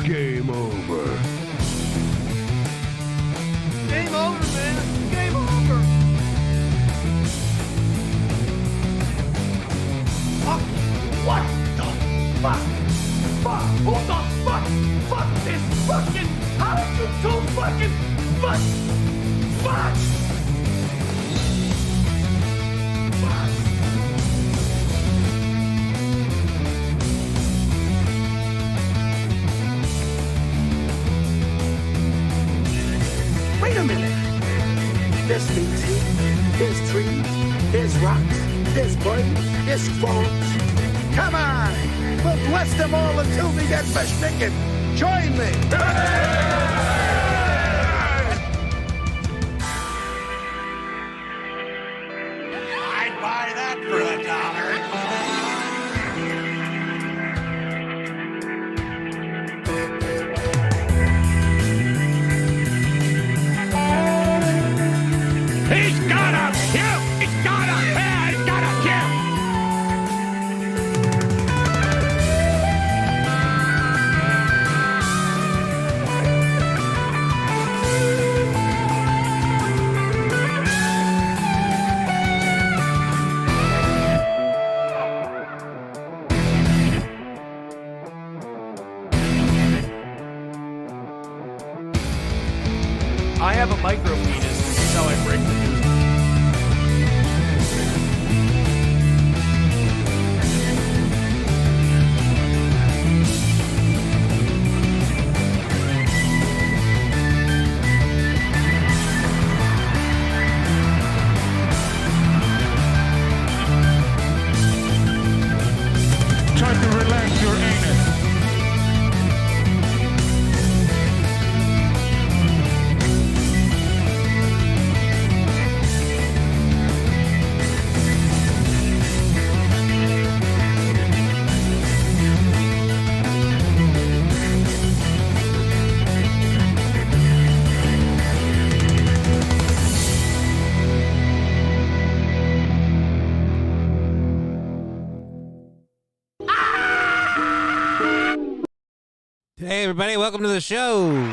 Game over. Game over, man. Game over. Fuck. What the fuck? Fuck. Who the fuck? Fuck this fucking. How did you two fucking fuck? Fuck. Fuck. Wait a minute. There's meat, there's trees, there's rocks, there's buttons, there's phones. Come on! We'll bless them all until we get bashnikin. Join me! I'd buy that for $1. He's gonna kill! He's gonna kill! He's gonna kill! I have a micro penis. This is how I break the news. Try to relax your anus. Hey everybody, welcome to the show. Maybe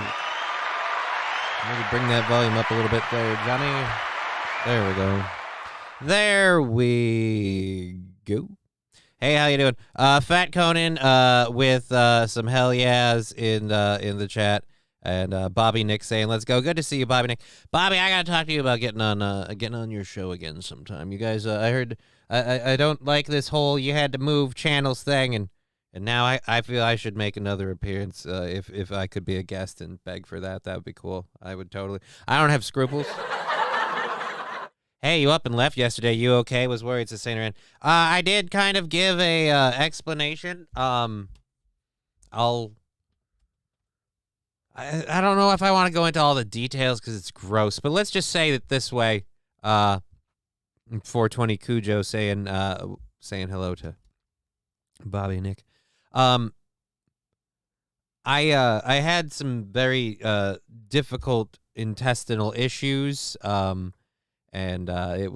bring that volume up a little bit there, Johnny. There we go. There we go. Hey, how you doing? Fat Conan with some hell yeahs in the chat, and Bobby Nick saying let's go. Good to see you, Bobby Nick. Bobby, I gotta talk to you about getting on your show again sometime. You guys, I heard I don't like this whole you had to move channels thing, and now I feel I should make another appearance if I could be a guest and beg for that. That would be cool. I would totally. I don't have scruples. Hey, you up and left yesterday. You okay? Was worried to say around. I did kind of give a explanation. I don't know if I want to go into all the details because it's gross, but let's just say it this way. 420 Cujo saying hello to Bobby and Nick. I had some very difficult intestinal issues, and I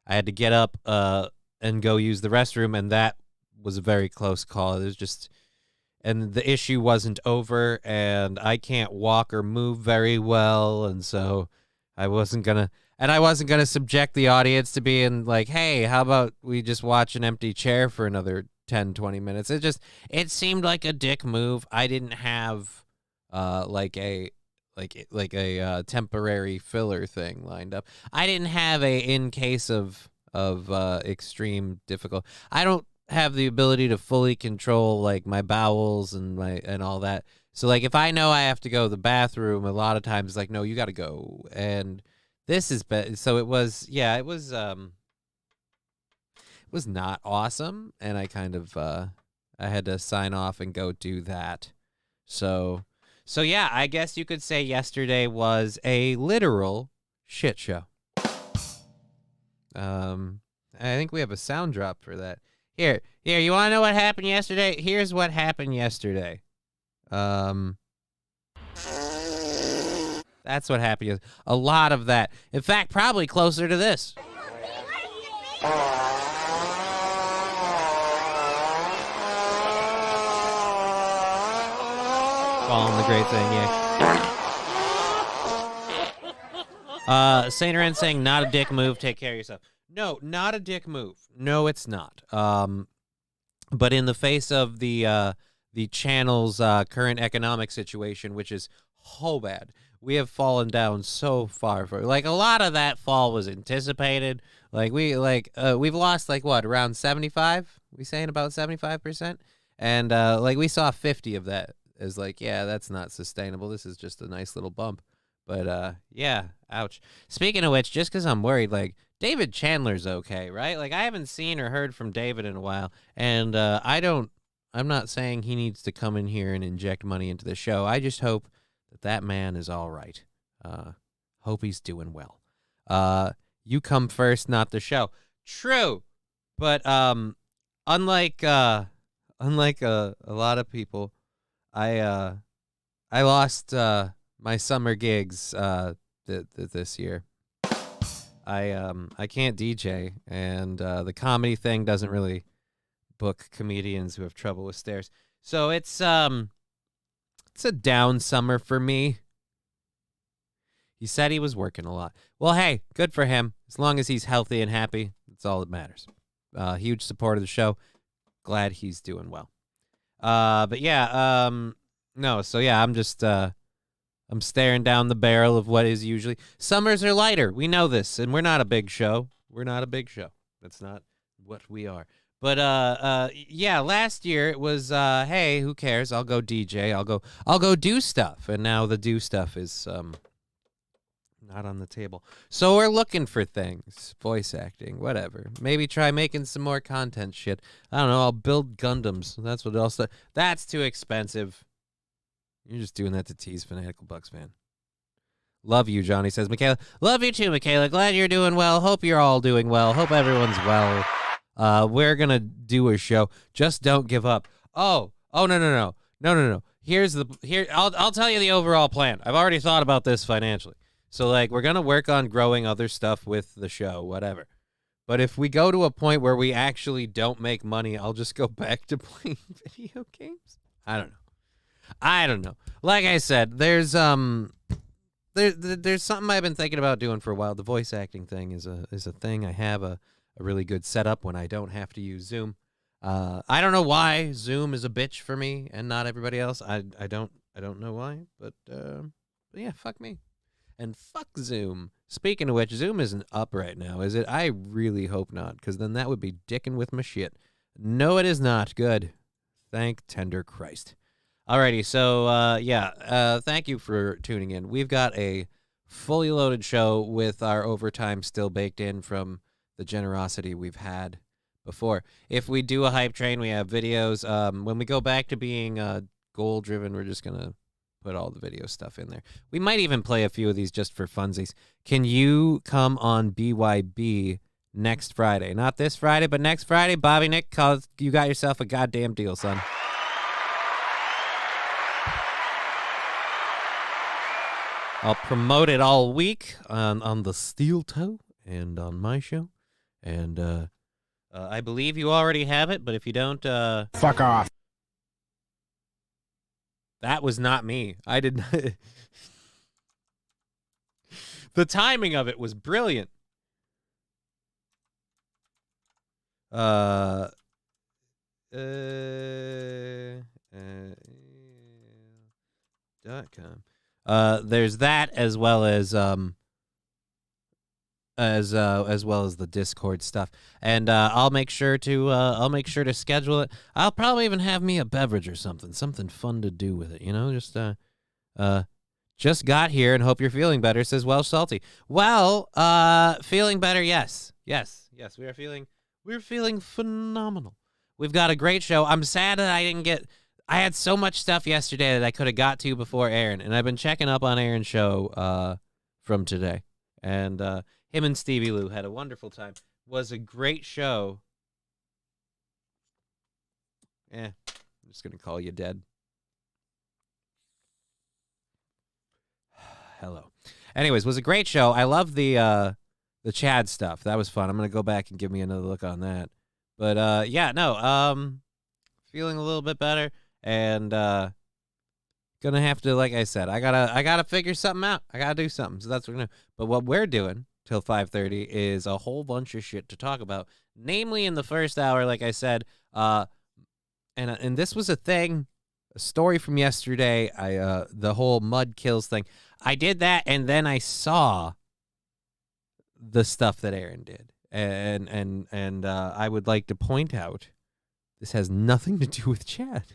had to get up and go use the restroom, and that was a very close call. It was just, and the issue wasn't over, and I can't walk or move very well, and so I wasn't gonna subject the audience to being like, hey, how about we just watch an empty chair for another 10-20 minutes. It seemed like a dick move. I didn't have like a temporary filler thing lined up. I didn't have in case of extreme difficult. I don't have the ability to fully control like my bowels and all that. So like if I know I have to go to the bathroom, a lot of times it's like, no, you got to go. And this is so it was was not awesome, and I kind of I had to sign off and go do that. So yeah, I guess you could say yesterday was a literal shit show. I think we have a sound drop for that. Here, you want to know what happened yesterday? Here's what happened yesterday. That's what happened. A lot of that. In fact, probably closer to this. Following the great thing, yeah. Saint Ren saying, not a dick move. Take care of yourself. No, not a dick move. No, it's not. But in the face of the channel's current economic situation, which is so bad, we have fallen down so far. Like, a lot of that fall was anticipated. Like, we've lost, like, what, around 75? We saying about 75%? And, like, we saw 50 of that as, like, yeah, that's not sustainable. This is just a nice little bump. But, yeah, ouch. Speaking of which, just because I'm worried, like, David Chandler's okay, right? Like, I haven't seen or heard from David in a while, and I'm not saying he needs to come in here and inject money into the show. I just hope that man is all right. Hope he's doing well. You come first, not the show. True, but unlike a lot of people, I lost my summer gigs this year. I can't DJ, and the comedy thing doesn't really book comedians who have trouble with stairs. So it's a down summer for me. He said he was working a lot. Well, hey, good for him. As long as he's healthy and happy, that's all that matters. Huge supporter of the show. Glad he's doing well. But yeah, no, so yeah, I'm just I'm staring down the barrel of what is usually summers are lighter. We know this, and we're not a big show. We're not a big show. That's not what we are. But yeah, last year it was hey, who cares? I'll go DJ. I'll go do stuff. And now the do stuff is not on the table. So we're looking for things, voice acting, whatever. Maybe try making some more content shit. I don't know, I'll build Gundams. That's what else. That's too expensive. You're just doing that to tease Fanatical Bucks fan. Love you, Johnny says. Michaela, love you too, Michaela. Glad you're doing well. Hope you're all doing well. Hope everyone's well. We're gonna do a show. Just don't give up. Oh, no. I'll tell you the overall plan. I've already thought about this financially. So, like, we're gonna work on growing other stuff with the show, whatever. But if we go to a point where we actually don't make money, I'll just go back to playing video games. I don't know. Like I said, there's something I've been thinking about doing for a while. The voice acting thing is a thing. I have a really good setup when I don't have to use Zoom. I don't know why Zoom is a bitch for me and not everybody else. I don't know why, but yeah, fuck me. And fuck Zoom. Speaking of which, Zoom isn't up right now, is it? I really hope not, because then that would be dicking with my shit. No, it is not. Good. Thank tender Christ. Alrighty, so yeah, thank you for tuning in. We've got a fully loaded show with our overtime still baked in from the generosity we've had before. If we do a hype train, we have videos. When we go back to being goal-driven, we're just going to put all the video stuff in there. We might even play a few of these just for funsies. Can you come on BYB next Friday? Not this Friday, but next Friday. Bobby Nick, you got yourself a goddamn deal, son. I'll promote it all week on the Steel Toe and on my show. And I believe you already have it, but if you don't... Fuck off. That was not me. I did not... The timing of it was brilliant. .com. There's that as well as the Discord stuff, and I'll make sure to schedule it. I'll probably even have me a beverage or something fun to do with it. You know, just got here and hope you're feeling better. Says Welsh Salty. Well, feeling better. Yes. We're feeling phenomenal. We've got a great show. I'm sad that I had so much stuff yesterday that I could have got to before Aaron, and I've been checking up on Aaron's show from today. And him and Stevie Lou had a wonderful time. Was a great show. I'm just going to call you dead. Hello. Anyways, was a great show. I love the Chad stuff. That was fun. I'm going to go back and give me another look on that. But yeah, no, feeling a little bit better. And Gonna have to, like I said, I gotta figure something out. I gotta do something. So that's what we're gonna. But what we're doing till 5:30 is a whole bunch of shit to talk about. Namely, in the first hour, like I said, and this was a thing, a story from yesterday. The whole mud kills thing. I did that, and then I saw the stuff that Aaron did, and I would like to point out this has nothing to do with Chad.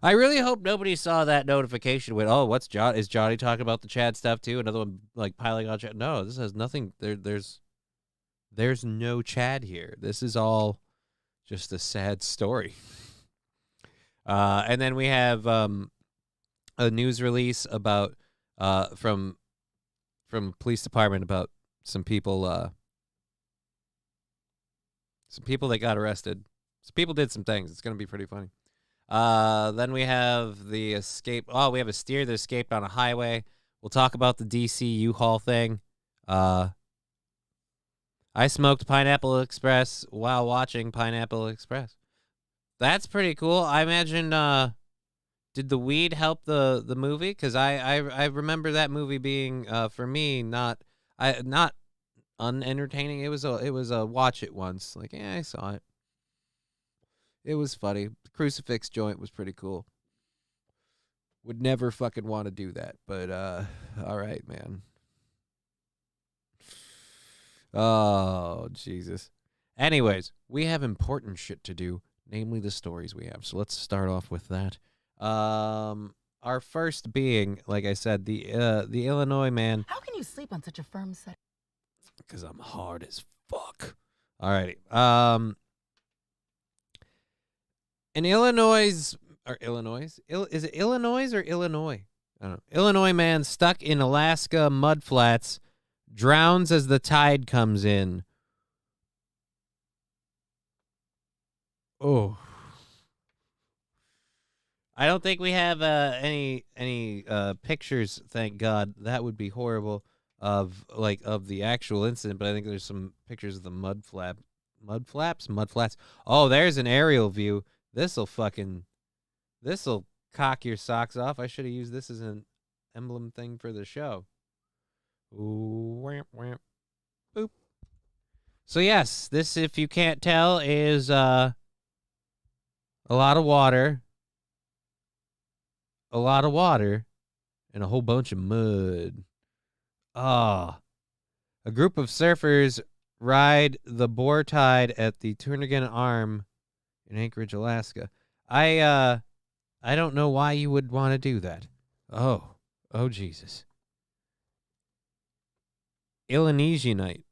I really hope nobody saw that notification with, oh, is Johnny talking about the Chad stuff too? Another one like piling on Chad. No, this has nothing. There's no Chad here. This is all just a sad story. And then we have a news release about from police department about some people that got arrested. Some people did some things. It's gonna be pretty funny. Then we have the escape. Oh, we have a steer that escaped on a highway. We'll talk about the DC U-Haul thing. I smoked Pineapple Express while watching Pineapple Express. That's pretty cool. I imagine, did the weed help the movie? Because I remember that movie being, for me, not unentertaining. It was a watch it once. Like, yeah, I saw it. It was funny. The crucifix joint was pretty cool. Would never fucking want to do that, but all right, man. Oh, Jesus. Anyways, we have important shit to do, namely the stories we have. So let's start off with that. Our first being, like I said, the Illinois man. How can you sleep on such a firm set? Because I'm hard as fuck. Alrighty. In Illinois, is it Illinois or Illinois? I don't know. Illinois man stuck in Alaska mud flats drowns as the tide comes in. Oh. I don't think we have any pictures, thank God. That would be horrible of the actual incident, but I think there's some pictures of the mud flats. Oh, there's an aerial view. This'll cock your socks off. I should have used this as an emblem thing for the show. Ooh, whamp, whamp. Boop. So yes, this, if you can't tell, is a lot of water. A lot of water and a whole bunch of mud. Ah. A group of surfers ride the Boar Tide at the Turnagain Arm in Anchorage, Alaska. I don't know why you would want to do that. Oh, Jesus. Illonesianite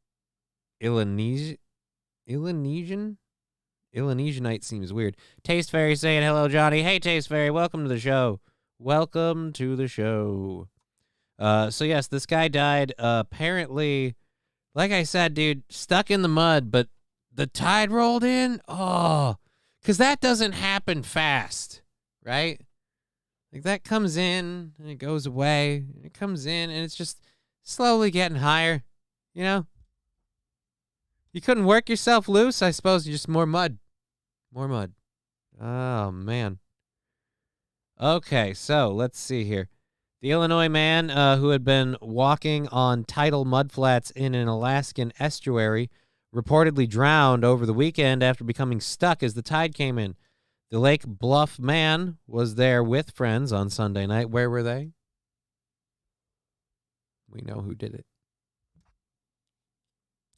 seems weird. Taste Fairy saying hello, Johnny. Hey, Taste Fairy, welcome to the show. Welcome to the show. So yes, this guy died, apparently, like I said, dude, stuck in the mud, but the tide rolled in. Oh, because that doesn't happen fast, right? Like, that comes in and it goes away. And it comes in and it's just slowly getting higher, you know? You couldn't work yourself loose, I suppose. Just more mud. More mud. Oh, man. Okay, so let's see here. The Illinois man who had been walking on tidal mudflats in an Alaskan estuary reportedly drowned over the weekend after becoming stuck as the tide came in. The Lake Bluff man was there with friends on Sunday night. Where were they? We know who did it.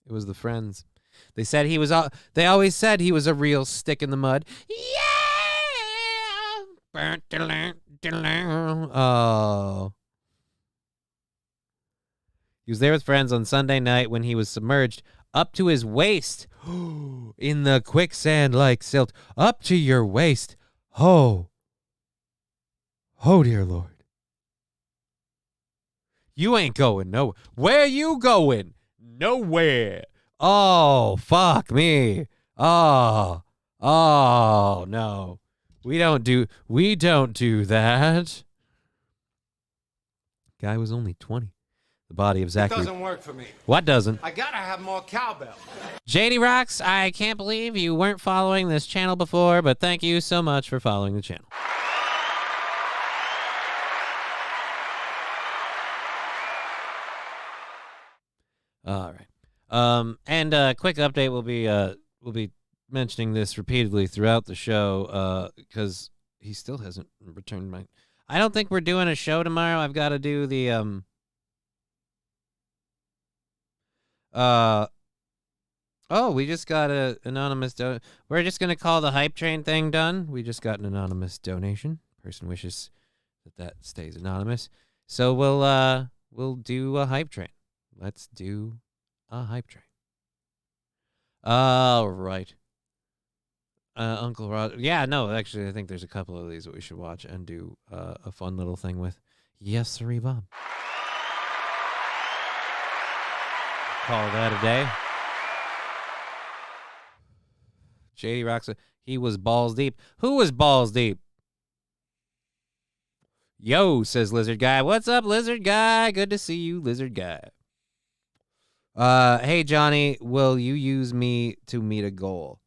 It was the friends. They said he was. They always said he was a real stick in the mud. Yeah. Oh. He was there with friends on Sunday night when he was submerged up to his waist in the quicksand like silt. Up to your waist. Oh. Oh, dear Lord. You ain't going nowhere. Where you going? Nowhere. Oh, fuck me. Oh. Oh, no. We don't do that. Guy was only 20. The body of Zachary. It doesn't work for me. What doesn't? I gotta have more cowbell. JD Rocks, I can't believe you weren't following this channel before, but thank you so much for following the channel. All right. And quick update. We'll be mentioning this repeatedly throughout the show because he still hasn't returned my. I don't think we're doing a show tomorrow. I've got to do the Oh, we just got an anonymous We're just gonna call the hype train thing done. We just got an anonymous donation. Person wishes that stays anonymous. So we'll do a hype train. Let's do a hype train. All right. Uncle Rod. Yeah, no, actually, I think there's a couple of these that we should watch and do a fun little thing with. Yes, sirree, Bob. Call that a day. JD Rocks. He was balls deep. Who was balls deep? Yo, says Lizard Guy. What's up, Lizard Guy? Good to see you, Lizard Guy. Hey, Johnny, will you use me to meet a goal?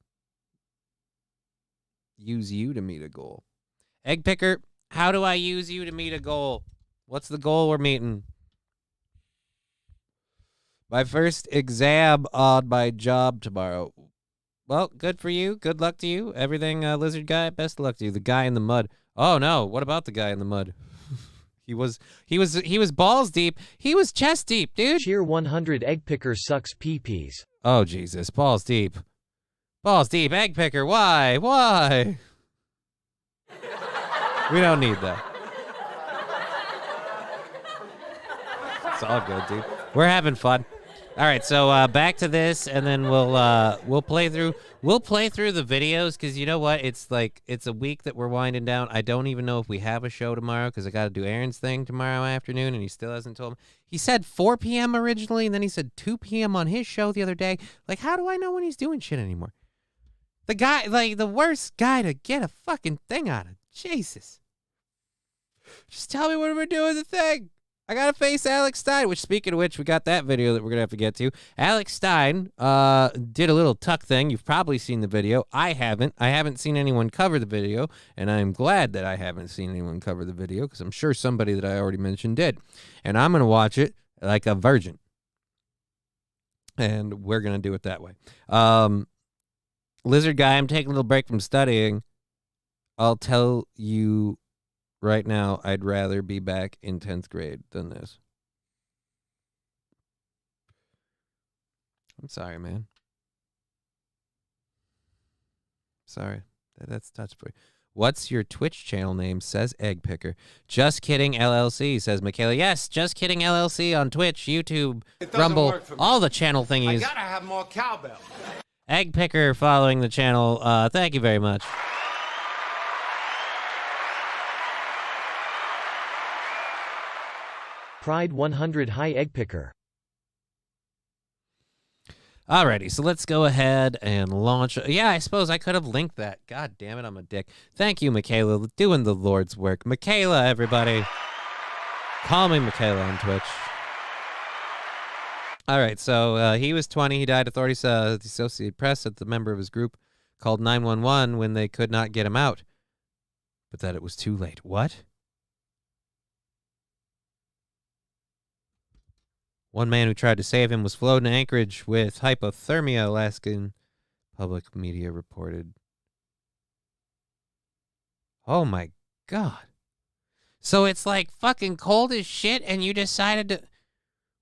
Use you to meet a goal. Egg Picker, how do I use you to meet a goal? What's the goal we're meeting? My first exam on my job tomorrow. Well, good for you. Good luck to you. Everything, Lizard Guy, best of luck to you. The guy in the mud. Oh, no. What about the guy in the mud? He was balls deep. He was chest deep, dude. Cheer 100 Egg Picker sucks pee-pees. Oh, Jesus. Balls deep. Balls deep. Egg Picker. Why? Why? We don't need that. It's all good, dude. We're having fun. All right, so back to this, and then we'll play through the videos because you know what? It's a week that we're winding down. I don't even know if we have a show tomorrow because I got to do Aaron's thing tomorrow afternoon, and he still hasn't told me. He said 4 p.m. originally, and then he said 2 p.m. on his show the other day. Like, how do I know when he's doing shit anymore? The guy, like the worst guy to get a fucking thing out of. Jesus. Just tell me when we're doing the thing. I got to face Alex Stein, which, speaking of which, we got that video that we're going to have to get to. Alex Stein did a little tuck thing. You've probably seen the video. I haven't. I haven't seen anyone cover the video, and I'm glad that I haven't seen anyone cover the video because I'm sure somebody that I already mentioned did. And I'm going to watch it like a virgin. And we're going to do it that way. Lizard Guy, I'm taking a little break from studying. I'll tell you right now, I'd rather be back in 10th grade than this. I'm sorry, man. Sorry. That's touch for you. What's your Twitch channel name? Says Egg Picker. Just Kidding LLC, says Michaela. Yes, Just Kidding LLC on Twitch, YouTube, Rumble, all the channel thingies. I gotta have more cowbell. Egg Picker following the channel. Thank you very much. Pride 100 High Egg Picker. Alrighty, so let's go ahead and launch. Yeah, I suppose I could have linked that. God damn it, I'm a dick. Thank you, Michaela, doing the Lord's work. Michaela, everybody. Call me Michaela on Twitch. All right, so he was 20. He died. Authorities, the Associated Press said the member of his group called 911 when they could not get him out, but that it was too late. What? One man who tried to save him was flown to Anchorage with hypothermia, Alaskan public media reported. Oh my God. So it's like fucking cold as shit and you decided to...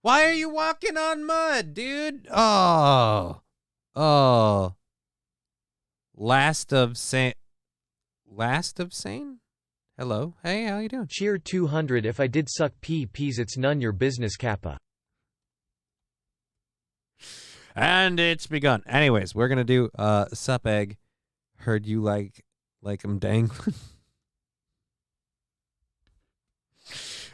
Why are you walking on mud, dude? Oh. Last of Sane? Hello. Hey, how you doing? Cheer 200 if I did suck pee-pees it's none your business Kappa. And it's begun. Anyways, we're going to do Sup Egg. Heard you like him dangling.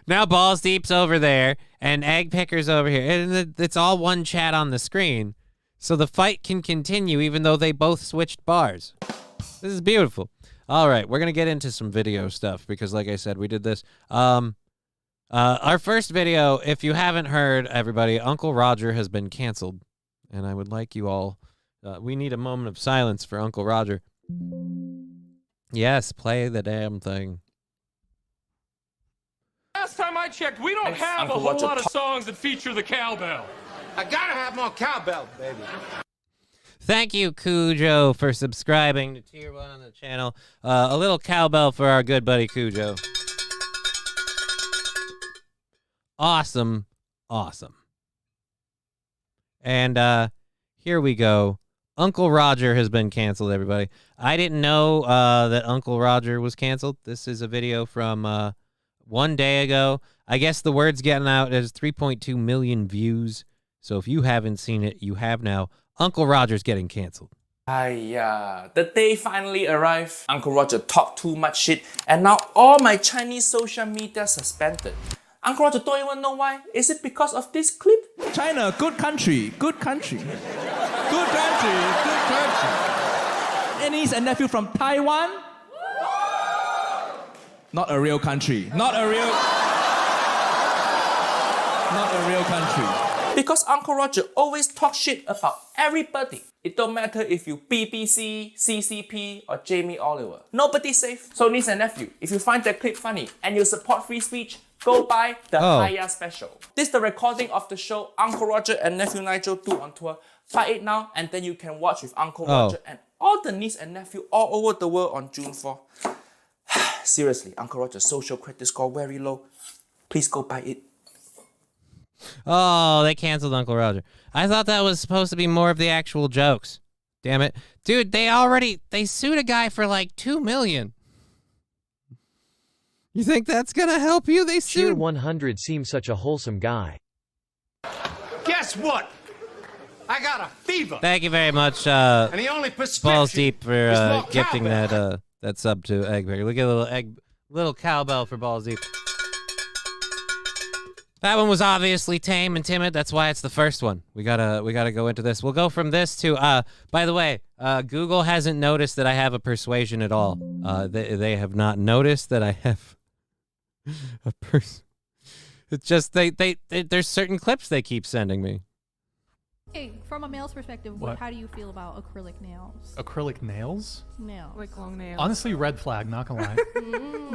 Now Balls Deep's over there and Egg Picker's over here. And it's all one chat on the screen. So the fight can continue even though they both switched bars. This is beautiful. All right, we're going to get into some video stuff because like I said, we did this. Our first video, if you haven't heard, everybody, Uncle Roger has been canceled. And I would like you all, we need a moment of silence for Uncle Roger. Yes, play the damn thing. Last time I checked, we don't have a whole lot of songs that feature the cowbell. I gotta have more cowbell, baby. Thank you, Cujo, for subscribing to Tier 1 on the channel. A little cowbell for our good buddy Cujo. Awesome. Awesome. And here we go. Uncle Roger has been canceled, everybody. I didn't know that Uncle Roger was canceled. This is a video from 1 day ago. I guess the word's getting out. It has 3.2 million views. So if you haven't seen it, you have now. Uncle Roger's getting canceled. The day finally arrived. Uncle Roger talked too much shit, and now all my Chinese social media suspended. Uncle Roger don't even know why. Is it because of this clip? China, good country, good country. Good country, good country. Niece and nephew from Taiwan? Not a real country. Not a real country. Because Uncle Roger always talks shit about everybody. It don't matter if you BBC, CCP, or Jamie Oliver. Nobody's safe. So niece and nephew, if you find that clip funny and you support free speech, go buy the Haya special. This is the recording of the show Uncle Roger and Nephew Nigel do on tour. Buy it now and then you can watch with Uncle Roger and all the niece and nephew all over the world on June 4. Seriously, Uncle Roger's social credit score very low. Please go buy it. Oh, they canceled Uncle Roger. I thought that was supposed to be more of the actual jokes. Damn it. Dude, they sued a guy for like $2 million. You think that's gonna help you? They Tier sued. 100 seems such a wholesome guy. Guess what? I got a fever. Thank you very much, And the only prescription Balls Deep, is for more gifting cowbell. that sub to Eggberry. Look at a little cowbell for Balls Deep. That one was obviously tame and timid. That's why it's the first one. We gotta go into this. We'll go from this to by the way, Google hasn't noticed that I have a persuasion at all. They have not noticed that I have a It's just there's certain clips they keep sending me. Hey, from a male's perspective, how do you feel about acrylic nails? Acrylic nails? Nails. Like long nails. Honestly, red flag, not gonna lie.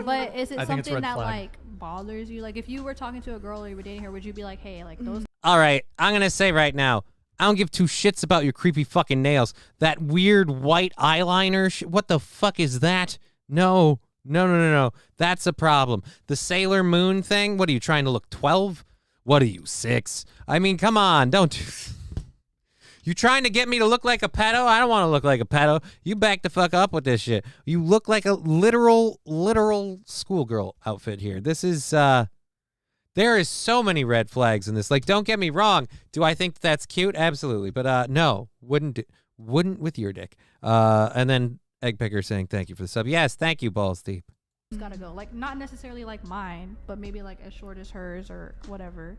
But is it I think it's something red that flag. like bothers you? Like if you were talking to a girl or you were dating her, would you be like, hey, like those? All right, I'm gonna say right now, I don't give two shits about your creepy fucking nails. That weird white eyeliner, what the fuck is that? No. That's a problem. The Sailor Moon thing, what are you trying to look 12? What are you, 6? I mean, come on, don't. You trying to get me to look like a pedo? I don't want to look like a pedo. You back the fuck up with this shit. You look like a literal schoolgirl outfit here. This is, there is so many red flags in this. Like, don't get me wrong. Do I think that's cute? Absolutely. But, no, wouldn't with your dick. And then Eggpicker saying thank you for the sub. Yes, thank you, Balls Deep. Gotta go. Like not necessarily like mine, but maybe like as short as hers or whatever.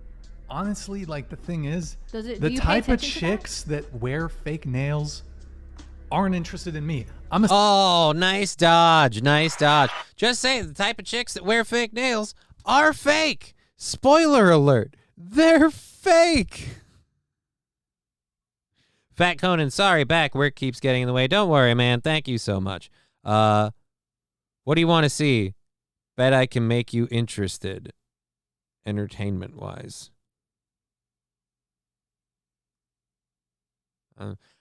Honestly, like the thing is, do the you pay type of attention to that? chicks that wear fake nails aren't interested in me. Oh, nice dodge. Nice dodge. Just say the type of chicks that wear fake nails are fake. Spoiler alert. They're fake. Fat Conan, sorry, back. Work keeps getting in the way. Don't worry, man. Thank you so much. What do you want to see? Bet I can make you interested, entertainment-wise.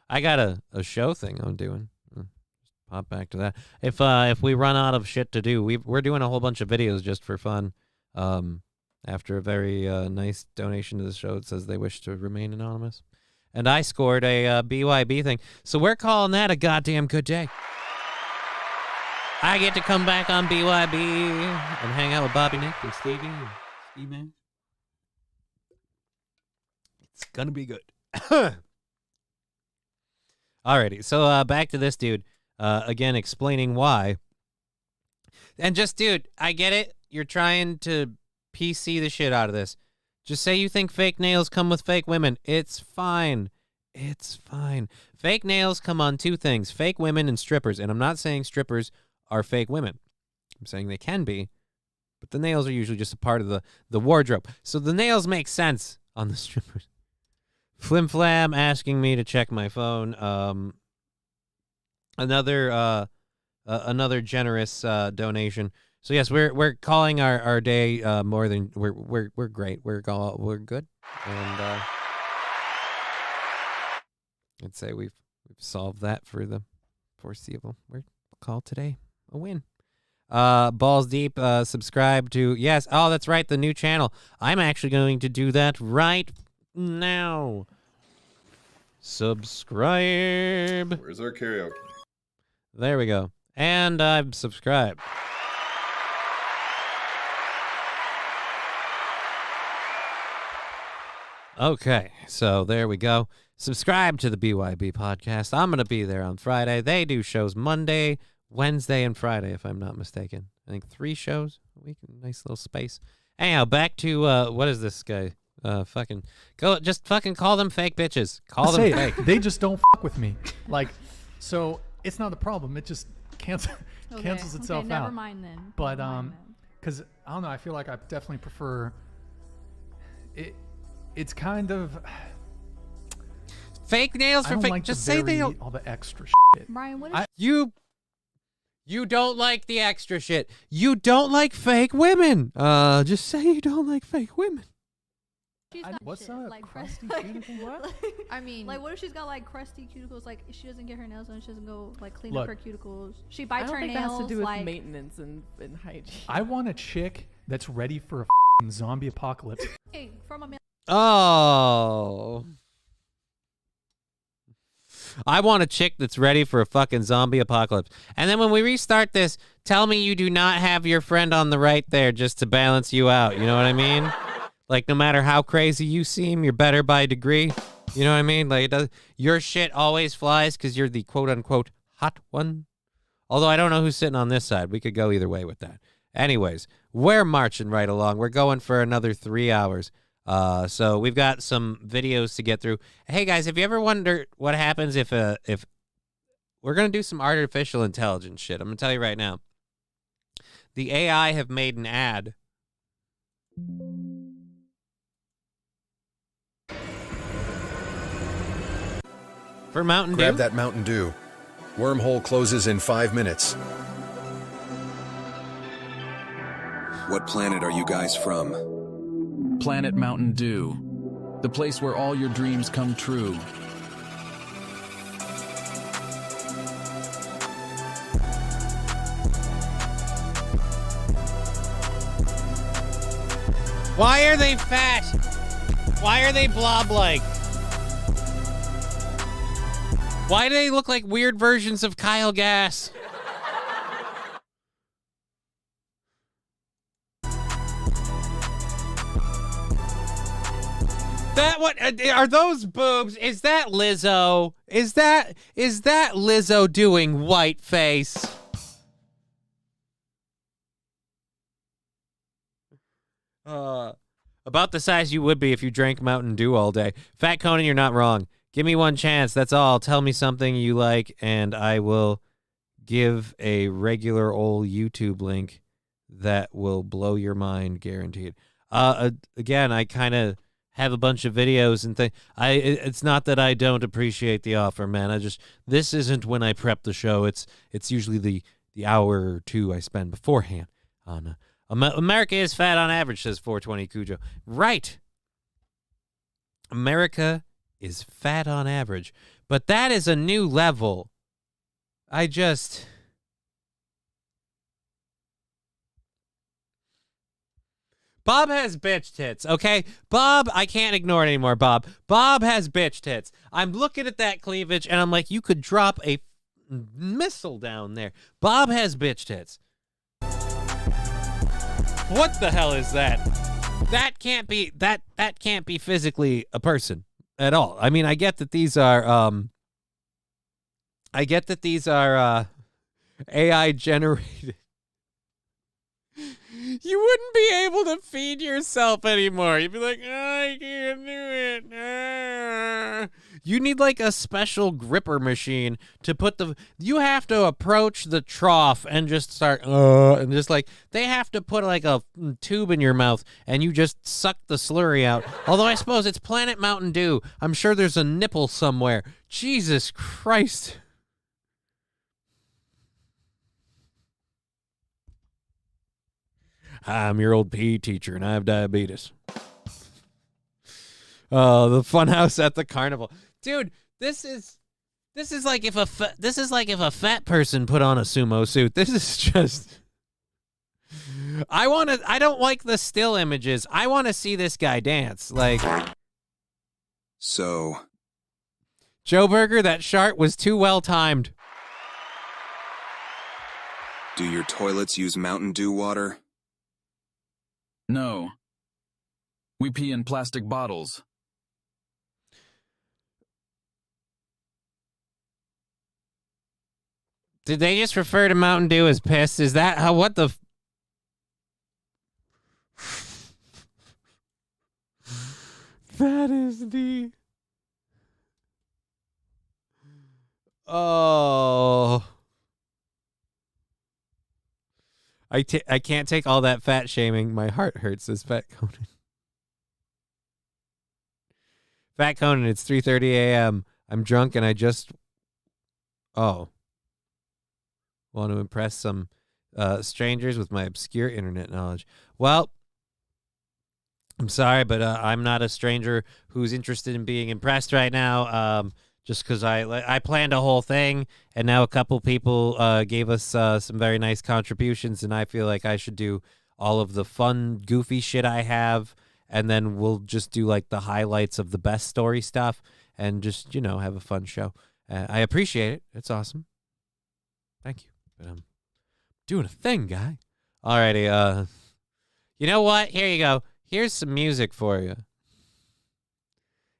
I got a show thing I'm doing. Just pop back to that. If we run out of shit to do, we're doing a whole bunch of videos just for fun. After a very nice donation to the show, it says they wish to remain anonymous. And I scored a BYB thing. So we're calling that a goddamn good day. I get to come back on BYB and hang out with Bobby Nick and Stevie and Steve Man. It's gonna be good. Alrighty, so back to this dude. Again, explaining why. And just, dude, I get it. You're trying to PC the shit out of this. Just say you think fake nails come with fake women. It's fine. It's fine. Fake nails come on two things, fake women and strippers. And I'm not saying strippers are fake women. I'm saying they can be, but the nails are usually just a part of the wardrobe. So the nails make sense on the strippers. Flim Flam asking me to check my phone. Another generous donation. So yes, we're calling our day more than we're great. We're good. And I'd say we've solved that for the foreseeable. We'll call today a win. Balls Deep, subscribe to, yes, oh, that's right, the new channel. I'm actually going to do that right now. Subscribe. Where's our karaoke? There we go. And I'm subscribed. Okay, so there we go. Subscribe to the BYB podcast. I'm going to be there on Friday. They do shows Monday, Wednesday, and Friday, if I'm not mistaken. I think 3 shows a week. Nice little space. Anyhow, back to, what is this guy? Just fucking call them fake bitches. Call them fake. They just don't fuck with me. Like, so it's not a problem. It just cancels itself out. Never mind then. But, because, I don't know, I feel like I definitely prefer it. It's kind of fake nails for fake. Like just say they don't. All the extra shit. Brian, what is You don't like the extra shit. You don't like fake women. Just say you don't like fake women. she's got What's shit, that? like Crusty crusty cuticle? What? I mean, like what if she's got like crusty cuticles? Like she doesn't get her nails done, she doesn't go like clean Look, up her cuticles. She I bites don't her think nails. that has to do with like maintenance and hygiene. I want a chick that's ready for a zombie apocalypse. hey, from a man. Oh. I want a chick that's ready for a fucking zombie apocalypse. And then when we restart this, tell me you do not have your friend on the right there just to balance you out. You know what I mean? Like, no matter how crazy you seem, you're better by degree. You know what I mean? Like, your shit always flies because you're the quote-unquote hot one. Although I don't know who's sitting on this side. We could go either way with that. Anyways, we're marching right along. We're going for another 3 hours. So we've got some videos to get through. Hey guys, have you ever wondered what happens if we're going to do some artificial intelligence shit? I'm going to tell you right now. The AI have made an ad. For Mountain Dew? Grab that Mountain Dew. Wormhole closes in 5 minutes. What planet are you guys from? Planet Mountain Dew, the place where all your dreams come true. Why are they fat? Why are they blob-like? Why do they look like weird versions of Kyle Gass? That what are those boobs? Is that Lizzo? Is that Lizzo doing whiteface? About the size you would be if you drank Mountain Dew all day. Fat Conan, you're not wrong. Give me one chance. That's all. Tell me something you like, and I will give a regular old YouTube link that will blow your mind, guaranteed. Again, I kind of have a bunch of videos and things. It's not that I don't appreciate the offer, man. This isn't when I prep the show. It's usually the hour or two I spend beforehand on. America is fat on average, says 420 Cujo. Right. America is fat on average, but that is a new level. Bob has bitch tits, okay? Bob, I can't ignore it anymore, Bob. Bob has bitch tits. I'm looking at that cleavage, and I'm like, you could drop a missile down there. Bob has bitch tits. What the hell is that? That can't be physically a person at all. I mean, I get that these are AI generated. You wouldn't be able to feed yourself anymore. You'd be like, I can't do it. You need like a special gripper machine to put you have to approach the trough and just start, and just like, they have to put like a tube in your mouth and you just suck the slurry out. Although I suppose it's Planet Mountain Dew. I'm sure there's a nipple somewhere. Jesus Christ. Hi, I'm your old PE teacher, and I have diabetes. The funhouse at the carnival. Dude, This is like if a fat person put on a sumo suit. This is just. I don't like the still images. I want to see this guy dance. Like. So. Joe Burger, that shart was too well timed. Do your toilets use Mountain Dew water? No. We pee in plastic bottles. Did they just refer to Mountain Dew as piss? Is that how? What the? That is the. Oh. I can't take all that fat shaming. My heart hurts, says Fat Conan. Fat Conan, it's 3:30 a.m. I'm drunk and I just. Oh. Want to impress some strangers with my obscure internet knowledge. Well, I'm sorry, but I'm not a stranger who's interested in being impressed right now. Just because I planned a whole thing, and now a couple people gave us some very nice contributions, and I feel like I should do all of the fun, goofy shit I have, and then we'll just do like the highlights of the best story stuff, and just have a fun show. I appreciate it. It's awesome. Thank you. But I'm doing a thing, guy. Alrighty, you know what? Here you go. Here's some music for you.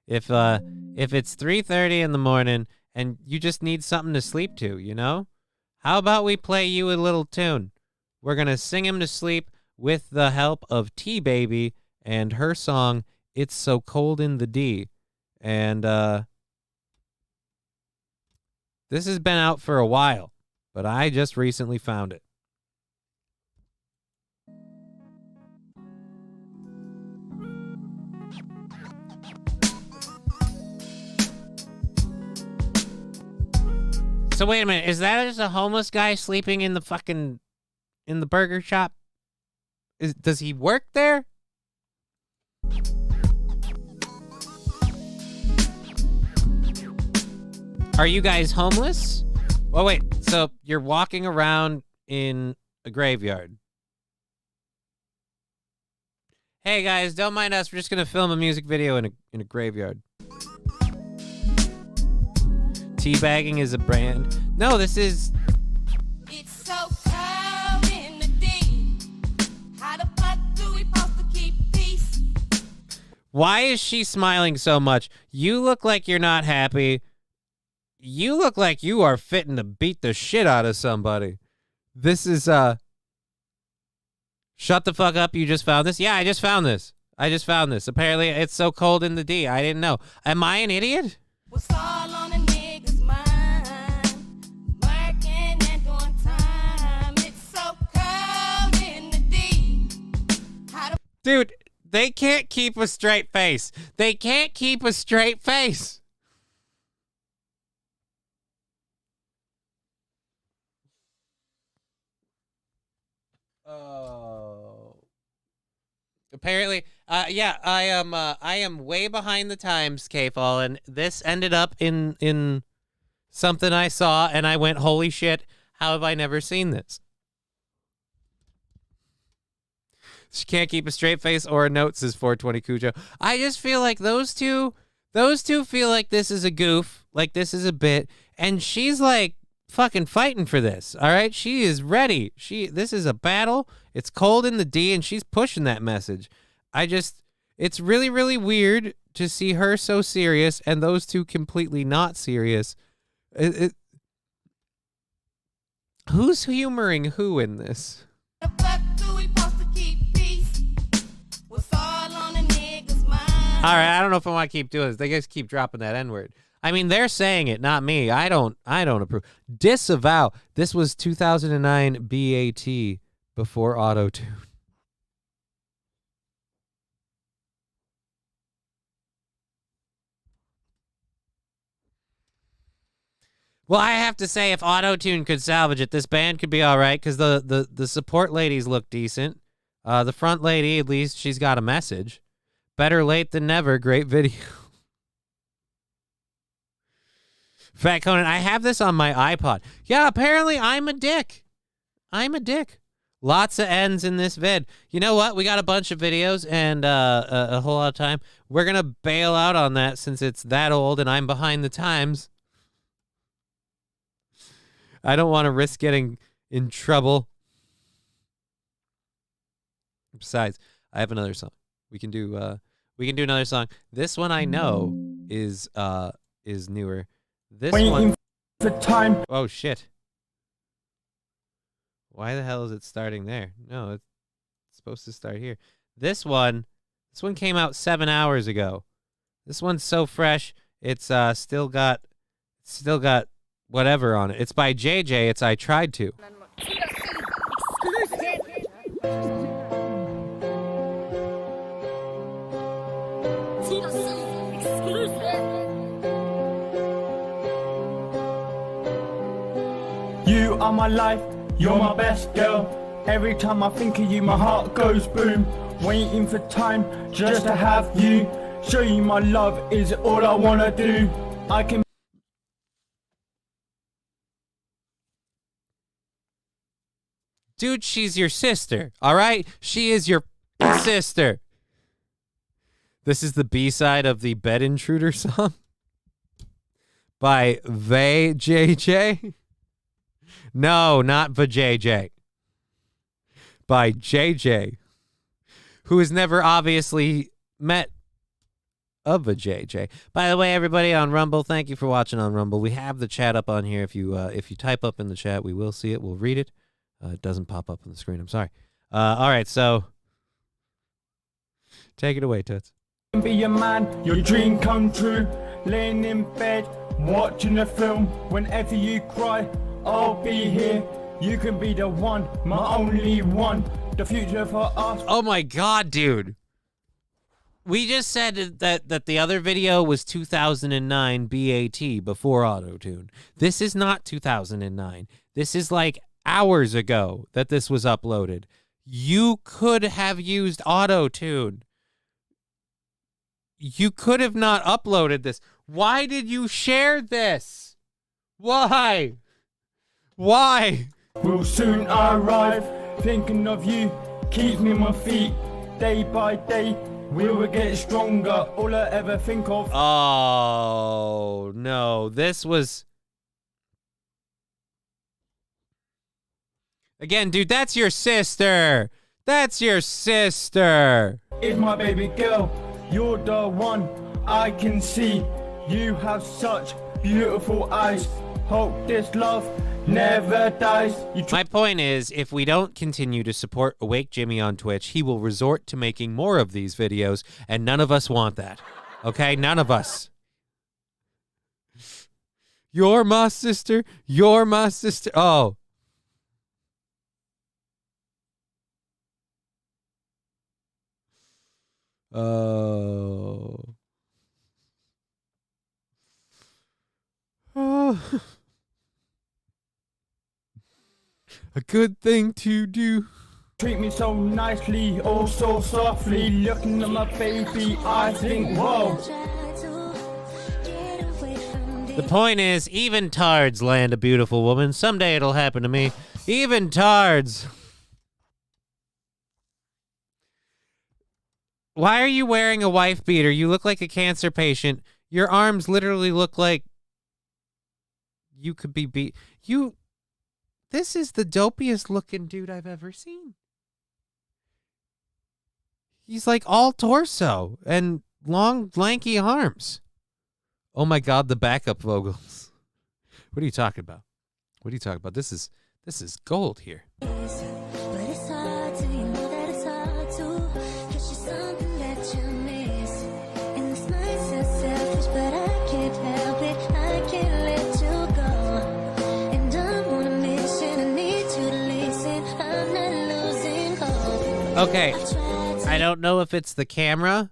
If it's 3:30 in the morning and you just need something to sleep to, how about we play you a little tune? We're gonna sing him to sleep with the help of T-Baby and her song "It's So Cold in the D." And this has been out for a while, but I just recently found it. So wait a minute, is that just a homeless guy sleeping in the burger shop? Does he work there? Are you guys homeless? Oh wait, so you're walking around in a graveyard. Hey guys, don't mind us. We're just gonna film a music video in a graveyard. Teabagging is a brand. No, this is. It's so cold in the D. How the fuck do we supposed to keep peace? Why is she smiling so much? You look like you're not happy. You look like you are fitting to beat the shit out of somebody. This is Shut the fuck up, you just found this? Yeah, I just found this. Apparently it's so cold in the D. I didn't know. Am I an idiot? What's all on a nigga's mind? Working and doing time. It's so cold in the D. Dude, they can't keep a straight face. Oh. Apparently, yeah, I am way behind the times, K-Fall, and this ended up in something I saw, and I went, holy shit, how have I never seen this? She can't keep a straight face or a note, says 420 Cujo. I just feel like those two feel like this is a goof, like this is a bit, and she's like fucking fighting for this, all right? She is ready. This is a battle. It's cold in the D, and she's pushing that message. It's really, really weird to see her so serious and those two completely not serious. Who's humoring who in this? How the fuck do we supposed to keep peace? What's all on a nigga's mind? All right, I don't know if I want to keep doing this. They just keep dropping that N-word. I mean, they're saying it, not me. I don't approve. Disavow. This was 2009 BAT before auto-tune. Well, I have to say, if auto-tune could salvage it, this band could be all right, because the support ladies look decent. The front lady, at least, she's got a message. Better late than never. Great video. Fat Conan, I have this on my iPod. Yeah, apparently I'm a dick. I'm a dick. Lots of ends in this vid. You know what? We got a bunch of videos and a whole lot of time. We're going to bail out on that since it's that old and I'm behind the times. I don't want to risk getting in trouble. Besides, I have another song. We can do another song. This one I know is newer. This one for time. Oh shit. Why the hell is it starting there? No, it's supposed to start here. This one came out 7 hours ago. This one's so fresh. It's still got whatever on it. It's by JJ. It's I Tried To. You are my life, you're my best girl. Every time I think of you, my heart goes boom. Waiting for time just to have you. Show you my love is all I wanna do. I can. Dude, she's your sister, all right? She is your sister. This is the B-side of the Bed Intruder song by Vay JJ. No, not JJ. By JJ, who has never obviously met a JJ. By the way, everybody on Rumble, thank you for watching on Rumble. We have the chat up on here. If you type up in the chat, we will see it. We'll read it. It doesn't pop up on the screen. I'm sorry. All right, so take it away, Toots. Be your man, your dream come true. Laying in bed, watching a film. Whenever you cry, I'll be here. You can be the one, my only one. The future for us. Oh my God, dude. We just said that the other video was 2009 BAT, before auto-tune. This is not 2009. This is like hours ago that this was uploaded. You could have used auto-tune. You could have not uploaded this. Why did you share this? Why? Why? Will soon arrive. Thinking of you keeps me on my feet. Day by day, we will get stronger. All I ever think of. Oh, no. This was... Again, dude, that's your sister. That's your sister. It's my baby girl. You're the one I can see. You have such beautiful eyes. Hope this love never dies. My point is, if we don't continue to support Awake Jimmy on Twitch, he will resort to making more of these videos, and none of us want that. Okay? None of us. You're my sister. You're my sister. Oh. Oh. Oh. A good thing to do. Treat me so nicely, oh so softly. Looking at my baby, I think, whoa. The point is, even tards land a beautiful woman. Someday it'll happen to me. Even tards. Why are you wearing a wife beater? You look like a cancer patient. Your arms literally look like you could be beat. This is the dopiest looking dude I've ever seen. He's like all torso and long, lanky arms. Oh my God, the backup vocals. What are you talking about? What are you talking about? This is gold here. Okay, I don't know if it's the camera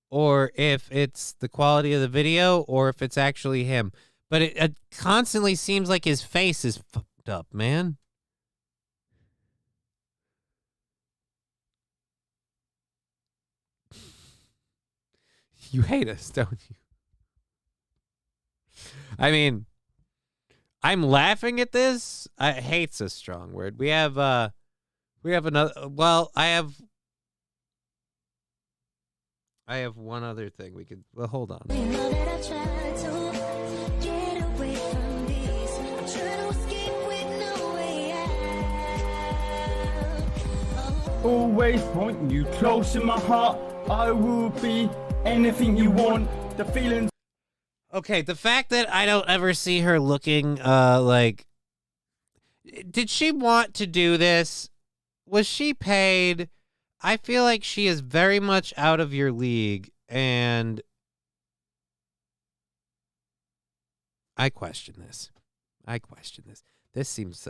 or if it's the quality of the video or if it's actually him, but it constantly seems like his face is fucked up, man. You hate us, don't you? I mean, I'm laughing at this. Hate's a strong word. We have another. Well, I have one other thing we could. Well, hold on. Always want you close in my heart. I will be anything you want. The feelings. Okay, the fact that I don't ever see her looking like, did she want to do this? Was she paid? I feel like she is very much out of your league, and I question this. This seems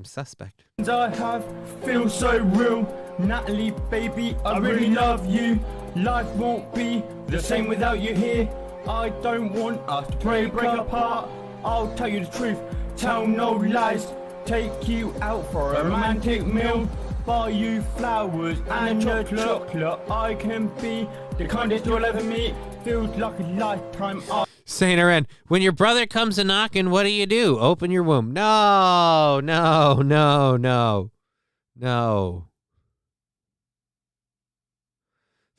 suspect. I have feel so real. Natalie, baby, I really love you. Life won't be the same without you here. I don't want us to break apart. I'll tell you the truth, tell no lies. Take you out for a romantic meal. Buy you flowers and a chocolate. I can be the kindest you'll ever meet. Feels like a lifetime. Saint Aren, when your brother comes a knocking, what do? Open your womb. No.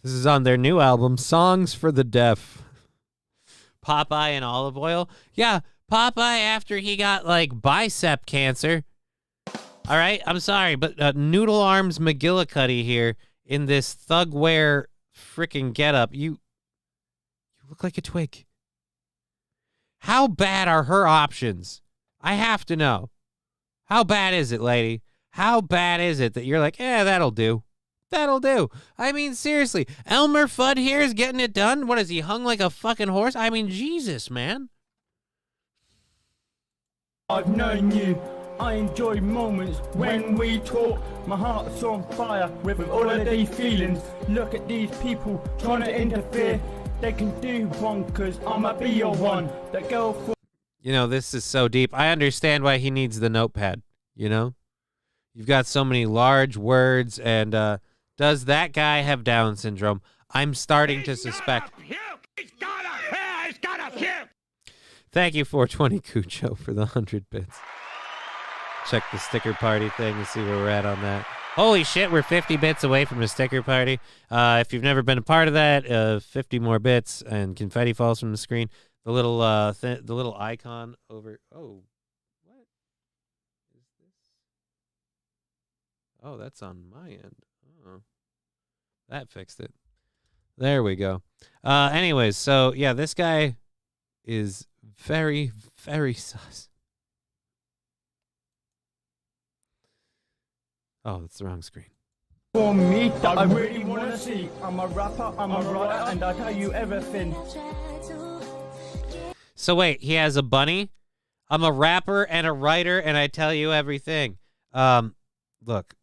This is on their new album, Songs for the Deaf. Popeye and olive oil. Yeah, Popeye after he got like bicep cancer. All right, I'm sorry, but Noodle Arms McGillicuddy here in this thug wear freaking getup. You look like a twig. How bad are her options? I have to know. How bad is it, lady? How bad is it that you're like, that'll do. That'll do. I mean, seriously, Elmer Fudd here is getting it done. What is he, hung like a fucking horse? I mean, Jesus, man. I've known you. I enjoy moments when we talk. My heart's on fire with all of these feelings. Look at these people trying to interfere. They can do one cause I'ma be your one. That girl for this is so deep. I understand why he needs the notepad, You've got so many large words, and does that guy have Down syndrome? I'm starting to suspect. He's got a puke. Thank you, 420 Cucho, for the 100 bits. Check the sticker party thing to see where we're at on that. Holy shit, we're 50 bits away from a sticker party. If you've never been a part of that, 50 more bits and confetti falls from the screen. The little icon over. Oh, what is this? Oh, that's on my end. Oh, that fixed it. There we go. Anyways, so yeah, this guy is very, very sus. Oh, that's the wrong screen. for me that I really wanna see. I'm a rapper, I'm a writer, and I tell you everything. So wait, he has a bunny? I'm a rapper and a writer, and I tell you everything. Look,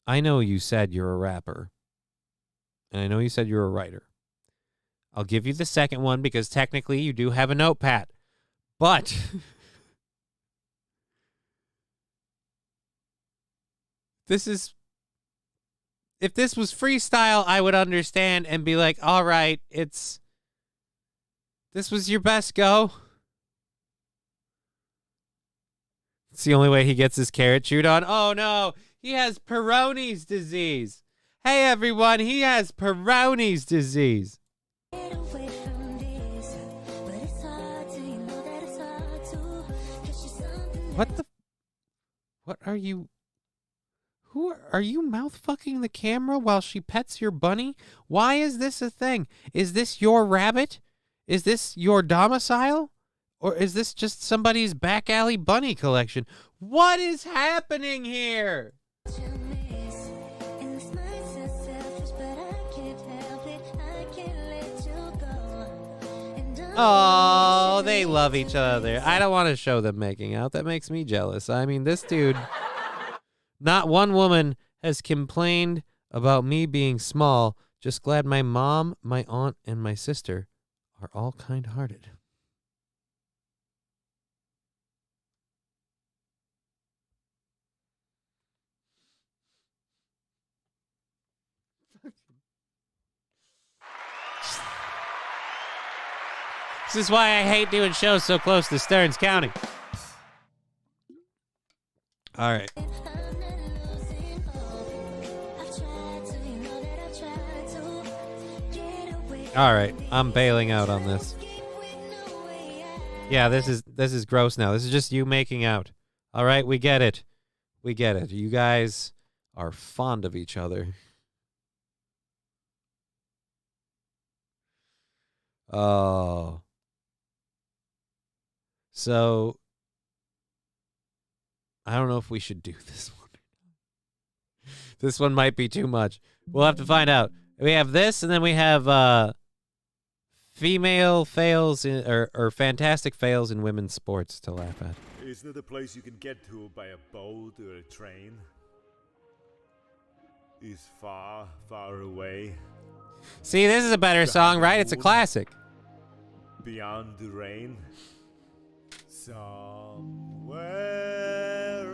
I know you said you're a rapper, and I know you said you're a writer. I'll give you the second one because technically you do have a notepad. But if this was freestyle, I would understand and be like, all right, this was your best go. It's the only way he gets his carrot chewed on. Oh no, he has Peyronie's disease. Hey everyone, he has Peyronie's disease. What are you? Who are you mouth fucking the camera while she pets your bunny? Why is this a thing? Is this your rabbit? Is this your domicile? Or is this just somebody's back alley bunny collection? What is happening here? Oh, they love each other. I don't want to show them making out. That makes me jealous. I mean, this dude, not one woman has complained about me being small. Just glad my mom, my aunt, and my sister are all kind-hearted. This is why I hate doing shows so close to Stearns County. All right. All right, I'm bailing out on this. Yeah, this is gross now. This is just you making out. All right, we get it. We get it. You guys are fond of each other. Oh. So, I don't know if we should do this one. This one might be too much. We'll have to find out. We have this, and then we have female fails or fantastic fails in women's sports to laugh at. Isn't it a place you can get to by a boat or a train? Is far, far away. See, this is a better song, right? It's a classic. Beyond the rain. Somewhere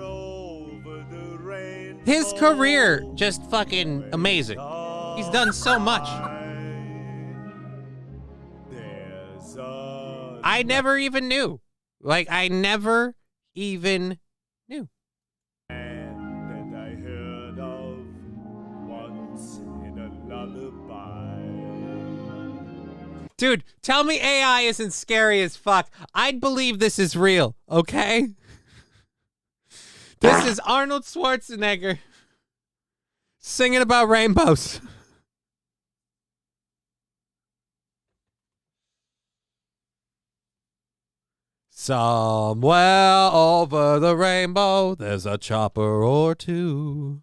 over the rain. His career just fucking amazing. He's done so much. I never even knew. Like, I never even knew. And that I heard of once in a lullaby. Dude, tell me AI isn't scary as fuck. I'd believe this is real, okay? This is Arnold Schwarzenegger singing about rainbows. Somewhere over the rainbow, there's a chopper or two.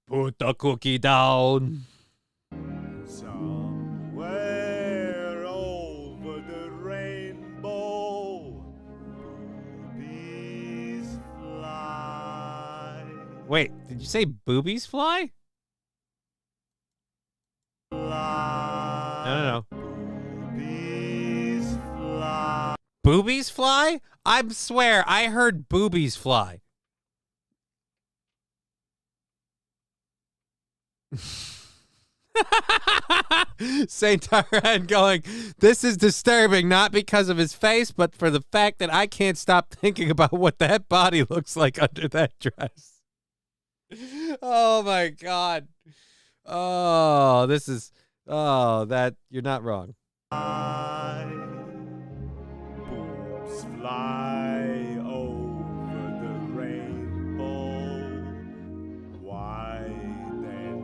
Put the cookie down. Somewhere over the rainbow, boobies fly. Wait, did you say boobies fly? No. Boobies fly. Boobies fly? I swear, I heard boobies fly. Saint Tyrant going, this is disturbing, not because of his face, but for the fact that I can't stop thinking about what that body looks like under that dress. Oh my God. Oh, this is, that, you're not wrong. Boobs fly over the rainbow. Why then?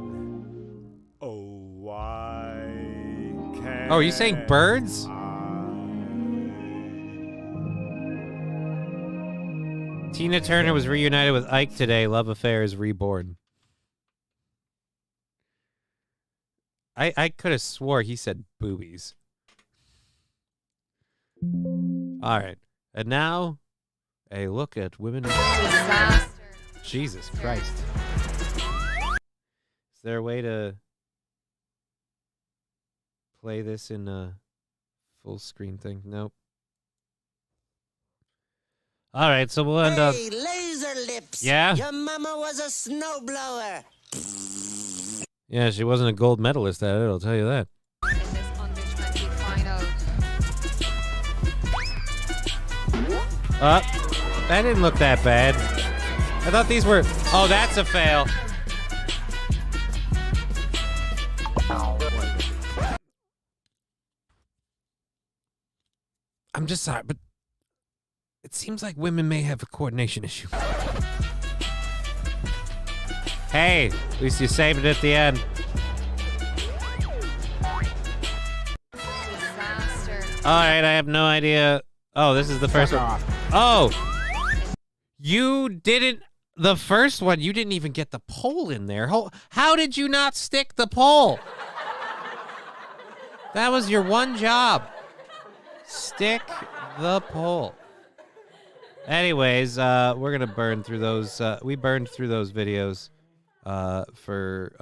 Oh, why can't Oh, are you saying birds? Tina Turner was reunited with Ike today. Love affair is reborn. I could have swore he said boobies. All right. And now, a look at women. Jesus Christ. Is there a way to play this in a full screen thing? Nope. All right, so we'll end up. Hey, laser lips. Yeah? Your mama was a snowblower. Yeah, she wasn't a gold medalist at it, I'll tell you that. That didn't look that bad. I thought these were... Oh, that's a fail. I'm just sorry, but it seems like women may have a coordination issue. Hey, at least you saved it at the end. All right, I have no idea. Oh, this is the first one. Oh, you didn't. The first one, you didn't even get the pole in there. How did you not stick the pole? That was your one job. Stick the pole. Anyways, we're gonna burn through those. We burned through those videos for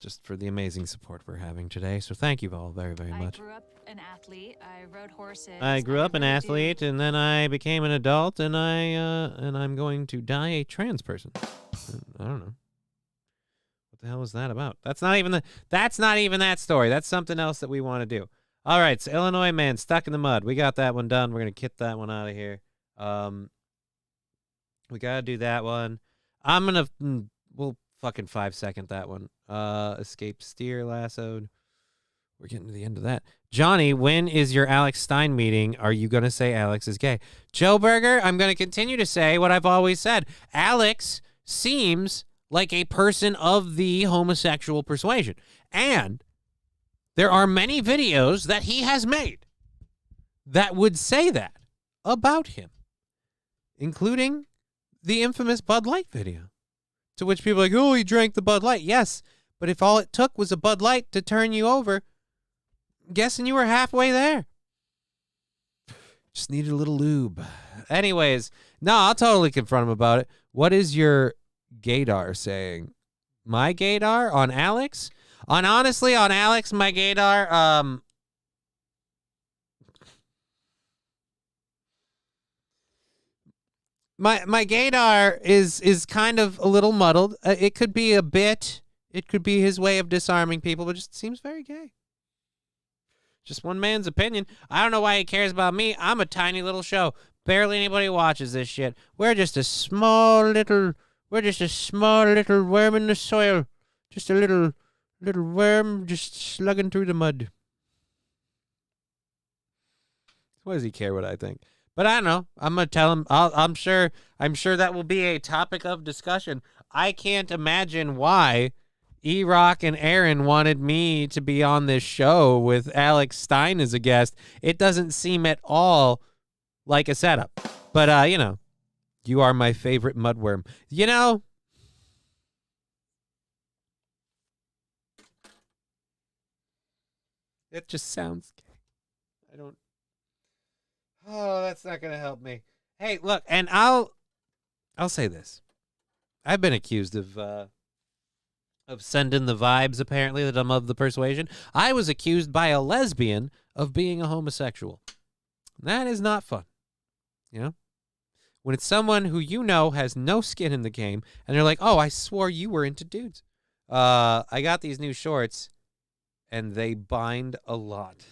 just for the amazing support we're having today. So thank you all very, very much. I grew up an athlete. I rode horses. I grew up an athlete, and then I became an adult, and I'm going to die a trans person. I don't know. What the hell is that about? That's not even that story. That's something else that we want to do. All right, so Illinois man stuck in the mud. We got that one done. We're gonna get that one out of here. We gotta do that one. I'm gonna we'll fucking 5-second that one. Escape, steer, lassoed. We're getting to the end of that. Johnny, when is your Alex Stein meeting? Are you gonna say Alex is gay? Joe Berger, I'm gonna continue to say what I've always said. Alex seems like a person of the homosexual persuasion, and there are many videos that he has made that would say that about him, including the infamous Bud Light video, to which people are like, oh, he drank the Bud Light. Yes, but if all it took was a Bud Light to turn you over, I'm guessing you were halfway there. Just needed a little lube. Anyways, no, I'll totally confront him about it. What is your gaydar saying? My gaydar on Alex? Honestly, on Alex, my gaydar, my gaydar is kind of a little muddled. It could be a bit. It could be his way of disarming people, but it just seems very gay. Just one man's opinion. I don't know why he cares about me. I'm a tiny little show. Barely anybody watches this shit. We're just a small little worm in the soil. Just a little worm just slugging through the mud. Why does he care what I think? But I don't know. I'm gonna tell him. I'm sure that will be a topic of discussion. I can't imagine why E-Rock and Aaron wanted me to be on this show with Alex Stein as a guest. It doesn't seem at all like a setup. But you are my favorite mudworm. It just sounds gay. I don't. Oh, that's not gonna help me. Hey, look, and I'll say this. I've been accused of sending the vibes, apparently, that I'm of the persuasion. I was accused by a lesbian of being a homosexual. That is not fun. When it's someone who has no skin in the game, and they're like, oh, I swore you were into dudes. I got these new shorts, and they bind a lot.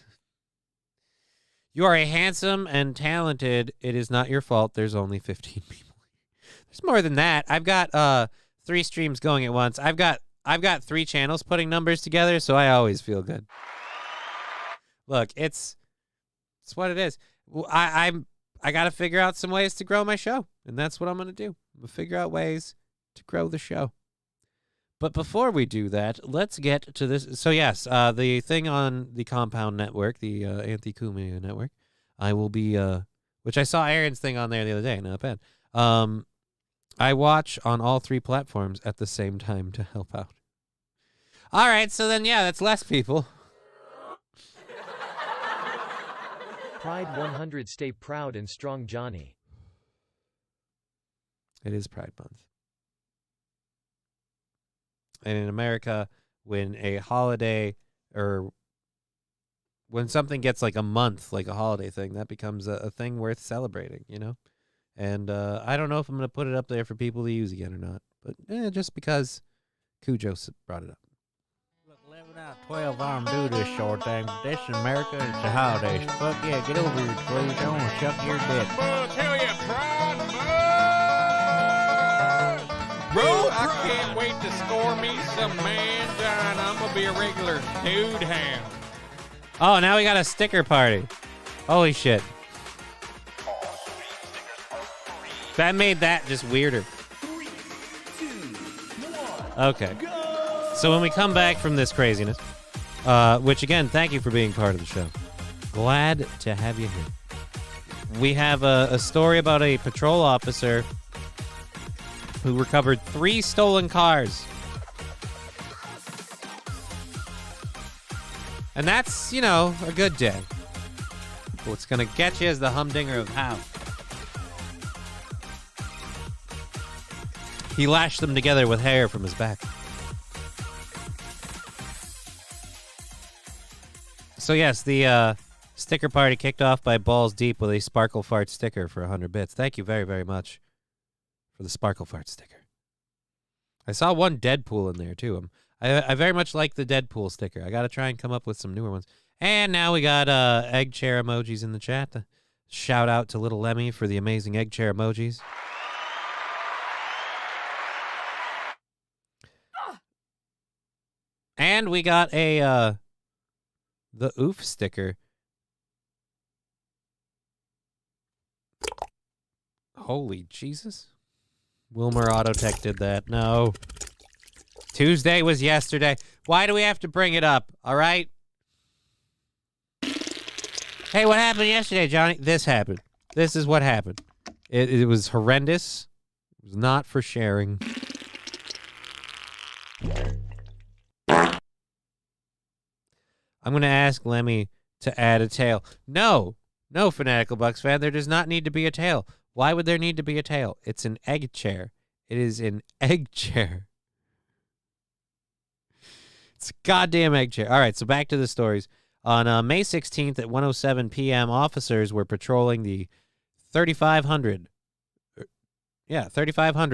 You are a handsome and talented. It is not your fault. There's only 15 people. There's more than that. I've got 3 streams going at once. I've got 3 channels putting numbers together, so I always feel good. Look, it's what it is. I got to figure out some ways to grow my show, and that's what I'm going to do. I'm going to figure out ways to grow the show. But before we do that, let's get to this. So yes, the thing on the Compound Network, the Anti-Kumia Network, I will be, which I saw Aaron's thing on there the other day, not bad. I watch on all 3 platforms at the same time to help out. All right, so then, yeah, that's less people. Pride 100, stay proud and strong, Johnny. It is Pride Month. And in America, when a holiday or when something gets like a month, like a holiday thing, that becomes a thing worth celebrating, And I don't know if I'm going to put it up there for people to use again or not. But just because Cujo brought it up. Look, 11 out of 12 I'm do this short thing. This in America, it's the holidays. Fuck yeah, get over here, please. I want to suck your dick. Well, tell you, Pride Month! Bro, I can't wait to score me some mangine. I'm going to be a regular dude hound. Oh, now we got a sticker party. Holy shit. That made that just weirder. 3, 2, 1. Okay. So when we come back from this craziness, which again, thank you for being part of the show. Glad to have you here. We have a story about a patrol officer who recovered 3 stolen cars. And that's, a good day. What's going to get you is the humdinger of how. He lashed them together with hair from his back. So yes, the sticker party kicked off by Balls Deep with a Sparkle Fart sticker for 100 bits. Thank you very, very much for the Sparkle Fart sticker. I saw one Deadpool in there, too. I very much like the Deadpool sticker. I got to try and come up with some newer ones. And now we got egg chair emojis in the chat. Shout out to Little Lemmy for the amazing egg chair emojis. And we got a the oof sticker. Holy Jesus. Wilmer Autotech did that. No. Tuesday was yesterday. Why do we have to bring it up? All right? Hey, what happened yesterday, Johnny? This happened. This is what happened. It was horrendous. It was not for sharing. I'm going to ask Lemmy to add a tail. No, Fanatical Bucks fan. There does not need to be a tail. Why would there need to be a tail? It's an egg chair. It is an egg chair. It's a goddamn egg chair. All right, so back to the stories. On May 16th at 1:07 p.m., officers were patrolling the 3500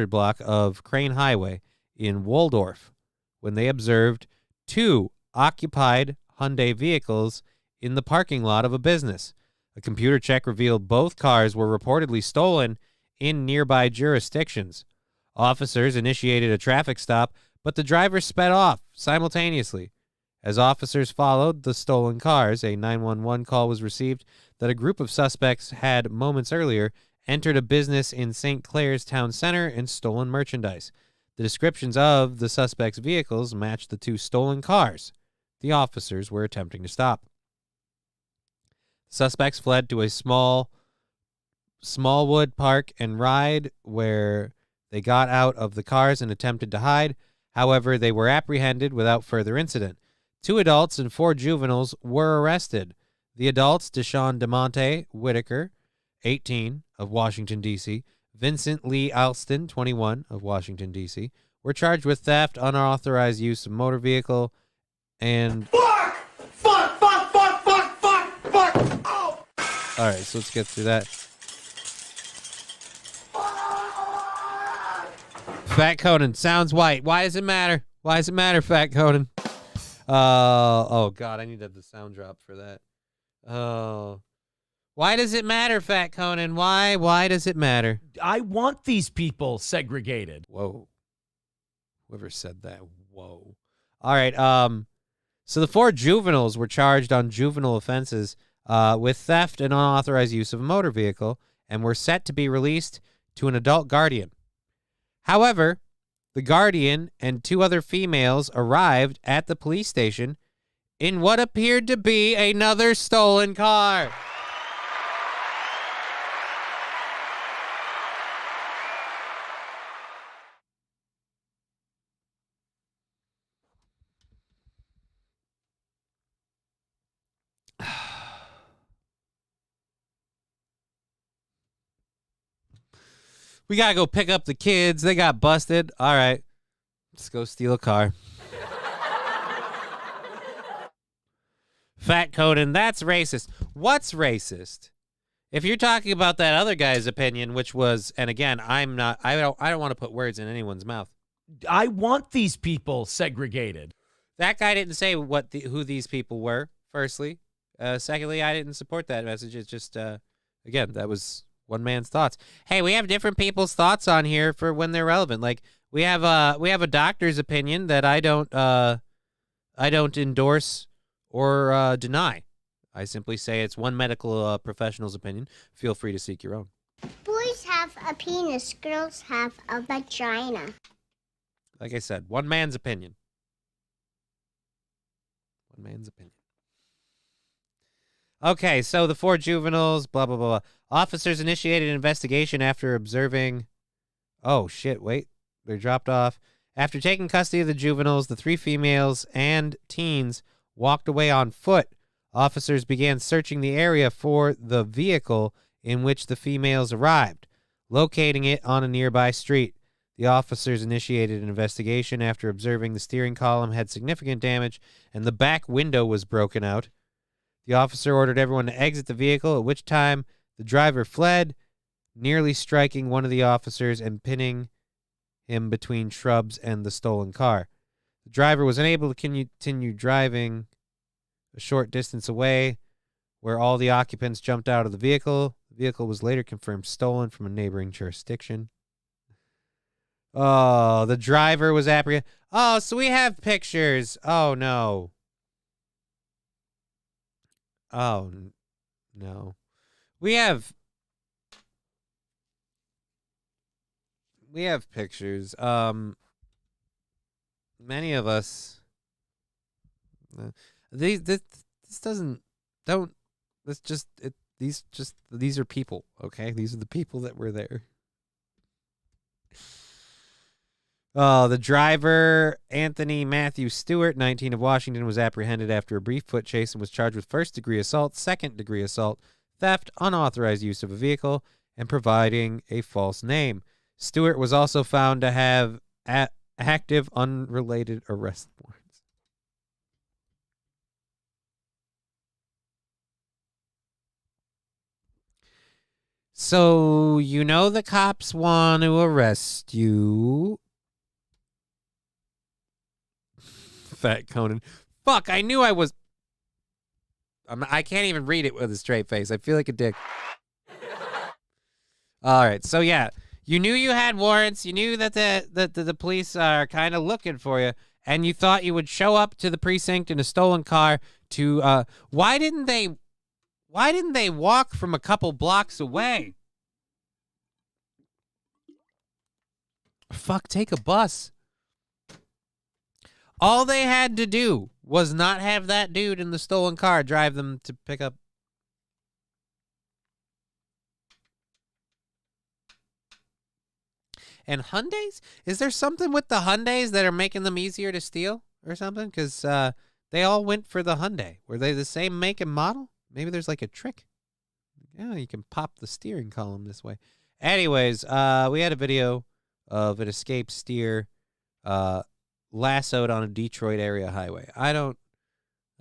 block of Crane Highway in Waldorf when they observed two occupied Hyundai vehicles in the parking lot of a business. A computer check revealed both cars were reportedly stolen in nearby jurisdictions. Officers initiated a traffic stop, but the drivers sped off simultaneously. As officers followed the stolen cars, a 911 call was received that a group of suspects had moments earlier entered a business in St. Clair's town center and stolen merchandise. The descriptions of the suspects' vehicles matched the two stolen cars the officers were attempting to stop. Suspects fled to a Smallwood Park and Ride where they got out of the cars and attempted to hide. However, they were apprehended without further incident. 2 adults and 4 juveniles were arrested. The adults, Deshaun DeMonte Whitaker, 18, of Washington, D.C., Vincent Lee Alston, 21, of Washington, D.C., were charged with theft, unauthorized use of motor vehicle, and... Fuck! Oh! All right, so let's get through that. Fat Conan sounds white. Why does it matter? Why does it matter, Fat Conan? Oh, God, I need to have the sound drop for that. Oh. Why does it matter, Fat Conan? Why? Why does it matter? I want these people segregated. Whoa. Whoever said that, whoa. All right, so the 4 juveniles were charged on juvenile offenses with theft and unauthorized use of a motor vehicle and were set to be released to an adult guardian. However, the guardian and 2 other females arrived at the police station in what appeared to be another stolen car. We gotta go pick up the kids. They got busted. All right. Let's go steal a car. Fat Conan, that's racist. What's racist? If you're talking about that other guy's opinion, which was, and again, I don't want to put words in anyone's mouth. I want these people segregated. That guy didn't say who these people were, firstly. Secondly, I didn't support that message. It's just, again, that was one man's thoughts. Hey, we have different people's thoughts on here for when they're relevant. Like we have a doctor's opinion that I don't endorse or deny. I simply say it's one medical professional's opinion. Feel free to seek your own. Boys have a penis, girls have a vagina. Like I said, one man's opinion. One man's opinion. Okay, so the 4 juveniles, blah, blah, blah, blah. Officers initiated an investigation after observing... Oh, shit, wait. They're dropped off. After taking custody of the juveniles, the 3 females and teens walked away on foot. Officers began searching the area for the vehicle in which the females arrived, locating it on a nearby street. The officers initiated an investigation after observing the steering column had significant damage and the back window was broken out. The officer ordered everyone to exit the vehicle, at which time the driver fled, nearly striking one of the officers and pinning him between shrubs and the stolen car. The driver was unable to continue driving. a short distance away, where all the occupants jumped out of the vehicle. The vehicle was later confirmed stolen from a neighboring jurisdiction. Oh, the driver was apprehended. Oh, so we have pictures. Oh, no. Oh, no. We have pictures. Many of us. This doesn't. Don't. Let's just. These are people. Okay, these are the people that were there. The driver, Anthony Matthew Stewart, 19 of Washington, was apprehended after a brief foot chase and was charged with first-degree assault, second-degree assault, theft, unauthorized use of a vehicle, and providing a false name. Stewart was also found to have active, unrelated arrest warrants. So, you know the cops want to arrest you. Fat Conan. Fuck, I knew I was... I can't even read it with a straight face. I feel like a dick. All right, so yeah. You knew you had warrants. You knew that the police are kind of looking for you, and you thought you would show up to the precinct in a stolen car to... Why didn't they walk from a couple blocks away? Fuck, take a bus. All they had to do was not have that dude in the stolen car drive them to pick up. And Hyundais? Is there something with the Hyundais that are making them easier to steal or something? Because they all went for the Hyundai. Were they the same make and model? Maybe there's like a trick. Yeah, you can pop the steering column this way. Anyways, we had a video of an escaped steer lassoed on a Detroit area highway. I don't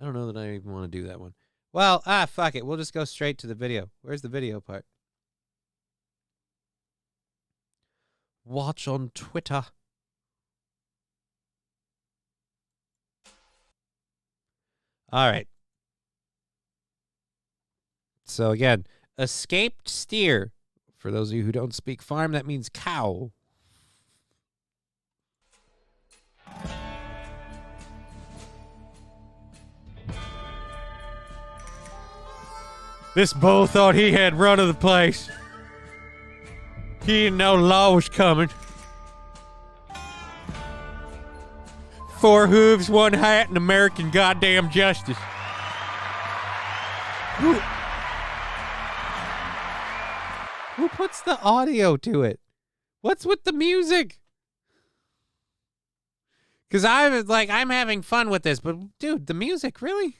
know that I even want to do that one. Well, fuck it. We'll just go straight to the video. Where's the video part? Watch on Twitter. All right. So again, escaped steer. For those of you who don't speak farm, that means cow. This bull thought he had run of the place. He didn't know law was coming. 4 hooves, 1 hat, and American goddamn justice. Who puts the audio to it? What's with the music? Because I'm having fun with this, but dude, the music, really?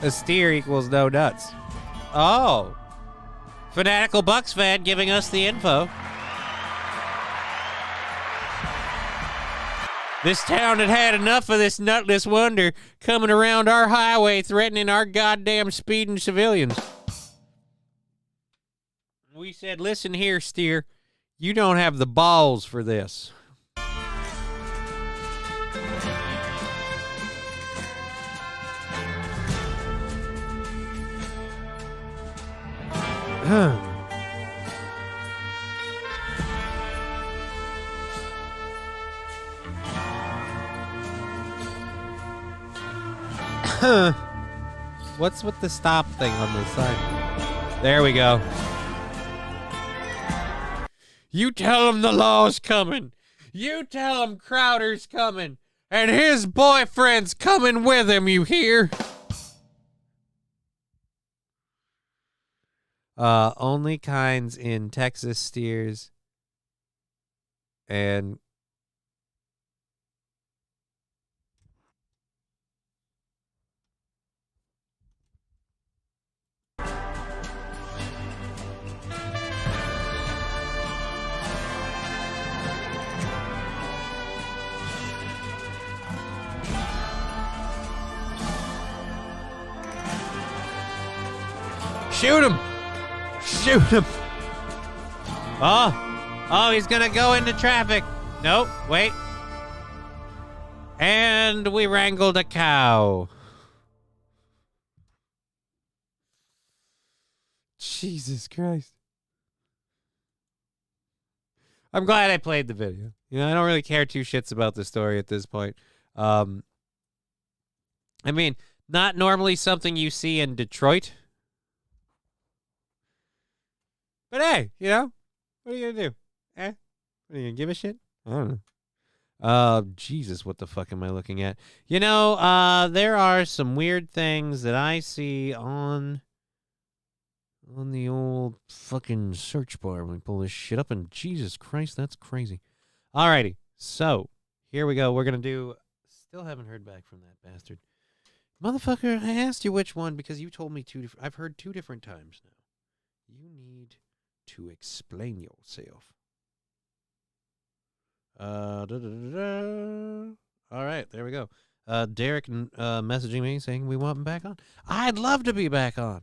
A steer equals no nuts. Oh. Fanatical Bucks fan giving us the info. This town had had enough of this nutless wonder coming around our highway threatening our goddamn speeding civilians. We said, listen here, steer. You don't have the balls for this. What's with the stop thing on the side? There we go. You tell him the law's coming. You tell him Crowder's coming. And his boyfriend's coming with him, you hear? Only kinds in Texas steers and Shoot him! Shoot him! Oh, he's gonna go into traffic. Nope, wait. And we wrangled a cow. Jesus Christ. I'm glad I played the video. You know, I don't really care two shits about the story at this point. I mean, not normally something you see in Detroit. But hey, you know, what are you gonna do? What are you gonna give a shit? I don't know. Jesus, what the fuck am I looking at? You know, there are some weird things that I see on the old fucking search bar when we pull this shit up, and Jesus Christ, that's crazy. Alrighty, so here we go. We're gonna do. Still haven't heard back from that bastard, motherfucker. I asked you which one because you told me two different. I've heard two different times now. You need to explain yourself. All right, there we go. Derek messaging me saying we want him back on. I'd love to be back on.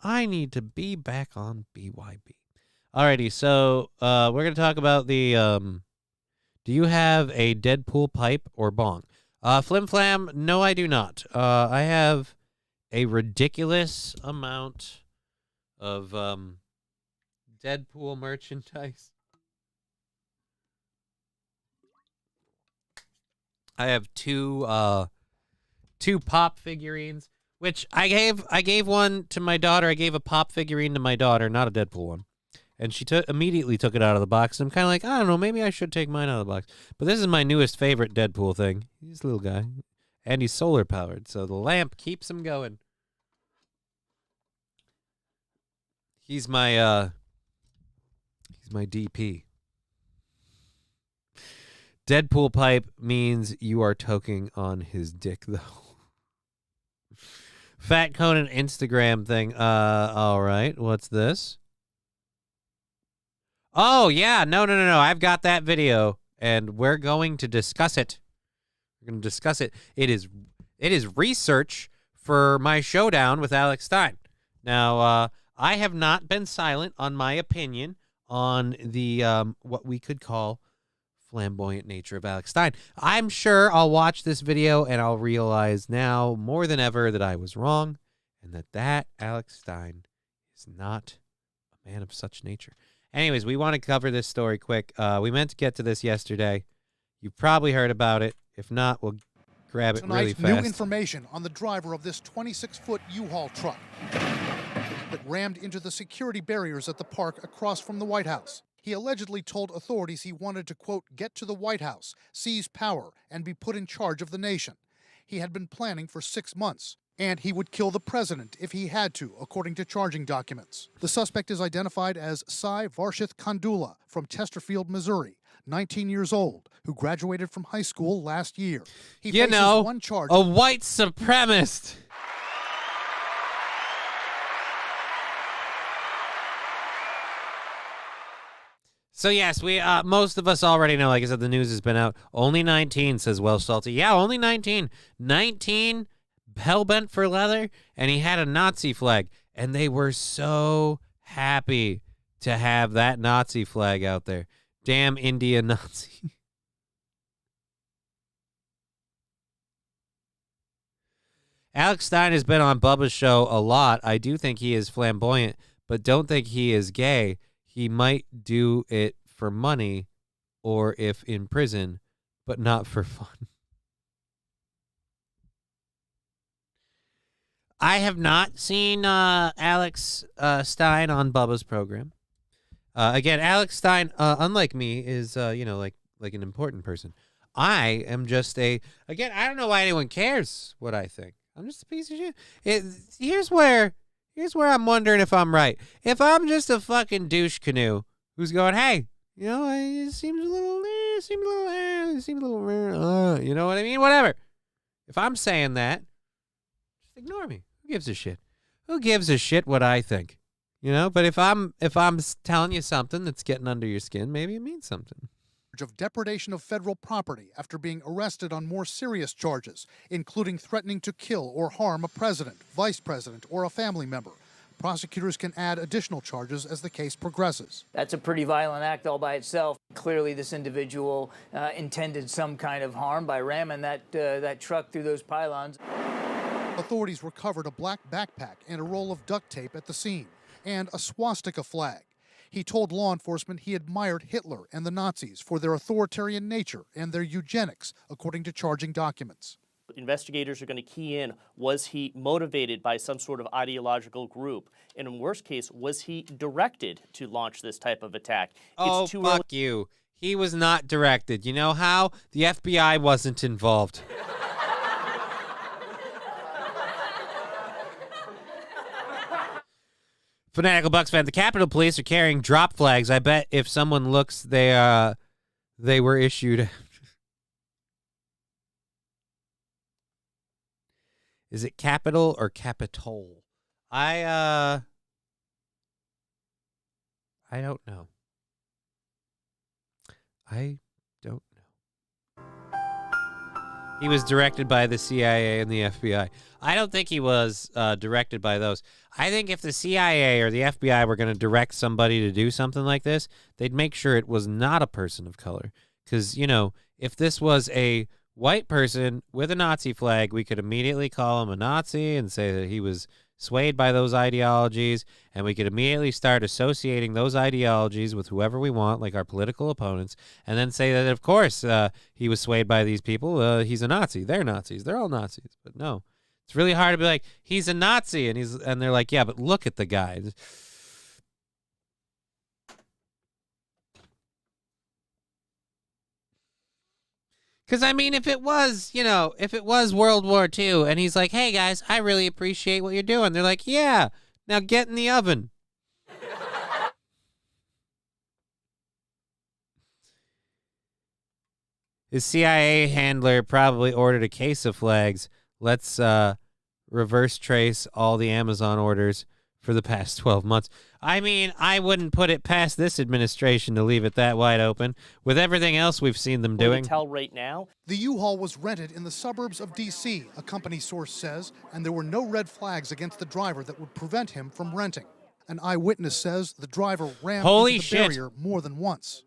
I need to be back on BYB. Alrighty, so we're gonna talk about the do you have a Deadpool pipe or bong? Flim Flam, no, I do not. I have a ridiculous amount of Deadpool merchandise. I have two pop figurines, which I gave one to my daughter. I gave a pop figurine to my daughter, not a Deadpool one. And she immediately took it out of the box. I'm kind of like, I don't know, maybe I should take mine out of the box. But this is my newest favorite Deadpool thing. He's a little guy. And he's solar powered, so the lamp keeps him going. He's my DP. Deadpool pipe means you are toking on his dick, though. Fat Conan Instagram thing. All right. What's this? Oh, yeah. No. I've got that video, and we're going to discuss it. We're going to discuss it. It is research for my showdown with Alex Stein. Now, I have not been silent on my opinion on the what we could call flamboyant nature of Alex Stein. I'm sure I'll watch this video and I'll realize now more than ever that I was wrong and that Alex Stein is not a man of such nature. Anyways, we want to cover this story quick. We meant to get to this yesterday. You probably heard about it. If not, we'll grab it really fast. New information on the driver of this 26-foot U-Haul truck that rammed into the security barriers at the park across from the White House. He allegedly told authorities he wanted to, quote, get to the White House, seize power, and be put in charge of the nation. He had been planning for 6 months, and he would kill the president if he had to, according to charging documents. The suspect is identified as Sai Varshith Kandula from Chesterfield, Missouri, 19 years old, who graduated from high school last year. He faces one charge. A white supremacist. So yes, we most of us already know. Like I said, the news has been out. Only 19, says Welsh Salty. Yeah, only 19. 19, hell-bent for leather, and he had a Nazi flag. And they were so happy to have that Nazi flag out there. Damn Indian Nazi. Alex Stein has been on Bubba's show a lot. I do think he is flamboyant, but don't think he is gay. He might do it for money or if in prison, but not for fun. I have not seen Alex Stein on Bubba's program. Again, Alex Stein, unlike me, is like an important person. I am just I don't know why anyone cares what I think. I'm just a piece of shit. Here's where I'm wondering if I'm right. If I'm just a fucking douche canoe who's going, hey, you know, it seems a little, you know what I mean? Whatever. If I'm saying that, just ignore me. Who gives a shit? Who gives a shit what I think? You know, but if I'm telling you something that's getting under your skin, maybe it means something. Of depredation of federal property after being arrested on more serious charges, including threatening to kill or harm a president, vice president, or a family member, Prosecutors can add additional charges as the case progresses. That's a pretty violent act all by itself. Clearly, this individual intended some kind of harm by ramming that truck through those pylons. Authorities recovered a black backpack and a roll of duct tape at the scene, and a swastika flag. He told law enforcement he admired Hitler and the Nazis for their authoritarian nature and their eugenics, according to charging documents. Investigators are going to key in, was he motivated by some sort of ideological group? And in worst case, was he directed to launch this type of attack? Oh, fuck you. He was not directed. You know how? The FBI wasn't involved. Fanatical Bucks fan, the Capitol Police are carrying drop flags. I bet if someone looks, they were issued. Is it Capitol or Capitol? I don't know. I don't know. He was directed by the CIA and the FBI. I don't think he was directed by those. I think if the CIA or the FBI were going to direct somebody to do something like this, they'd make sure it was not a person of color. Because, you know, if this was a white person with a Nazi flag, we could immediately call him a Nazi and say that he was swayed by those ideologies, and we could immediately start associating those ideologies with whoever we want, like our political opponents, and then say that, of course, he was swayed by these people. He's a Nazi. They're Nazis. They're all Nazis. But no, it's really hard to be like, he's a Nazi, and they're like, yeah, but look at the guy. Because, I mean, if it was, if it was World War II and he's like, hey, guys, I really appreciate what you're doing. They're like, yeah, now get in the oven. His CIA handler probably ordered a case of flags. Let's reverse trace all the Amazon orders for the past 12 months. I mean, I wouldn't put it past this administration to leave it that wide open with everything else we've seen them doing. Tell right now. The U-Haul was rented in the suburbs of D.C., a company source says, and there were no red flags against the driver that would prevent him from renting. An eyewitness says the driver rammed into the barrier more than once.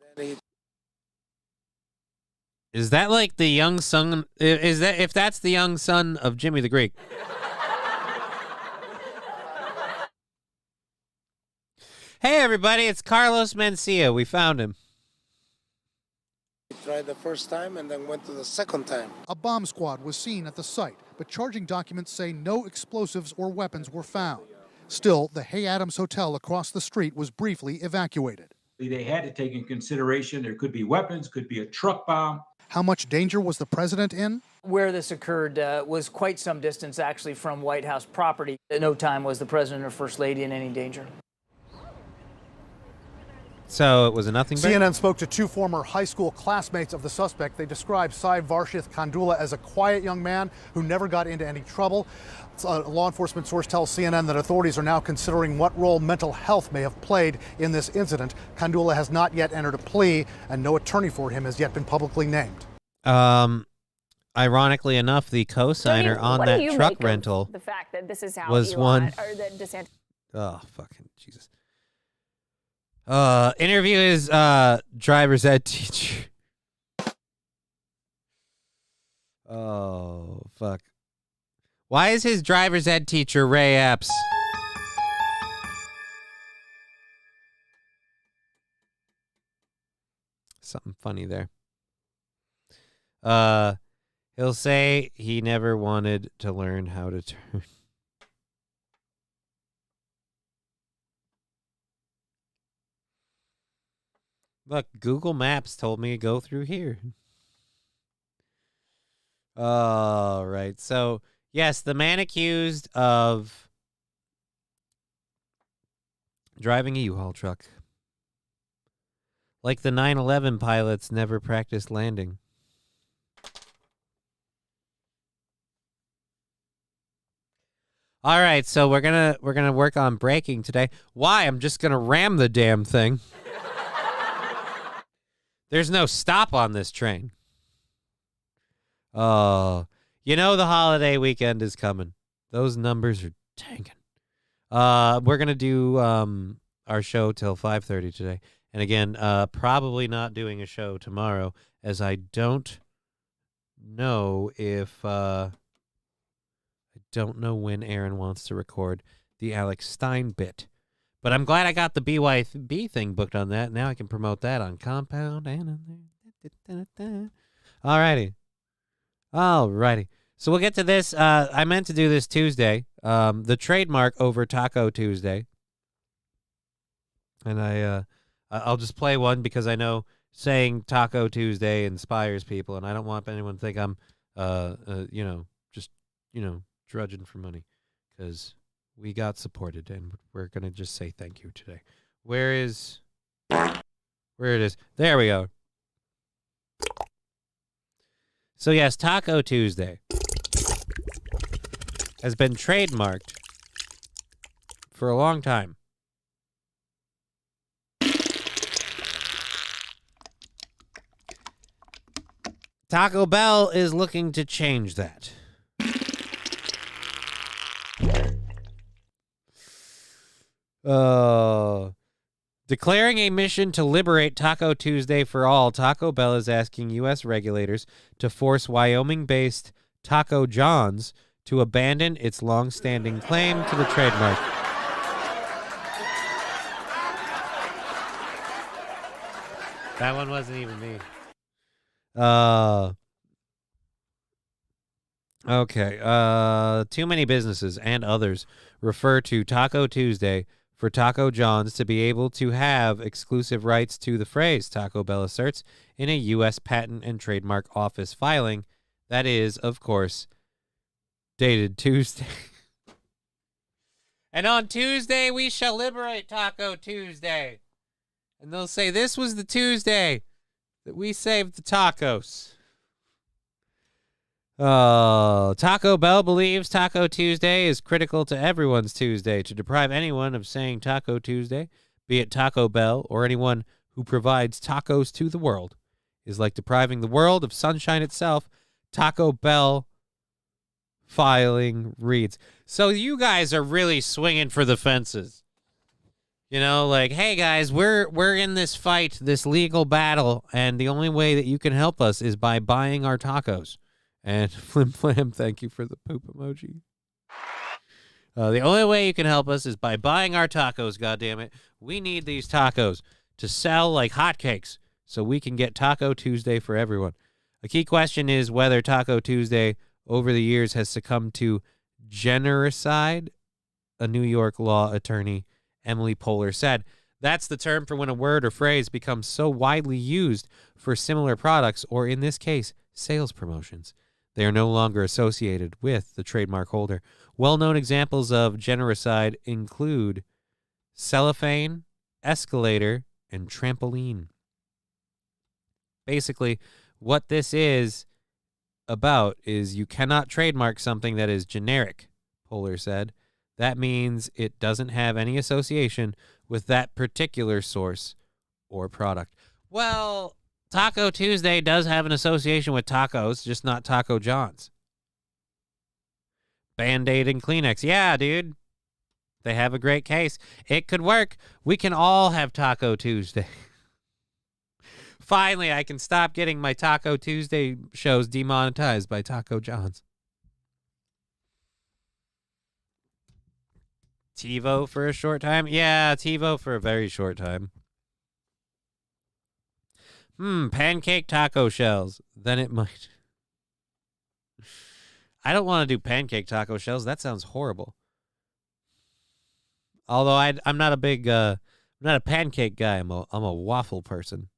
Is that like the young son? Is that if that's the young son of Jimmy the Greek? Hey, everybody, it's Carlos Mencia. We found him. He tried the first time and then went to the second time. A bomb squad was seen at the site, but charging documents say no explosives or weapons were found. Still, the Hay Adams Hotel across the street was briefly evacuated. They had to take in consideration there could be weapons, could be a truck bomb. How much danger was the president in? Where this occurred was quite some distance, actually, from White House property. At no time was the president or first lady in any danger. So it was a nothing break? CNN spoke to two former high school classmates of the suspect. They described Sai Varshith Kandula as a quiet young man who never got into any trouble. A law enforcement source tells CNN that authorities are now considering what role mental health may have played in this incident. Kandula has not yet entered a plea, and no attorney for him has yet been publicly named. Ironically enough, the co-signer on that truck rental the fact that this is how was Elon, one. Or that DeSantis. Oh, fucking Jesus. Interview his driver's ed teacher. Oh, fuck. Why is his driver's ed teacher Ray Epps? Something funny there. He'll say he never wanted to learn how to turn. Look, Google Maps told me to go through here. All right. So, yes, the man accused of driving a U-Haul truck. Like the 9/11 pilots never practiced landing. All right, so we're gonna work on braking today. Why? I'm just gonna ram the damn thing. There's no stop on this train. Oh, you know the holiday weekend is coming. Those numbers are tanking. We're gonna do our show till 5:30 today, and again, probably not doing a show tomorrow, as I don't know if I don't know when Aaron wants to record the Alex Stein bit. But I'm glad I got the BYB thing booked on that. Now I can promote that on Compound. Alrighty. So we'll get to this. I meant to do this Tuesday. The trademark over Taco Tuesday. And I'll just play one because I know saying Taco Tuesday inspires people, and I don't want anyone to think I'm, just drudging for money, because we got supported, and we're gonna just say thank you today. Where it is? There we go. So yes, Taco Tuesday has been trademarked for a long time. Taco Bell is looking to change that. Declaring a mission to liberate Taco Tuesday for all, Taco Bell is asking U.S. regulators to force Wyoming-based Taco John's to abandon its long-standing claim to the trademark. That one wasn't even me. Okay. Too many businesses and others refer to Taco Tuesday for Taco John's to be able to have exclusive rights to the phrase, Taco Bell asserts in a U.S. Patent and Trademark Office filing that is, of course, dated Tuesday. And on Tuesday, we shall liberate Taco Tuesday. And they'll say, this was the Tuesday that we saved the tacos. Taco Bell believes Taco Tuesday is critical to everyone's Tuesday. To deprive anyone of saying Taco Tuesday, be it Taco Bell or anyone who provides tacos to the world, is like depriving the world of sunshine itself. Taco Bell filing reads. So you guys are really swinging for the fences. You know, like, hey guys, we're in this fight, this legal battle, and the only way that you can help us is by buying our tacos. And Flim Flam, thank you for the poop emoji. The only way you can help us is by buying our tacos, goddammit. We need these tacos to sell like hotcakes so we can get Taco Tuesday for everyone. A key question is whether Taco Tuesday over the years has succumbed to genericide, a New York law attorney, Emily Poehler, said. That's the term for when a word or phrase becomes so widely used for similar products, or in this case, sales promotions. They are no longer associated with the trademark holder. Well-known examples of genericide include cellophane, escalator, and trampoline. Basically, what this is about is you cannot trademark something that is generic, Poehler said. That means it doesn't have any association with that particular source or product. Well, Taco Tuesday does have an association with tacos, just not Taco John's. Band-Aid and Kleenex. Yeah, dude. They have a great case. It could work. We can all have Taco Tuesday. Finally, I can stop getting my Taco Tuesday shows demonetized by Taco John's. TiVo for a short time? Yeah, TiVo for a very short time. Pancake taco shells. Then it might. I don't want to do pancake taco shells. That sounds horrible. Although I'm not a big, I'm not a pancake guy. I'm a waffle person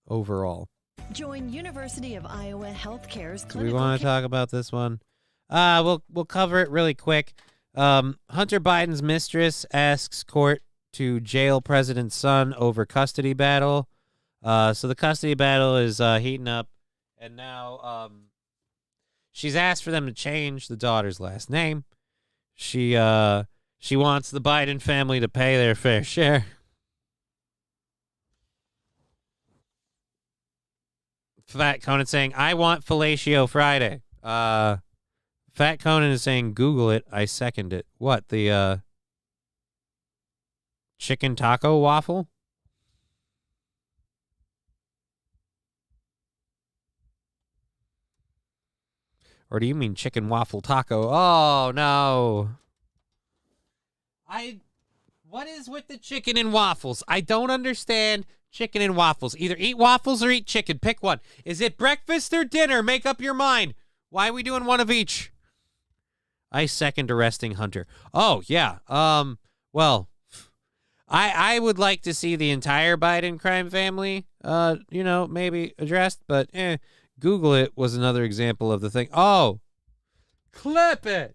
overall. Join University of Iowa Healthcare's Do we want to talk about this one? We'll cover it really quick. Hunter Biden's mistress asks court to jail president's son over custody battle. So the custody battle is heating up, and now she's asked for them to change the daughter's last name. She wants the Biden family to pay their fair share. Fat Conan saying, I want Fellatio Friday. Fat Conan is saying, Google it. I second it. What? The chicken taco waffle? Or do you mean chicken waffle taco? Oh, no. What is with the chicken and waffles? I don't understand chicken and waffles. Either eat waffles or eat chicken. Pick one. Is it breakfast or dinner? Make up your mind. Why are we doing one of each? I second arresting Hunter. Oh, yeah. Well, I would like to see the entire Biden crime family, maybe addressed, but Google it was another example of the thing. Oh, clip it.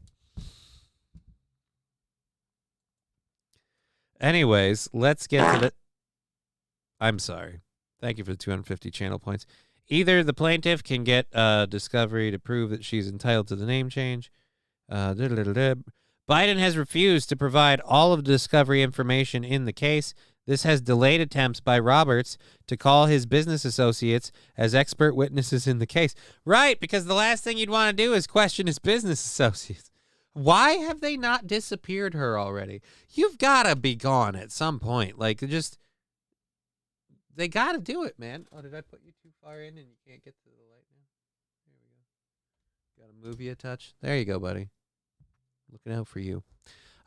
Anyways, let's get to the... I'm sorry. Thank you for the 250 channel points. Either the plaintiff can get discovery to prove that she's entitled to the name change. Biden has refused to provide all of the discovery information in the case. This has delayed attempts by Roberts to call his business associates as expert witnesses in the case. Right, because the last thing you'd want to do is question his business associates. Why have they not disappeared her already? You've got to be gone at some point. Like, they got to do it, man. Oh, did I put you too far in and you can't get to the light now? There we go. Got to move you a touch. There you go, buddy. Looking out for you.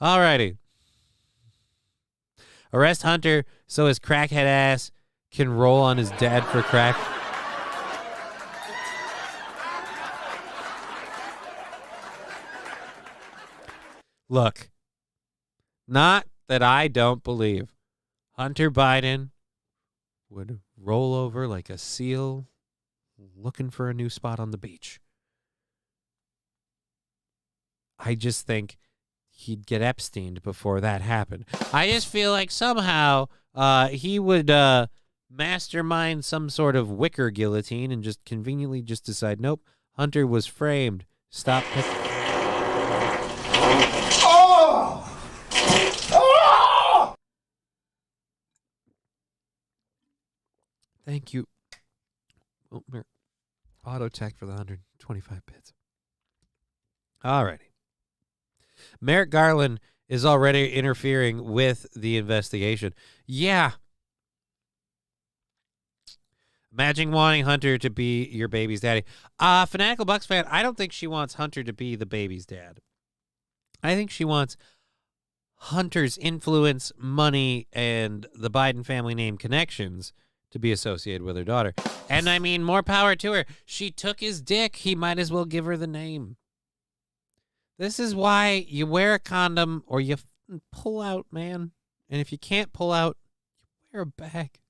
All righty. Arrest Hunter so his crackhead ass can roll on his dad for crack. Look, not that I don't believe Hunter Biden would roll over like a seal looking for a new spot on the beach. I just think he'd get Epsteined before that happened. I just feel like somehow he would mastermind some sort of wicker guillotine and just conveniently just decide, nope, Hunter was framed. Stop picking. Oh! Oh! Thank you. Auto tech for the 125 bits. All righty. Merrick Garland is already interfering with the investigation. Yeah. Imagine wanting Hunter to be your baby's daddy. Fanatical Bucks fan, I don't think she wants Hunter to be the baby's dad. I think she wants Hunter's influence, money, and the Biden family name connections to be associated with her daughter. And I mean, more power to her. She took his dick. He might as well give her the name. This is why you wear a condom or you pull out, man. And if you can't pull out, you wear a bag.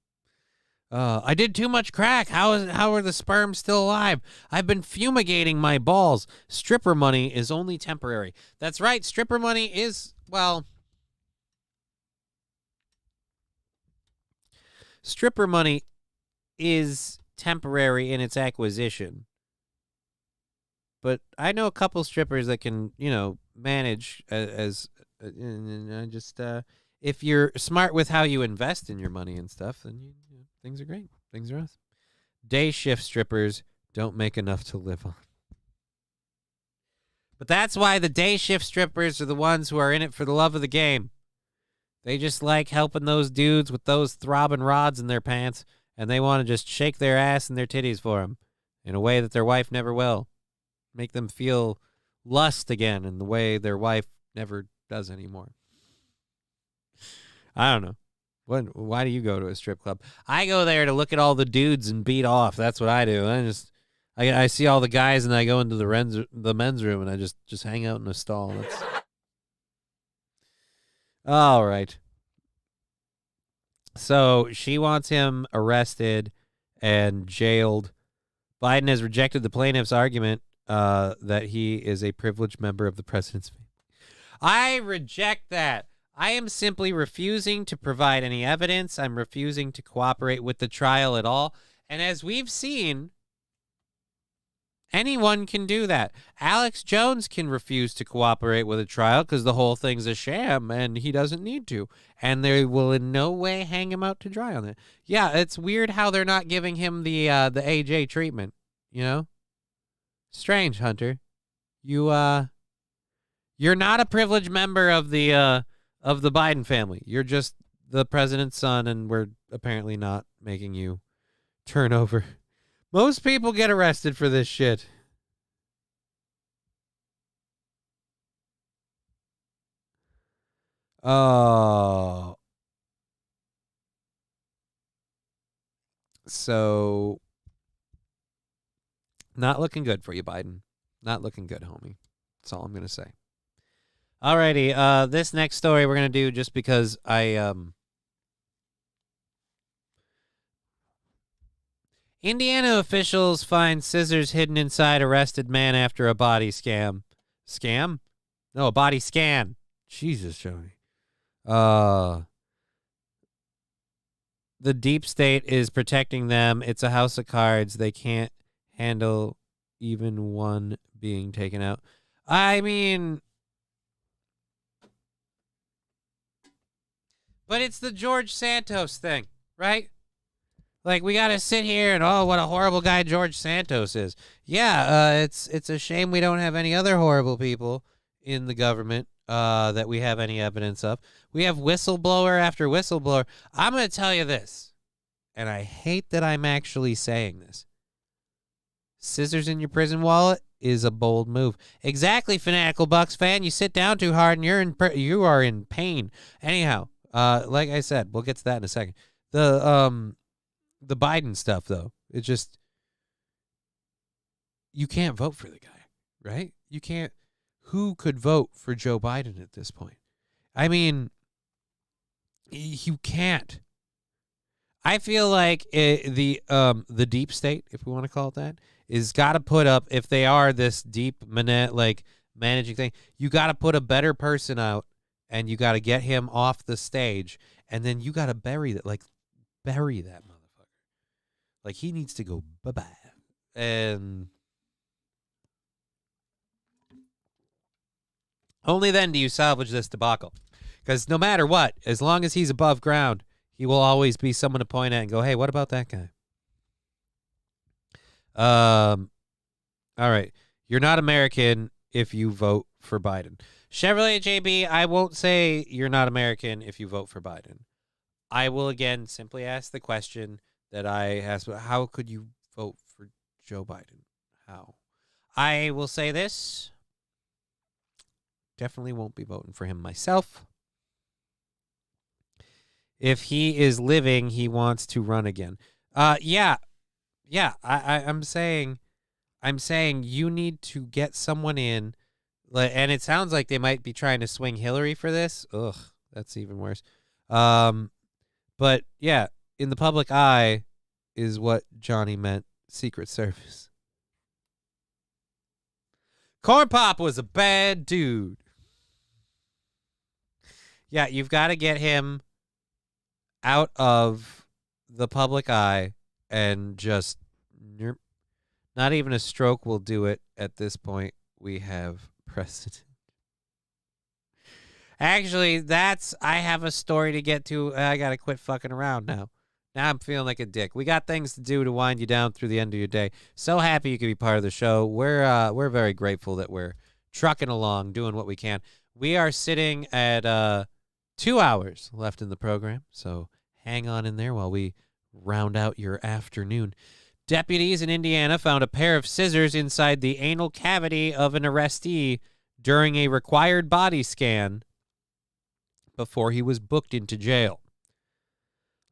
I did too much crack. How are the sperms still alive? I've been fumigating my balls. Stripper money is only temporary. That's right. Stripper money is, well, stripper money is temporary in its acquisition. But I know a couple strippers that can, manage as just if you're smart with how you invest in your money and stuff, then things are great. Things are awesome. Day shift strippers don't make enough to live on. But that's why the day shift strippers are the ones who are in it for the love of the game. They just like helping those dudes with those throbbing rods in their pants, and they want to just shake their ass and their titties for them in a way that their wife never will. Make them feel lust again in the way their wife never does anymore. I don't know. Why do you go to a strip club? I go there to look at all the dudes and beat off. That's what I do. I see all the guys and I go into the men's room and I just hang out in a stall. That's all right. So she wants him arrested and jailed. Biden has rejected the plaintiff's argument that he is a privileged member of the president's family. I reject that. I am simply refusing to provide any evidence. I'm refusing to cooperate with the trial at all. And as we've seen, anyone can do that. Alex Jones can refuse to cooperate with a trial because the whole thing's a sham and he doesn't need to. And they will in no way hang him out to dry on it. Yeah, it's weird how they're not giving him the AJ treatment, Strange, Hunter. You're not a privileged member of the Biden family. You're just the president's son, and we're apparently not making you turn over. Most people get arrested for this shit. Oh. So, not looking good for you, Biden. Not looking good, homie. That's all I'm going to say. Alrighty, this next story we're going to do just because Indiana officials find scissors hidden inside arrested man after a body scam. Scam? No, a body scan. Jesus, Johnny. The deep state is protecting them. It's a house of cards. They can't handle even one being taken out. I mean, but it's the George Santos thing, right? Like, we got to sit here and, oh, what a horrible guy George Santos is. Yeah, it's a shame we don't have any other horrible people in the government that we have any evidence of. We have whistleblower after whistleblower. I'm going to tell you this, and I hate that I'm actually saying this. Scissors in your prison wallet is a bold move. Exactly, Fanatical Bucks fan. You sit down too hard and you are in pain. Anyhow, like I said, we'll get to that in a second. The Biden stuff, though, it just, you can't vote for the guy, right? You can't. Who could vote for Joe Biden at this point? I mean, you can't. I feel like the deep state, if we want to call it that, is got to put up, if they are this deep managing thing, you got to put a better person out, and you got to get him off the stage, and then you got to bury that motherfucker. Like, he needs to go bye-bye. And only then do you salvage this debacle. Because no matter what, as long as he's above ground, he will always be someone to point at and go, hey, what about that guy? All right. You're not American if you vote for Biden. Chevrolet JB, I won't say you're not American if you vote for Biden. I will, again, simply ask the question that I asked, how could you vote for Joe Biden? How? I will say this. Definitely won't be voting for him myself. If he is living, he wants to run again. Yeah. I'm saying you need to get someone in, and it sounds like they might be trying to swing Hillary for this. Ugh, that's even worse. But yeah, in the public eye is what Johnny meant. Secret Service. Corn Pop was a bad dude. Yeah, you've got to get him out of the public eye and just not even a stroke will do it at this point. We have precedent. Actually, I have a story to get to. I got to quit fucking around now. Now I'm feeling like a dick. We got things to do to wind you down through the end of your day. So happy you could be part of the show. We're very grateful that we're trucking along, doing what we can. We are sitting at 2 hours left in the program, so hang on in there while we round out your afternoon. Deputies in Indiana found a pair of scissors inside the anal cavity of an arrestee during a required body scan before he was booked into jail.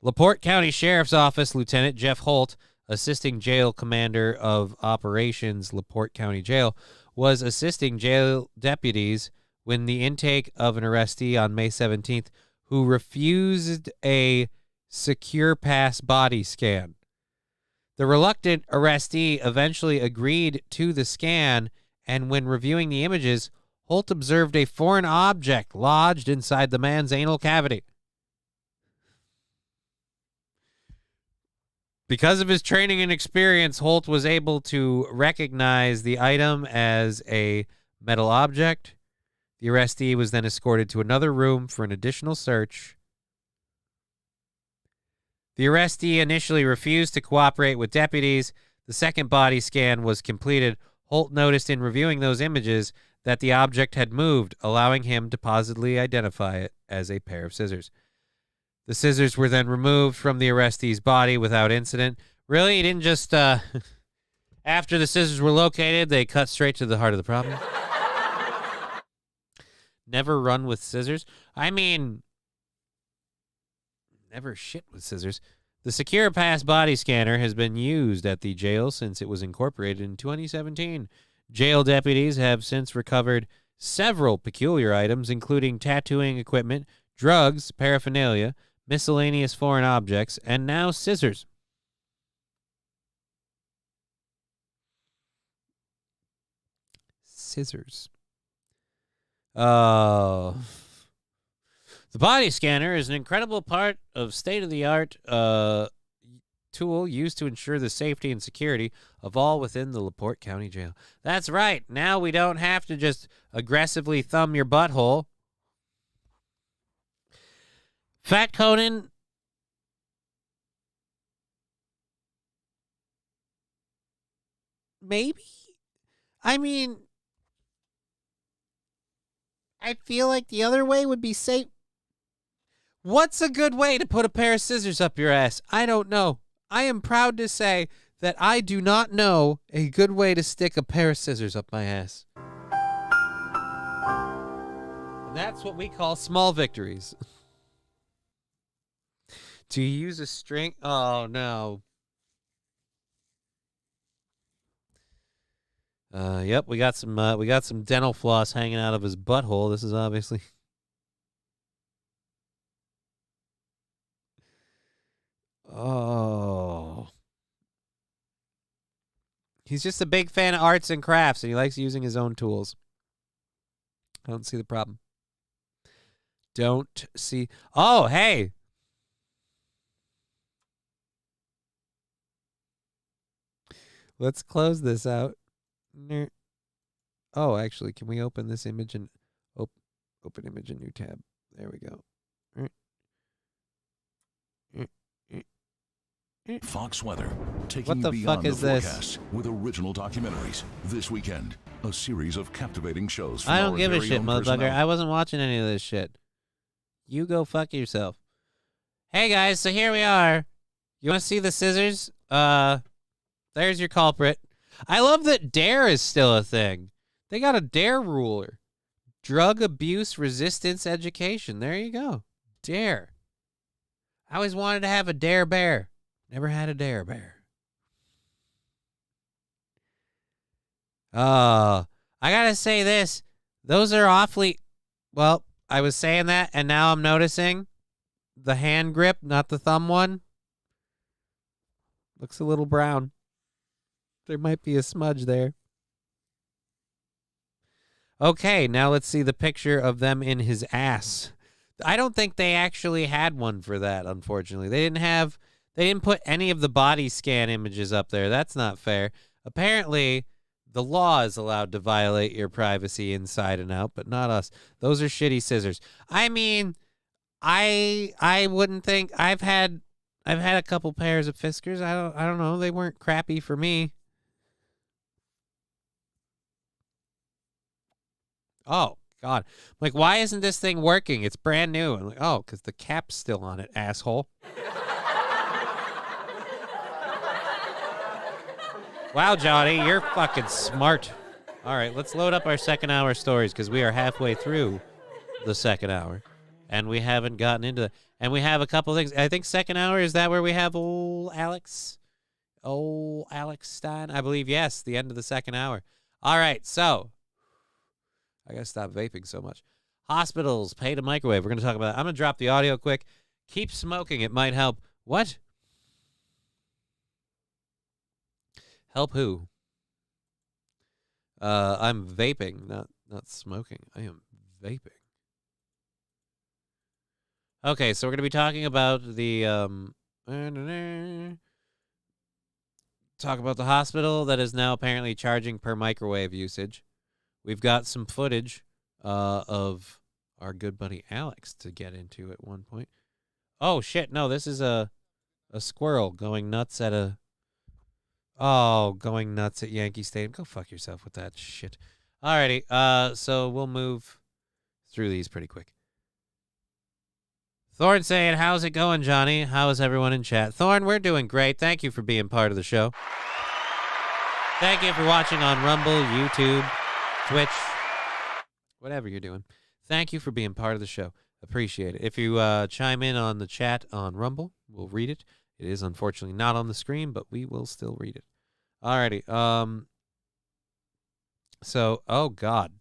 LaPorte County Sheriff's Office Lieutenant Jeff Holt, assisting jail commander of operations LaPorte County Jail, was assisting jail deputies when the intake of an arrestee on May 17th who refused a secure pass body scan. The reluctant arrestee eventually agreed to the scan, and when reviewing the images, Holt observed a foreign object lodged inside the man's anal cavity. Because of his training and experience, Holt was able to recognize the item as a metal object. The arrestee was then escorted to another room for an additional search. The arrestee initially refused to cooperate with deputies. The second body scan was completed. Holt noticed in reviewing those images that the object had moved, allowing him to positively identify it as a pair of scissors. The scissors were then removed from the arrestee's body without incident. Really? He didn't just, after the scissors were located, they cut straight to the heart of the problem? Never run with scissors? I mean, never shit with scissors. The Secure Pass body scanner has been used at the jail since it was incorporated in 2017. Jail deputies have since recovered several peculiar items, including tattooing equipment, drugs, paraphernalia, miscellaneous foreign objects, and now scissors. Scissors. The body scanner is an incredible part of state-of-the-art tool used to ensure the safety and security of all within the LaPorte County Jail. That's right. Now we don't have to just aggressively thumb your butthole. Fat Conan. Maybe? I mean, I feel like the other way would be safe. What's a good way to put a pair of scissors up your ass? I don't know. I am proud to say that I do not know a good way to stick a pair of scissors up my ass. And that's what we call small victories. Do you use a string? Oh, no. Yep, we got some dental floss hanging out of his butthole. This is obviously. Oh. He's just a big fan of arts and crafts, and he likes using his own tools. I don't see the problem. Don't see. Oh, hey. Let's close this out. Oh, actually, can we open this image and open image in new tab? There we go. Fox Weather, taking you beyond the forecast with original documentaries. This weekend, a series of captivating shows from I don't our give a very shit, own motherfucker. personnel. I wasn't watching any of this shit. You go fuck yourself. Hey, guys, so here we are. You want to see the scissors? There's your culprit. I love that DARE is still a thing. They got a DARE ruler. Drug Abuse Resistance Education. There you go. DARE. I always wanted to have a DARE bear. Never had a DARE bear. I gotta say this. Those are awfully... Well, I was saying that, and now I'm noticing the hand grip, not the thumb one, looks a little brown. There might be a smudge there. Okay, now let's see the picture of them in his ass. I don't think they actually had one for that, unfortunately. They didn't put any of the body scan images up there. That's not fair. Apparently, the law is allowed to violate your privacy inside and out, but not us. Those are shitty scissors. I mean, I wouldn't think I've had a couple pairs of Fiskars. I don't know. They weren't crappy for me. Oh, God. I'm like, why isn't this thing working? It's brand new. I'm like, oh, because the cap's still on it, asshole. Wow, Johnny, you're fucking smart. All right, let's load up our second hour stories because we are halfway through the second hour, and we haven't gotten into that. And we have a couple things. I think second hour, is that where we have old Alex Stein? I believe, yes, the end of the second hour. All right, so I got to stop vaping so much. Hospitals pay to microwave. We're going to talk about that. I'm going to drop the audio quick. Keep smoking. It might help. What? Help who? I'm vaping, not smoking. I am vaping. Okay, so we're going to be talking about the talk about the hospital that is now apparently charging per microwave usage. We've got some footage of our good buddy Alex to get into at one point. Oh shit, no, this is a squirrel going nuts at Yankee Stadium. Go fuck yourself with that shit. Alrighty, so we'll move through these pretty quick. Thorn saying, how's it going, Johnny? How is everyone in chat? Thorn, we're doing great. Thank you for being part of the show. Thank you for watching on Rumble, YouTube, Twitch, whatever you're doing. Thank you for being part of the show. Appreciate it. If you chime in on the chat on Rumble, we'll read it. It is unfortunately not on the screen, but we will still read it. Alrighty. So, oh God,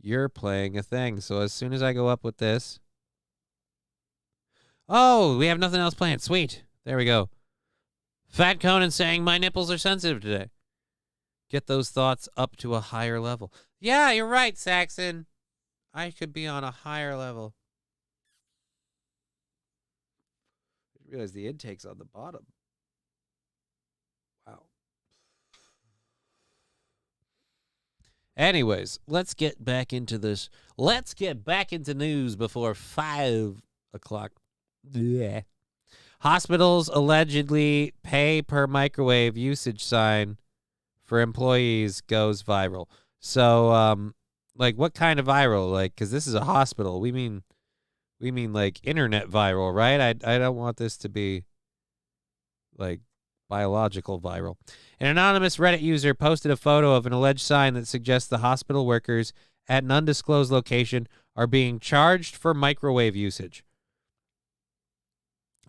you're playing a thing. So as soon as I go up with this, oh, we have nothing else planned. Sweet. There we go. Fat Conan saying my nipples are sensitive today. Get those thoughts up to a higher level. Yeah, you're right, Saxon. I could be on a higher level. I realize the intake's on the bottom. Wow. Anyways, let's get back into this. Let's get back into news before 5 o'clock. Yeah. Hospitals allegedly pay per microwave usage sign for employees goes viral. So, like, what kind of viral? Like, because this is a hospital. We mean like internet viral, right? I don't want this to be like biological viral. An anonymous Reddit user posted a photo of an alleged sign that suggests the hospital workers at an undisclosed location are being charged for microwave usage.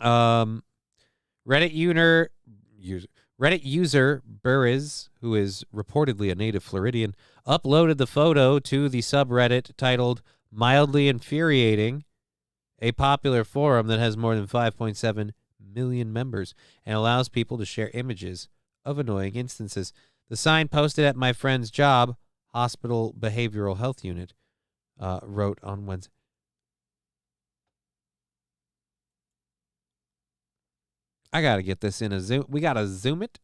Reddit user Burriz, who is reportedly a native Floridian, uploaded the photo to the subreddit titled Mildly Infuriating, a popular forum that has more than 5.7 million members and allows people to share images of annoying instances. The sign posted at my friend's job, Hospital Behavioral Health Unit, wrote on Wednesday. I got to get this in a zoom. We got to zoom it.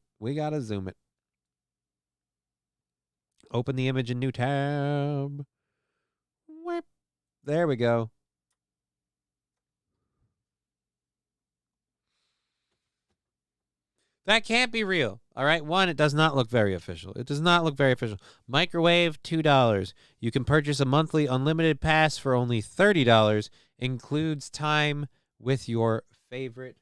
Open the image in new tab. Whip. There we go. That can't be real. All right. One, it does not look very official. Microwave, $2. You can purchase a monthly unlimited pass for only $30. Includes time with your favorite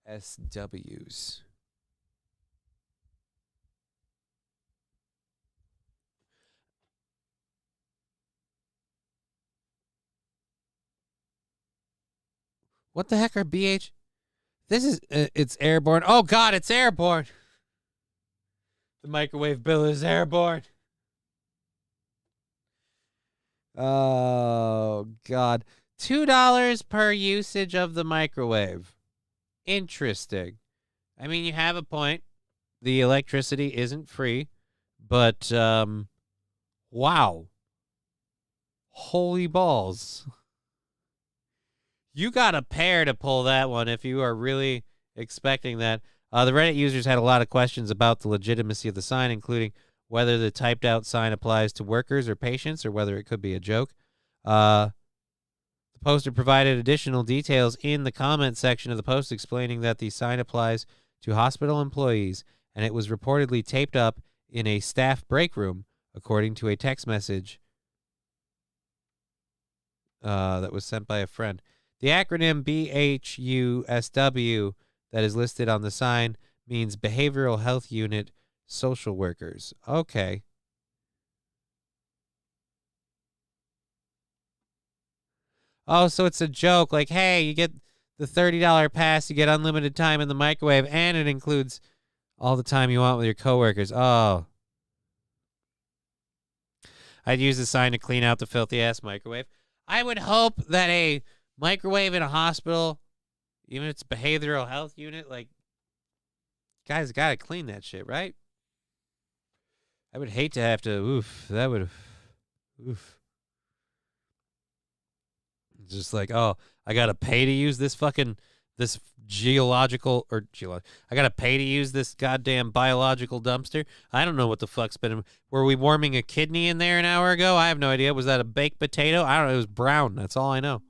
BHUSWs. What the heck are BH? This is, it's airborne. Oh, God, it's airborne. The microwave bill is airborne. Oh, God. $2 per usage of the microwave. Interesting. I mean, you have a point. The electricity isn't free, but, wow. Holy balls. You got a pair to pull that one if you are really expecting that. The Reddit users had a lot of questions about the legitimacy of the sign, including whether the typed out sign applies to workers or patients or whether it could be a joke. The poster provided additional details in the comment section of the post explaining that the sign applies to hospital employees, and it was reportedly taped up in a staff break room, according to a text message that was sent by a friend. The acronym BHUSW that is listed on the sign means Behavioral Health Unit Social Workers. Okay. Oh, so it's a joke. Like, hey, you get the $30 pass, you get unlimited time in the microwave, and it includes all the time you want with your coworkers. Oh. I'd use the sign to clean out the filthy-ass microwave. I would hope that a microwave in a hospital, even if it's behavioral health unit, like, guys got to clean that shit, right? I would hate to have to, Just like, oh, I got to pay to use this this I got to pay to use this goddamn biological dumpster. I don't know what the fuck's been. Were we warming a kidney in there an hour ago? I have no idea. Was that a baked potato? I don't know. It was brown. That's all I know.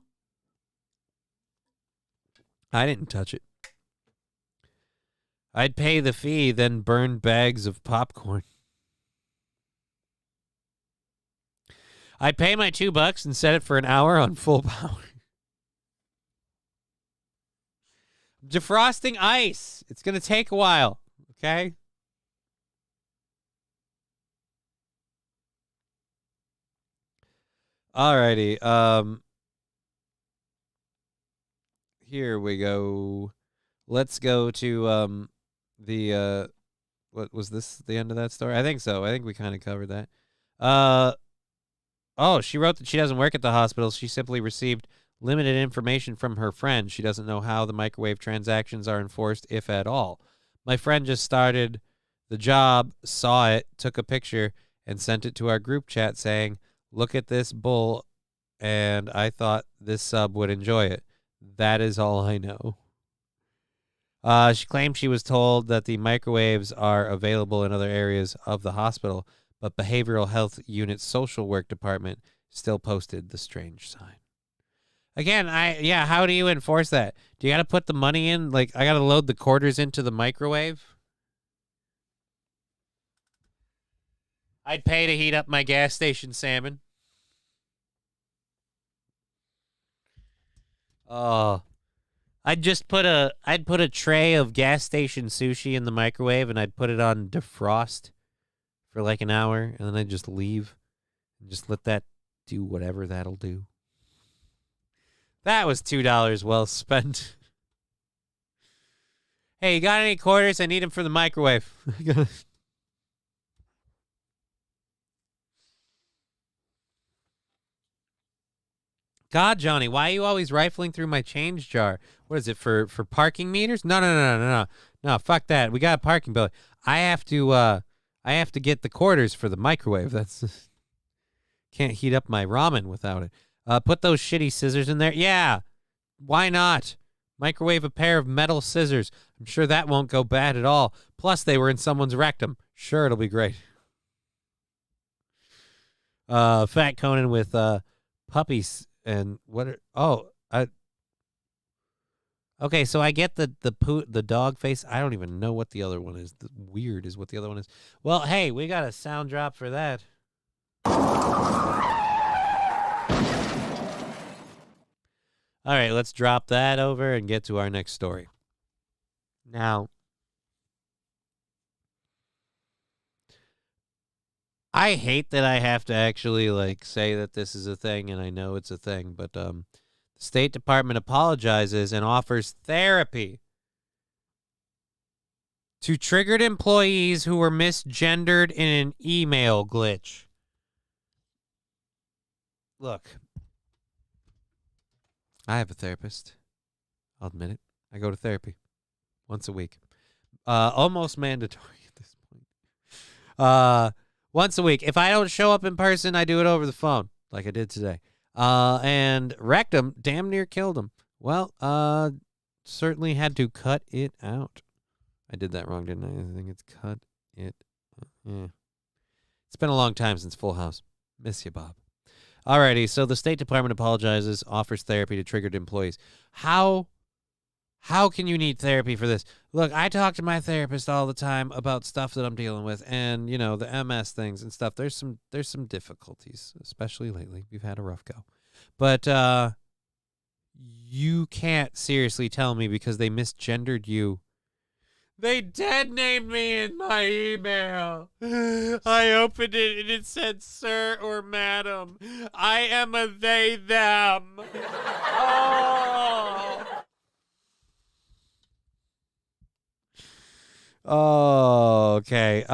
I didn't touch it. I'd pay the fee, then burn bags of popcorn. I'd pay my $2 and set it for an hour on full power. Defrosting ice. It's going to take a while. Okay? Alrighty. Here we go. Let's go to the what was this, the end of that story? I think so. I think we kind of covered that. Oh, she wrote that she doesn't work at the hospital. She simply received limited information from her friend. She doesn't know how the microwave transactions are enforced, if at all. My friend just started the job, saw it, took a picture, and sent it to our group chat saying, "Look at this bull," and I thought this sub would enjoy it. That is all I know. She claimed she was told that the microwaves are available in other areas of the hospital, but Behavioral Health Unit's social work department still posted the strange sign. Again, how do you enforce that? Do you got to put the money in? Like, I got to load the quarters into the microwave? I'd pay to heat up my gas station salmon. Oh, I'd put a tray of gas station sushi in the microwave, and I'd put it on defrost for like an hour, and then I'd just leave and just let that do whatever that'll do. That was $2 well spent. Hey, you got any quarters? I need them for the microwave. God, Johnny, why are you always rifling through my change jar? What is it, for parking meters? No, fuck that. We got a parking bill. I have to get the quarters for the microwave. That's can't heat up my ramen without it. Put those shitty scissors in there. Yeah, why not? Microwave a pair of metal scissors. I'm sure that won't go bad at all. Plus, they were in someone's rectum. Sure, it'll be great. Fat Conan with puppies. And okay, so I get the dog face. I don't even know what the other one is. The weird is what the other one is. Well, hey, we got a sound drop for that. All right, let's drop that over and get to our next story. Now, I hate that I have to actually say that this is a thing, and I know it's a thing, but the State Department apologizes and offers therapy to triggered employees who were misgendered in an email glitch. Look, I have a therapist. I'll admit it. I go to therapy once a week. Almost mandatory at this point. Once a week. If I don't show up in person, I do it over the phone, like I did today. And wrecked him, damn near killed him. Well, certainly had to cut it out. I did that wrong, didn't I? I think it's cut it. Yeah. It's been a long time since Full House. Miss you, Bob. Alrighty, so the State Department apologizes, offers therapy to triggered employees. How can you need therapy for this? Look, I talk to my therapist all the time about stuff that I'm dealing with, and the MS things and stuff. There's some difficulties, especially lately. We've had a rough go, but you can't seriously tell me because they misgendered you. They dead named me in my email. I opened it and it said sir or madam. I am a they, them. Oh, okay.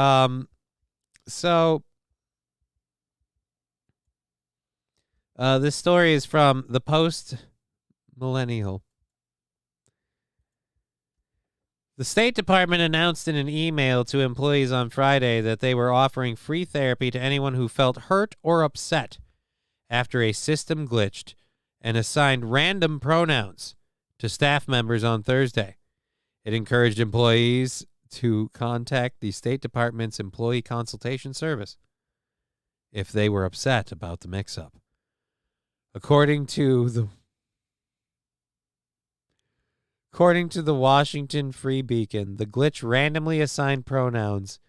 So this story is from the Post Millennial. The State Department announced in an email to employees on Friday that they were offering free therapy to anyone who felt hurt or upset after a system glitched and assigned random pronouns to staff members on Thursday. It encouraged employees to contact the State Department's Employee Consultation Service if they were upset about the mix-up. According to the Washington Free Beacon, the glitch randomly assigned pronouns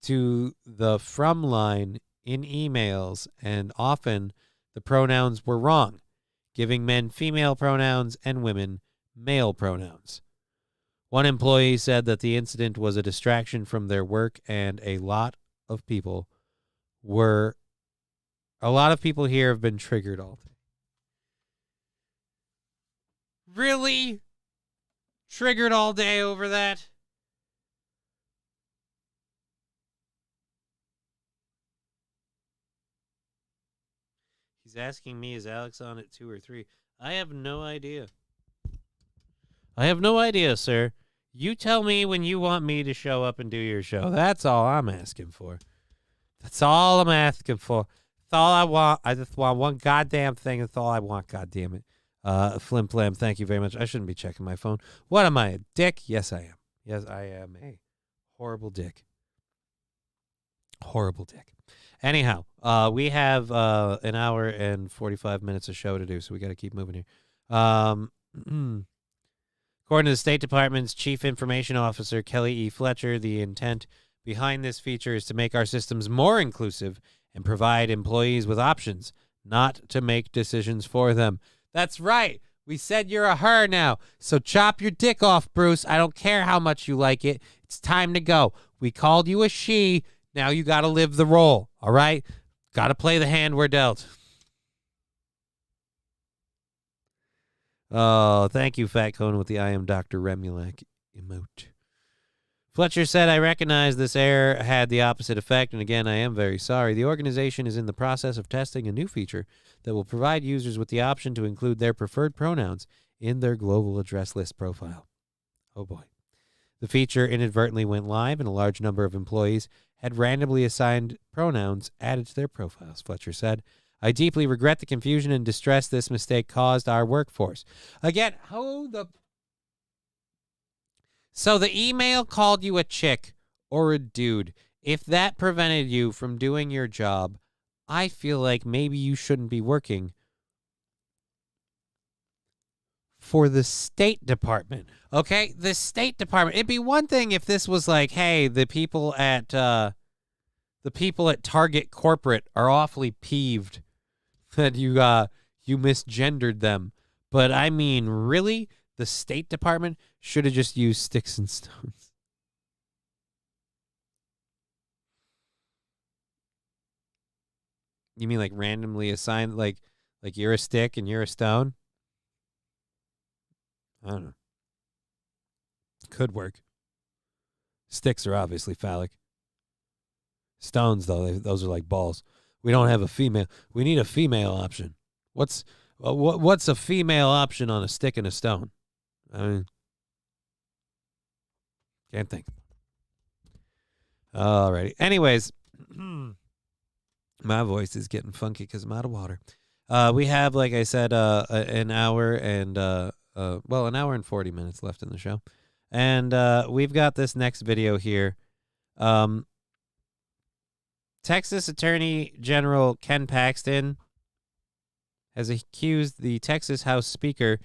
to the from line in emails, and often the pronouns were wrong, giving men female pronouns and women male pronouns. One employee said that the incident was a distraction from their work, and a lot of people here have been triggered all day. Really? Triggered all day over that? He's asking me, is Alex on at 2 or 3? I have no idea. I have no idea, sir. You tell me when you want me to show up and do your show. That's all I'm asking for. That's all I'm asking for. That's all I want. I just want one goddamn thing. That's all I want, goddamn it. Flim Flam, thank you very much. I shouldn't be checking my phone. What am I, a dick? Yes, I am. Yes, I am a horrible dick. Horrible dick. Anyhow, we have an hour and 45 minutes of show to do, so we got to keep moving here. According to the State Department's Chief Information Officer, Kelly E. Fletcher, the intent behind this feature is to make our systems more inclusive and provide employees with options, not to make decisions for them. That's right. We said you're a her now, so chop your dick off, Bruce. I don't care how much you like it. It's time to go. We called you a she. Now you got to live the role, all right? Got to play the hand we're dealt. Oh, thank you, Fat Cone, with the I am Dr. Remulak emote. Fletcher said, I recognize this error had the opposite effect, and again, I am very sorry. The organization is in the process of testing a new feature that will provide users with the option to include their preferred pronouns in their global address list profile. Oh, boy. The feature inadvertently went live, and a large number of employees had randomly assigned pronouns added to their profiles, Fletcher said. I deeply regret the confusion and distress this mistake caused our workforce. Again, So the email called you a chick or a dude. If that prevented you from doing your job, I feel like maybe you shouldn't be working for the State Department. Okay? The State Department. It'd be one thing if this was like, hey, the people at Target Corporate are awfully peeved that you misgendered them. But I mean, really? The State Department should have just used sticks and stones. You mean like randomly assigned, like you're a stick and you're a stone? I don't know. Could work. Sticks are obviously phallic. Stones, though, those are like balls. We don't have a female. We need a female option. What's a female option on a stick and a stone? I mean, can't think. Alrighty. Anyways, my voice is getting funky because I'm out of water. We have, like I said, an hour and an hour and 40 minutes left in the show, and we've got this next video here. Texas Attorney General Ken Paxton has accused the Texas House Speaker,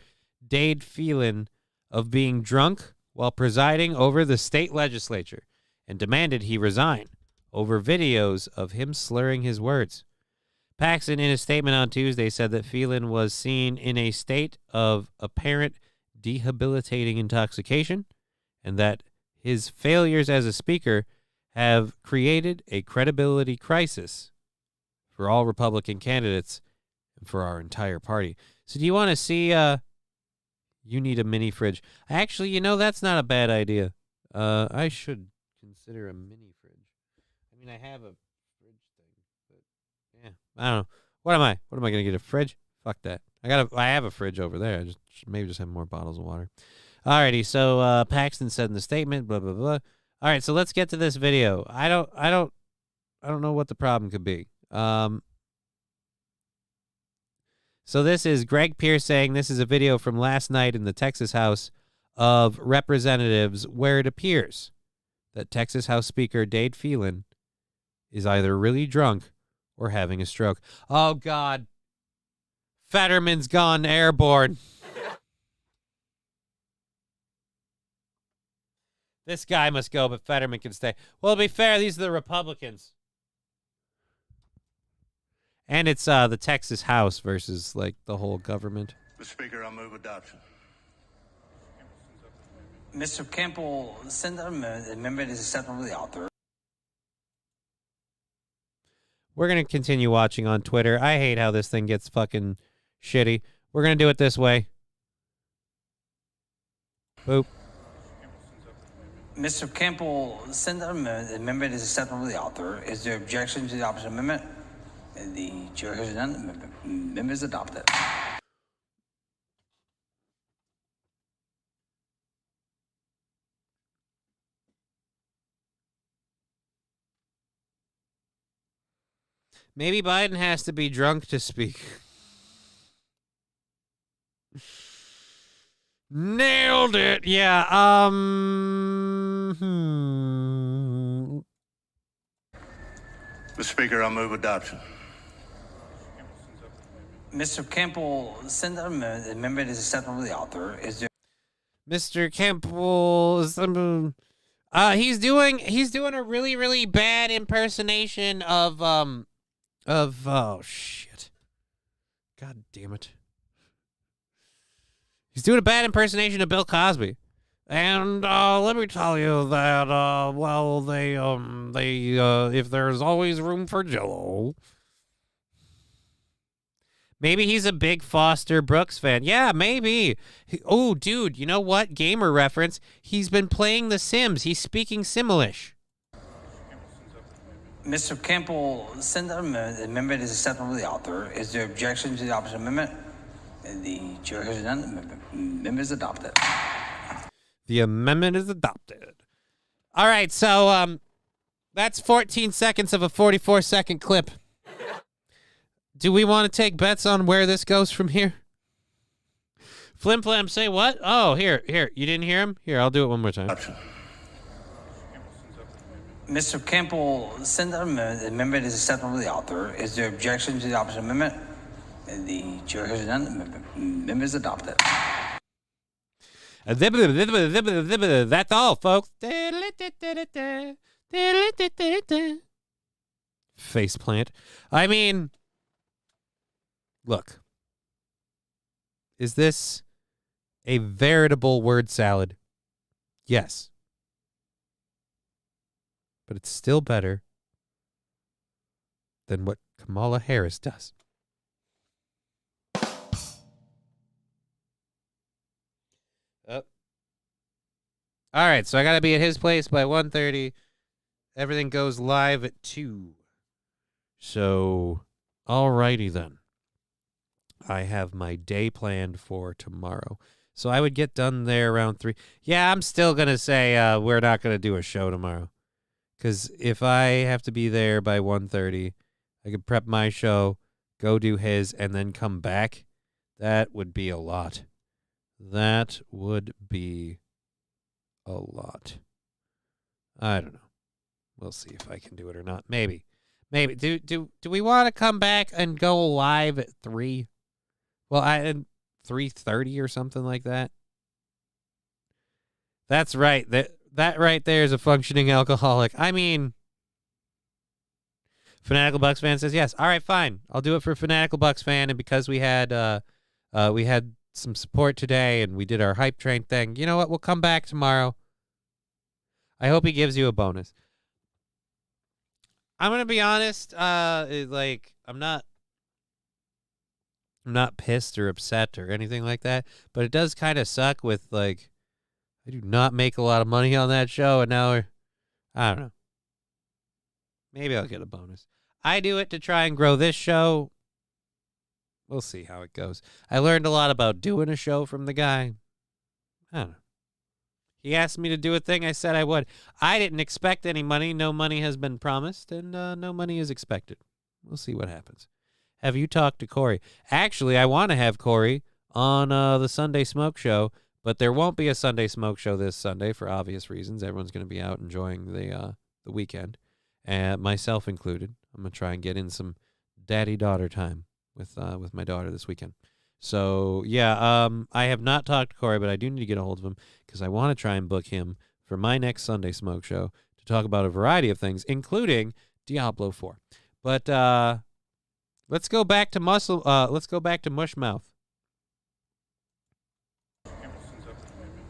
Dade Phelan, of being drunk while presiding over the state legislature and demanded he resign over videos of him slurring his words. Paxton, in a statement on Tuesday, said that Phelan was seen in a state of apparent debilitating intoxication and that his failures as a speaker have created a credibility crisis for all Republican candidates and for our entire party. So do you want to see, you need a mini fridge. Actually, that's not a bad idea. I should consider a mini fridge. I mean, I have a fridge thing, but yeah, I don't know. What am I going to get, a fridge? Fuck that. I have a fridge over there. I maybe just have more bottles of water. Alrighty, so Paxton said in the statement, blah, blah, blah. All right, so let's get to this video. I don't know what the problem could be. So this is Greg Pierce saying this is a video from last night in the Texas House of Representatives where it appears that Texas House Speaker Dade Phelan is either really drunk or having a stroke. Oh, God. Fetterman's gone airborne. This guy must go, but Fetterman can stay. Well, to be fair, these are the Republicans. And it's the Texas House versus like the whole government. Mr. Speaker, I move adoption. Mr. Campbell, send an amendment is acceptable to the author. We're going to continue watching on Twitter. I hate how this thing gets fucking shitty. We're going to do it this way. Boop. Mr. Campbell, send an amendment is acceptable to the author. Is there objection to the opposite amendment? The chair has none. Amendment is adopted. Maybe Biden has to be drunk to speak. Nailed it. Yeah. Mr. Speaker, I move adoption. Mr. Campbell, send an amendment is acceptable to the author. Is there Mr. Campbell he's doing a really, really bad impersonation of oh shit. God damn it. He's doing a bad impersonation of Bill Cosby. And let me tell you that well they if there's always room for Jell-O. Maybe he's a big Foster Brooks fan. Yeah, maybe. Oh, dude, you know what? Gamer reference. He's been playing The Sims. He's speaking Simlish. Mr. Campbell, send an amendment is acceptable to the author. Is there objection to the opposite amendment? The chair has none. Amendment is adopted. The amendment is adopted. All right, so that's 14 seconds of a 44-second clip. Do we want to take bets on where this goes from here? Flim Flam, say what? Oh, here. You didn't hear him? Here, I'll do it one more time. Mr. Campbell, send an amendment is acceptable to the author. Is there objection to the opposite amendment? The chair has none. Amendment is adopted. That's all, folks. Faceplant. I mean, look. Is this a veritable word salad? Yes. But it's still better than what Kamala Harris does. All right, so I got to be at his place by 1:30. Everything goes live at 2. So, alrighty then. I have my day planned for tomorrow. So I would get done there around 3. Yeah, I'm still going to say we're not going to do a show tomorrow. Because if I have to be there by 1:30, I could prep my show, go do his, and then come back. That would be a lot. That would be a lot. I don't know. We'll see if I can do it or not. Maybe. Do we want to come back and go live at 3? Well, at 3:30 or something like that. That's right. That right there is a functioning alcoholic. I mean, Fanatical Bucks fan says yes. All right, fine. I'll do it for Fanatical Bucks fan, and because we had some support today and we did our hype train thing. You know what? We'll come back tomorrow. I hope he gives you a bonus. I'm gonna be honest. I'm not pissed or upset or anything like that. But it does kind of suck with I do not make a lot of money on that show, and now I don't know. Maybe I'll get a bonus. I do it to try and grow this show. We'll see how it goes. I learned a lot about doing a show from the guy. I don't know. He asked me to do a thing. I said I would. I didn't expect any money. No money has been promised, and no money is expected. We'll see what happens. Have you talked to Corey? Actually, I want to have Corey on the Sunday Smoke Show, but there won't be a Sunday Smoke Show this Sunday for obvious reasons. Everyone's going to be out enjoying the weekend, myself included. I'm going to try and get in some daddy-daughter time with my daughter this weekend. So, yeah, I have not talked to Corey, but I do need to get a hold of him because I want to try and book him for my next Sunday Smoke Show to talk about a variety of things, including Diablo 4. But let's Let's go back to muscle. Let's go back to Mushmouth.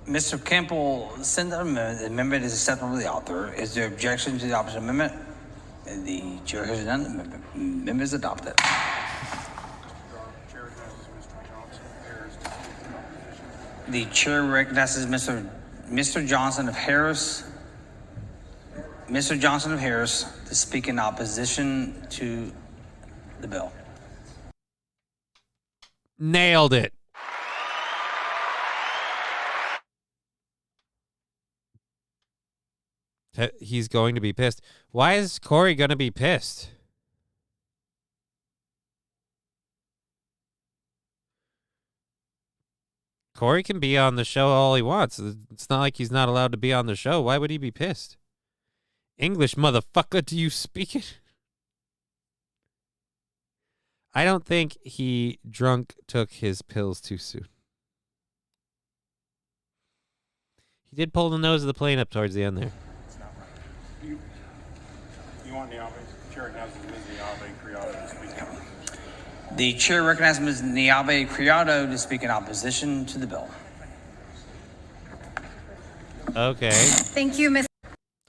Mr. Campbell, send the amendment. The amendment is acceptable to the author. Is there objection to the opposite amendment? The chair has none. The amendment is adopted. The chair recognizes Mr. Johnson of Harris. Mr. Johnson of Harris to speak in opposition to the bill. Nailed it. He's going to be pissed. Why is Corey going to be pissed? Corey can be on the show all he wants. It's not like he's not allowed to be on the show. Why would he be pissed? English, motherfucker, do you speak it? I don't think he took his pills too soon. He did pull the nose of the plane up towards the end there. It's not right. You want Niave? Chair recognizes Ms. Niave Criado to speak in opposition. The chair recognizes Ms. Niave Criado to speak in opposition to the bill. Okay. Thank you, Ms.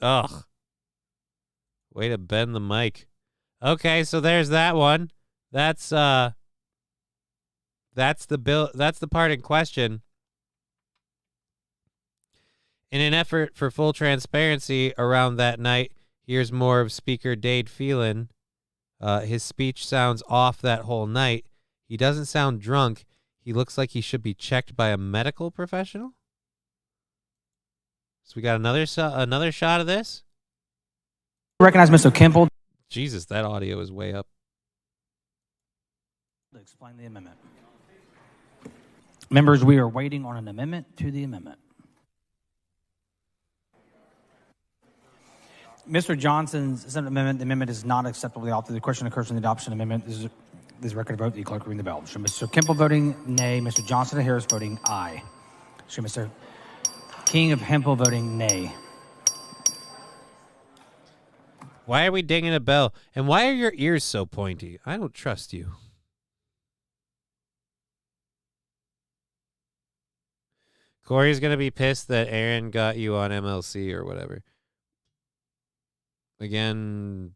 Ugh. Way to bend the mic. Okay, so there's that one. That's the bill. That's the part in question. In an effort for full transparency around that night, here's more of Speaker Dade Phelan. His speech sounds off that whole night. He doesn't sound drunk. He looks like he should be checked by a medical professional. So we got another shot of this. Recognize Mr. Campbell. Jesus, that audio is way up. To explain the amendment. Members, we are waiting on an amendment to the amendment. Mr. Johnson's amendment. The amendment is not acceptable to the author. The question occurs in the adoption amendment. This is a record vote. The clerk ring the bell. Should Mr. Campbell voting nay, Mr. Johnson of Harris voting aye. Should Mr. King of Hempel voting nay. Why are we dinging a bell? And why are your ears so pointy? I don't trust you. Corey's going to be pissed that Aaron got you on MLC or whatever. Again,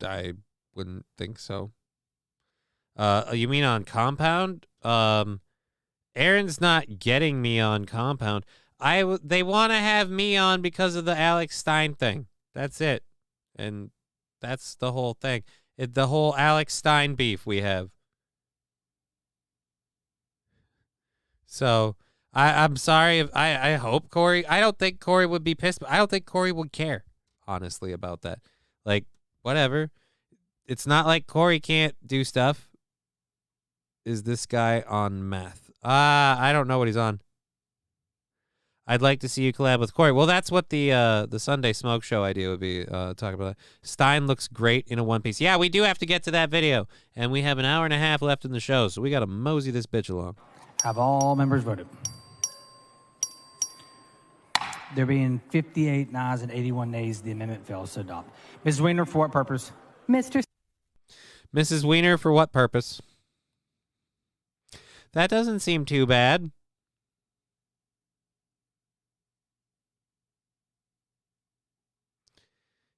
I wouldn't think so. You mean on Compound? Aaron's not getting me on Compound. They want to have me on because of the Alex Stein thing. That's it. And that's the whole thing. The whole Alex Stein beef we have. So I'm sorry if I hope Corey. I don't think Corey would be pissed, but I don't think Corey would care, honestly, about that. Like, whatever. It's not like Corey can't do stuff. Is this guy on meth? I don't know what he's on. I'd like to see you collab with Corey. Well, that's what the Sunday Smoke Show idea would be, talking about that. Stein looks great in a one piece. Yeah, we do have to get to that video, and we have an hour and a half left in the show, so we got to mosey this bitch along. Have all members voted? There being 58 ayes and 81 nays, the amendment fails to adopt. Ms. Weiner, for what purpose? Mrs. Weiner, for what purpose? That doesn't seem too bad.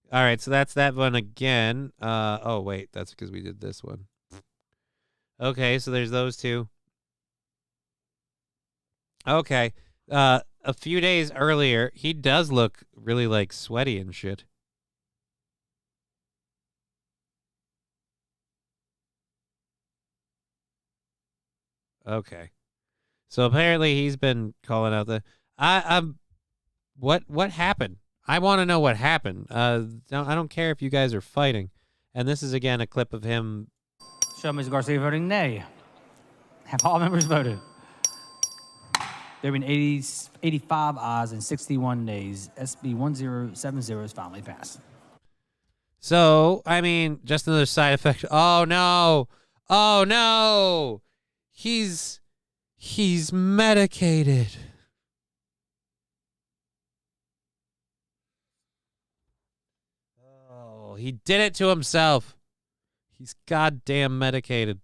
All right, so that's that one again. Oh, wait, that's because we did this one. Okay, so there's those two. Okay. A few days earlier, he does look really, like, sweaty and shit. Okay. So apparently he's been calling out the... What happened? I want to know what happened. I don't care if you guys are fighting. And this is, again, a clip of him... Show Ms. Garcia voting nay. Have all members voted? There have been 85 ayes and 61 nays. SB 1070 is finally passed. So, I mean, just another side effect. Oh, no. Oh, no. He's medicated. Oh, Well, he did it to himself. He's goddamn medicated.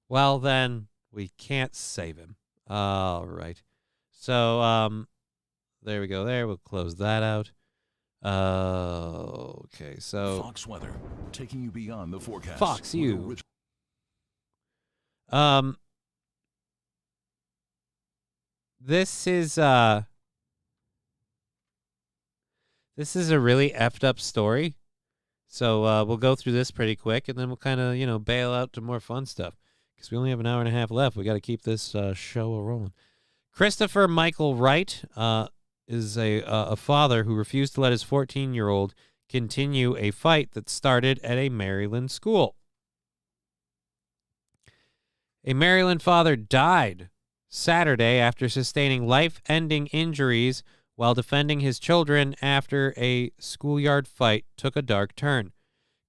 Well, then, we can't save him. All right. So, there we go there. We'll close that out. Okay, so... Fox weather, taking you beyond the forecast. Fox you. This is a really effed up story. So we'll go through this pretty quick, and then we'll kind of, bail out to more fun stuff. Because we only have an hour and a half left. We got to keep this show rolling. Christopher Michael Wright is a father who refused to let his 14-year-old continue a fight that started at a Maryland school. A Maryland father died Saturday after sustaining life-ending injuries while defending his children after a schoolyard fight took a dark turn.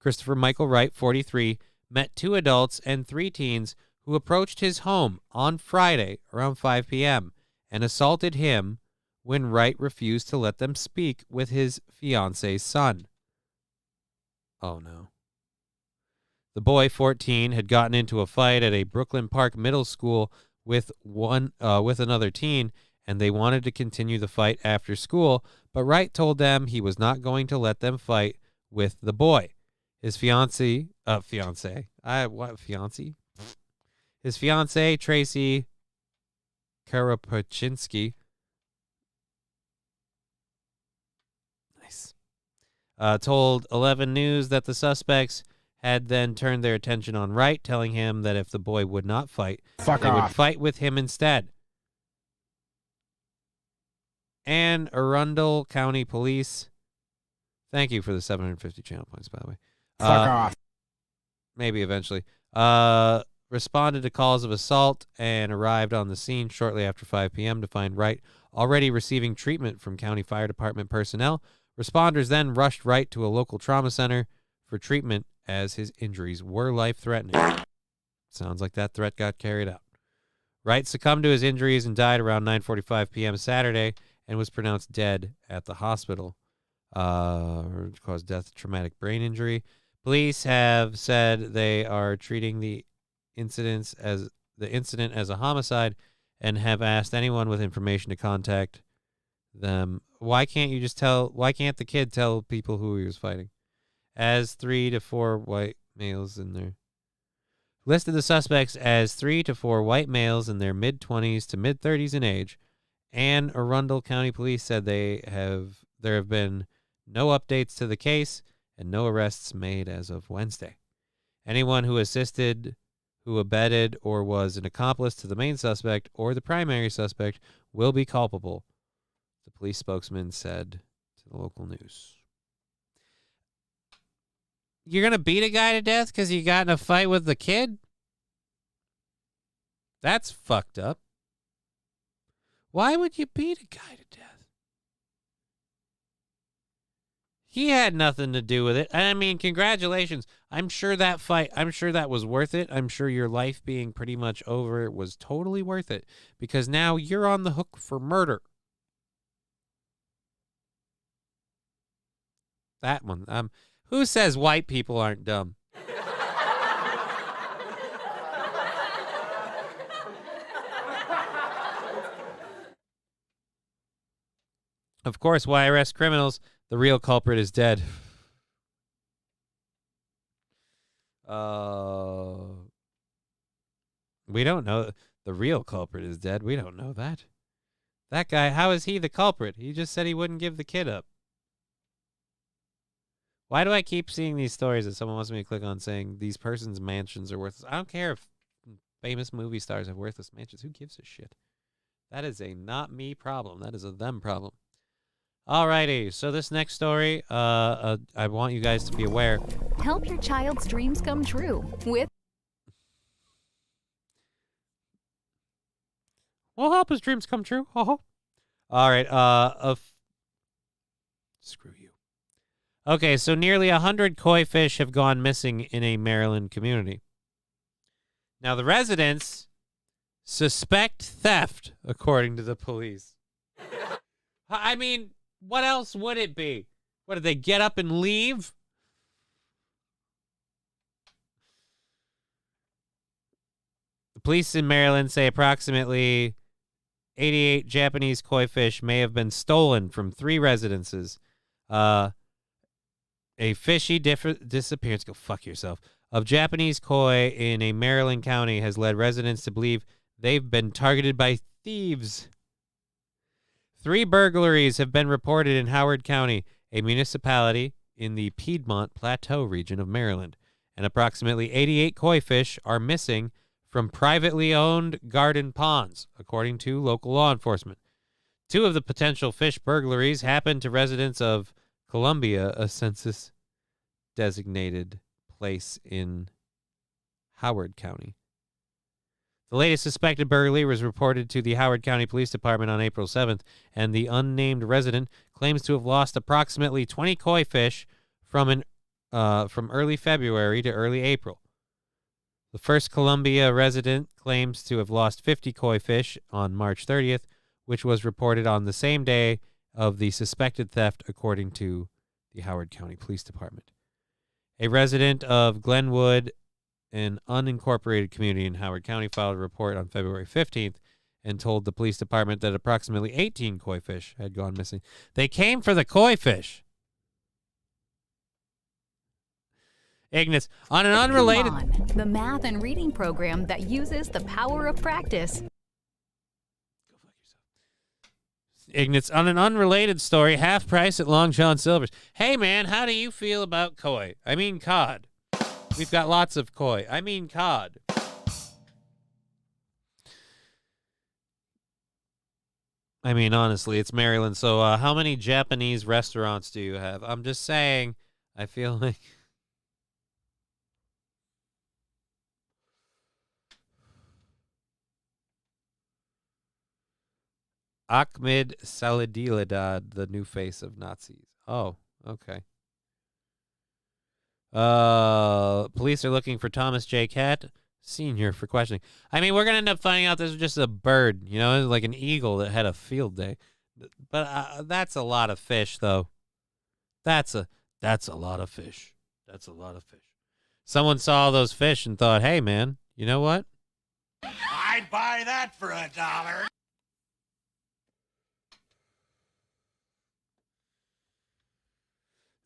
Christopher Michael Wright, 43, met 2 adults and 3 teens who approached his home on Friday around 5 p.m. and assaulted him when Wright refused to let them speak with his fiance's son. Oh, no. The boy, 14, had gotten into a fight at a Brooklyn Park middle school with another teen, and they wanted to continue the fight after school, but Wright told them he was not going to let them fight with the boy. His fiancee, His fiancee, Tracy Karapachinski, told 11 News that the suspects had then turned their attention on Wright, telling him that if the boy would not fight, they would fight with him instead. Anne Arundel County Police. Thank you for the 750 channel points, by the way. Fuck off. Maybe eventually. Responded to calls of assault and arrived on the scene shortly after 5 p.m. to find Wright already receiving treatment from county fire department personnel. Responders then rushed Wright to a local trauma center for treatment as his injuries were life-threatening. Sounds like that threat got carried out. Wright succumbed to his injuries and died around 9:45 p.m. Saturday and was pronounced dead at the hospital. Caused death, traumatic brain injury. Police have said they are treating the incident as a homicide and have asked anyone with information to contact them. Why can't the kid tell people who he was fighting? As 3 to 4 white males in there. Listed the suspects as 3 to 4 white males in their mid-20s to mid-30s in age. Anne Arundel County Police said there have been no updates to the case and no arrests made as of Wednesday. Anyone who assisted, who abetted, or was an accomplice to the main suspect or the primary suspect will be culpable, the police spokesman said to the local news. You're going to beat a guy to death because you got in a fight with the kid? That's fucked up. Why would you beat a guy to death? He had nothing to do with it. I mean, congratulations. I'm sure that was worth it. I'm sure your life being pretty much over was totally worth it because now you're on the hook for murder. That one. Who says white people aren't dumb? Of course, why arrest criminals? The real culprit is dead. We don't know. The real culprit is dead. We don't know that. That guy, how is he the culprit? He just said he wouldn't give the kid up. Why do I keep seeing these stories that someone wants me to click on saying these persons' mansions are worthless? I don't care if famous movie stars have worthless mansions. Who gives a shit? That is a not me problem. That is a them problem. Alrighty, so this next story, I want you guys to be aware. Help your child's dreams come true with... We'll help his dreams come true. All right, screw you. Okay, so nearly 100 koi fish have gone missing in a Maryland community. Now, the residents suspect theft, according to the police. I mean, what else would it be? What, did they get up and leave? Police in Maryland say approximately 88 Japanese koi fish may have been stolen from 3 residences. A fishy disappearance, go fuck yourself, of Japanese koi in a Maryland county has led residents to believe they've been targeted by thieves. 3 burglaries have been reported in Howard County, a municipality in the Piedmont Plateau region of Maryland, and approximately 88 koi fish are missing from privately owned garden ponds, according to local law enforcement. 2 of the potential fish burglaries happened to residents of Columbia, a census-designated place in Howard County. The latest suspected burglary was reported to the Howard County Police Department on April 7th, and the unnamed resident claims to have lost approximately 20 koi fish from early February to early April. The first Columbia resident claims to have lost 50 koi fish on March 30th, which was reported on the same day of the suspected theft, according to the Howard County Police Department. A resident of Glenwood, an unincorporated community in Howard County, filed a report on February 15th and told the police department that approximately 18 koi fish had gone missing. They came for the koi fish. Ignis, on an unrelated... The math and reading program that uses the power of practice. Ignis, on an unrelated story, half price at Long John Silver's. Hey, man, how do you feel about koi? I mean cod. We've got lots of koi. I mean cod. I mean, honestly, it's Maryland, so how many Japanese restaurants do you have? I'm just saying, I feel like... Ahmed Saladilidad, the new face of Nazis. Oh, okay. Police are looking for Thomas J. Catt Sr. for questioning. I mean, we're going to end up finding out this was just a bird, you know, like an eagle that had a field day. But that's a lot of fish, though. That's a lot of fish. That's a lot of fish. Someone saw those fish and thought, hey, man, you know what? I'd buy that for $1.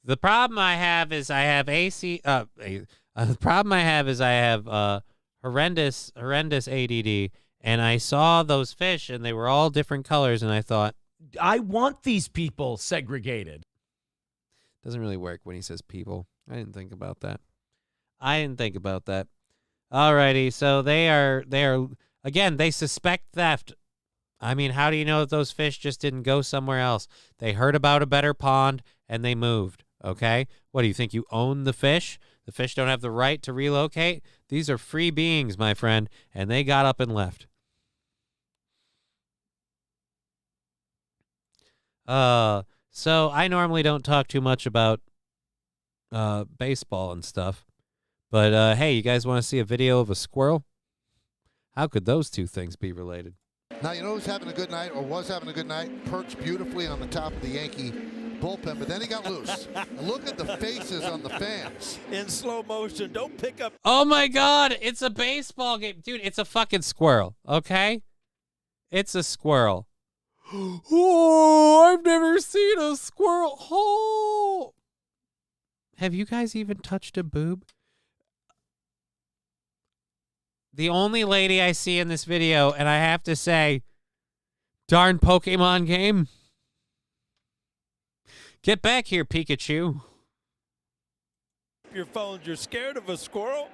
The problem I have is I have the problem I have is I have horrendous ADD, and I saw those fish and they were all different colors, and I thought, I want these people segregated. Doesn't really work when he says people. I didn't think about that. Alrighty, so they are again, they suspect theft. I mean, how do you know that those fish just didn't go somewhere else? They heard about a better pond and they moved. Okay? What do you think? You own the fish? The fish don't have the right to relocate? These are free beings, my friend, and they got up and left. So I normally don't talk too much about baseball and stuff. But hey, you guys want to see a video of a squirrel? How could those two things be related? Now, you know who's having a good night or was having a good night? Perched beautifully on the top of the Yankee bullpen, but then he got loose. Look at the faces on the fans. In slow motion. Don't pick up. Oh, my God. It's a baseball game. Dude, it's a fucking squirrel, okay? It's a squirrel. Oh, I've never seen a squirrel. Oh. Have you guys even touched a boob? The only lady I see in this video, and I have to say, darn Pokemon game. Get back here, Pikachu. Your phones. You're scared of a squirrel?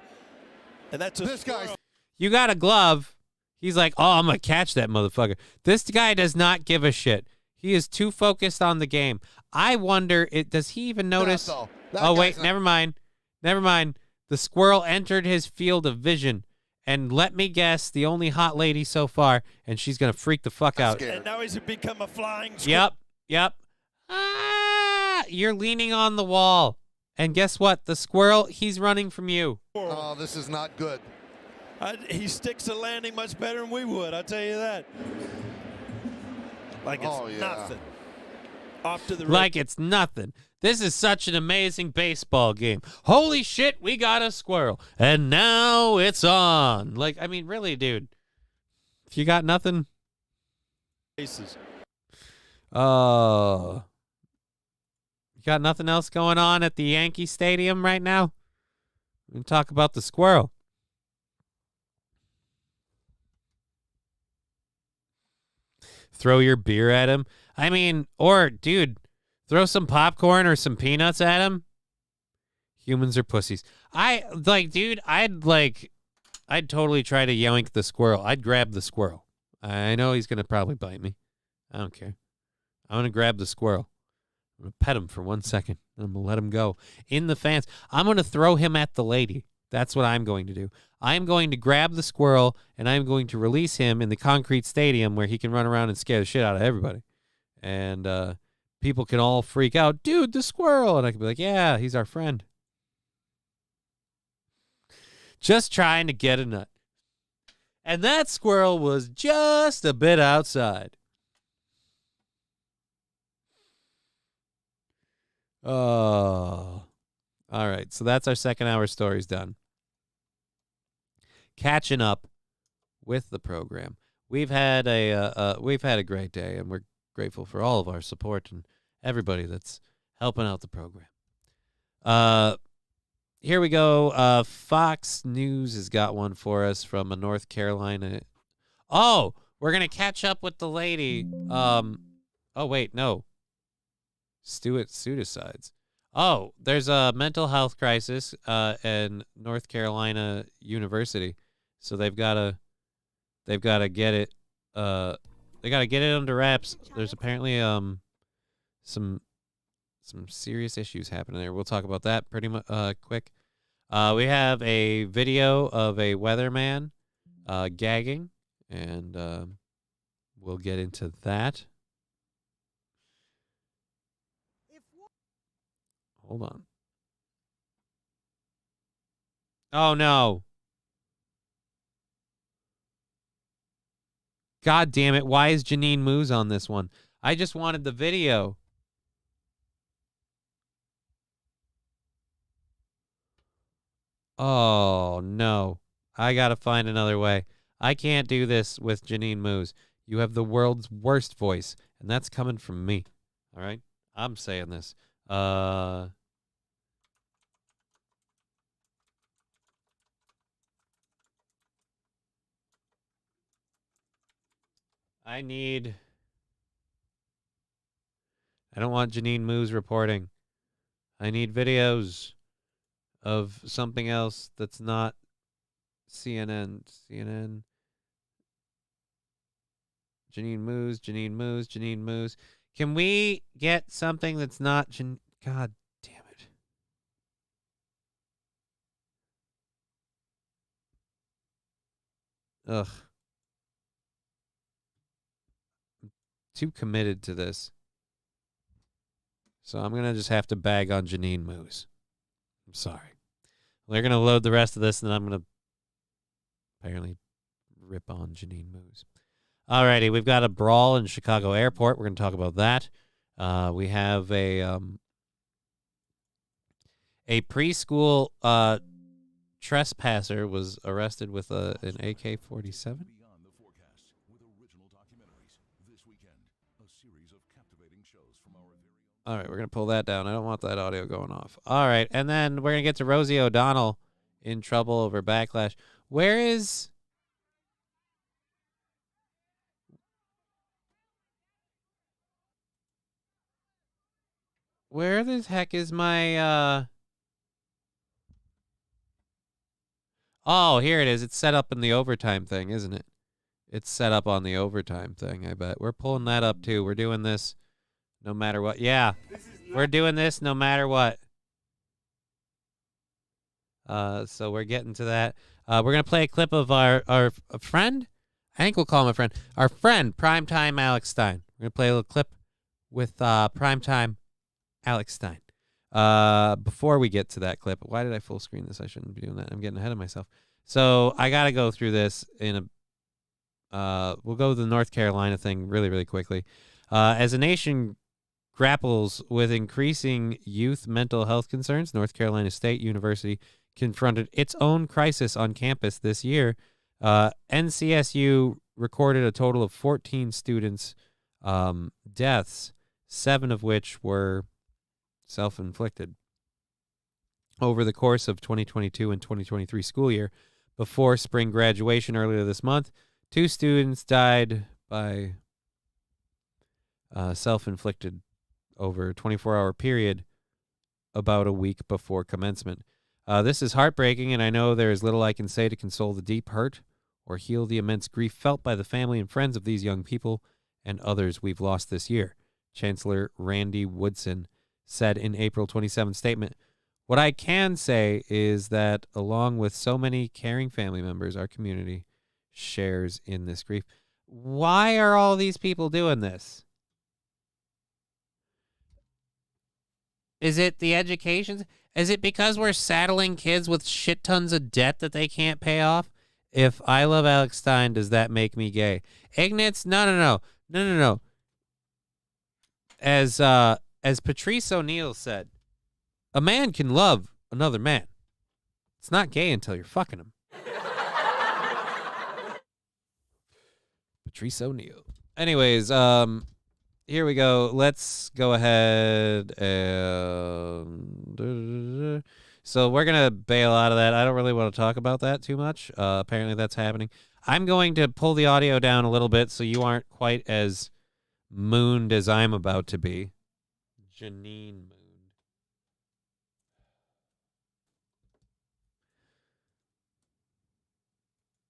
And that's a squirrel. You got a glove. He's like, oh, I'm going to catch that motherfucker. This guy does not give a shit. He is too focused on the game. I wonder, does he even notice? Oh, wait, never mind. The squirrel entered his field of vision. And let me guess, the only hot lady so far, and she's going to freak the fuck out. And now he's become a flying squirrel. Yep. Ah, you're leaning on the wall. And guess what? The squirrel, he's running from you. Oh, this is not good. He sticks the landing much better than we would, I'll tell you that. Like it's nothing. Off to the like it's nothing. This is such an amazing baseball game. Holy shit, we got a squirrel. And now it's on. Like, I mean, really, dude. If you got nothing. Aces. You got nothing else going on at the Yankee Stadium right now? We can talk about the squirrel. Throw your beer at him. I mean, or, dude, throw some popcorn or some peanuts at him. Humans are pussies. I'd totally try to yoink the squirrel. I'd grab the squirrel. I know he's going to probably bite me. I don't care. I'm going to grab the squirrel. I'm going to pet him for 1 second. And I'm going to let him go. In the fence. I'm going to throw him at the lady. That's what I'm going to do. I'm going to grab the squirrel, and I'm going to release him in the concrete stadium where he can run around and scare the shit out of everybody. And people can all freak out. Dude, the squirrel. And I can be like, yeah, he's our friend. Just trying to get a nut. And that squirrel was just a bit outside. Oh. All right, so that's our second hour stories done. Catching up with the program. We've had a great day, and we're grateful for all of our support and everybody that's helping out the program. Here we go. Fox News has got one for us from a North Carolina. Oh, we're gonna catch up with the lady. Oh wait, no. Suicides. Oh, there's a mental health crisis in North Carolina University, so they've got to get it. They got to get it under wraps. There's apparently some serious issues happening there. We'll talk about that pretty much quick. We have a video of a weatherman gagging, and we'll get into that. Hold on. Oh, no. God damn it. Why is Janine Moose on this one? I just wanted the video. Oh, no. I got to find another way. I can't do this with Janine Moose. You have the world's worst voice, and that's coming from me. All right? I'm saying this. I don't want Janine Moose reporting. I need videos of something else that's not CNN. Janine Moose. Can we get something that's not God damn it. Ugh. Too committed to this. So I'm going to just have to bag on Janine Moose. I'm sorry. They're going to load the rest of this, and then I'm going to apparently rip on Janine Moose. Alrighty, we've got a brawl in Chicago Airport. We're going to talk about that. We have a preschool trespasser was arrested with an AK-47. All right, we're going to pull that down. I don't want that audio going off. All right, and then we're going to get to Rosie O'Donnell in trouble over backlash. Where the heck is my, Oh, here it is. It's set up in the overtime thing, isn't it? It's set up on the overtime thing, I bet. We're pulling that up, too. We're doing this no matter what. Yeah, we're doing this no matter what. So we're getting to that. We're going to play a clip of our friend. I think we'll call him a friend. Our friend, Primetime Alex Stein. We're going to play a little clip with Primetime Alex Stein. Before we get to that clip, why did I full screen this? I shouldn't be doing that. I'm getting ahead of myself. So I got to go through this in a, we'll go to the North Carolina thing really, really quickly. As a nation grapples with increasing youth mental health concerns, North Carolina State University confronted its own crisis on campus this year. NCSU recorded a total of 14 students' deaths, 7 of which were self-inflicted. Over the course of 2022 and 2023 school year, before spring graduation earlier this month, 2 students died by self-inflicted over a 24-hour period about a week before commencement. This is heartbreaking, and I know there is little I can say to console the deep hurt or heal the immense grief felt by the family and friends of these young people and others we've lost this year, Chancellor Randy Woodson said in April 27th statement. What I can say is that along with so many caring family members, our community shares in this grief. Why are all these people doing this? Is it the education? Is it because we're saddling kids with shit tons of debt that they can't pay off? If I love Alex Stein, does that make me gay? Ignatz, no. As Patrice O'Neill said, a man can love another man. It's not gay until you're fucking him. Patrice O'Neill. Anyways, here we go. Let's go ahead and... So we're going to bail out of that. I don't really want to talk about that too much. Apparently that's happening. I'm going to pull the audio down a little bit so you aren't quite as mooned as I'm about to be. Janine mooned.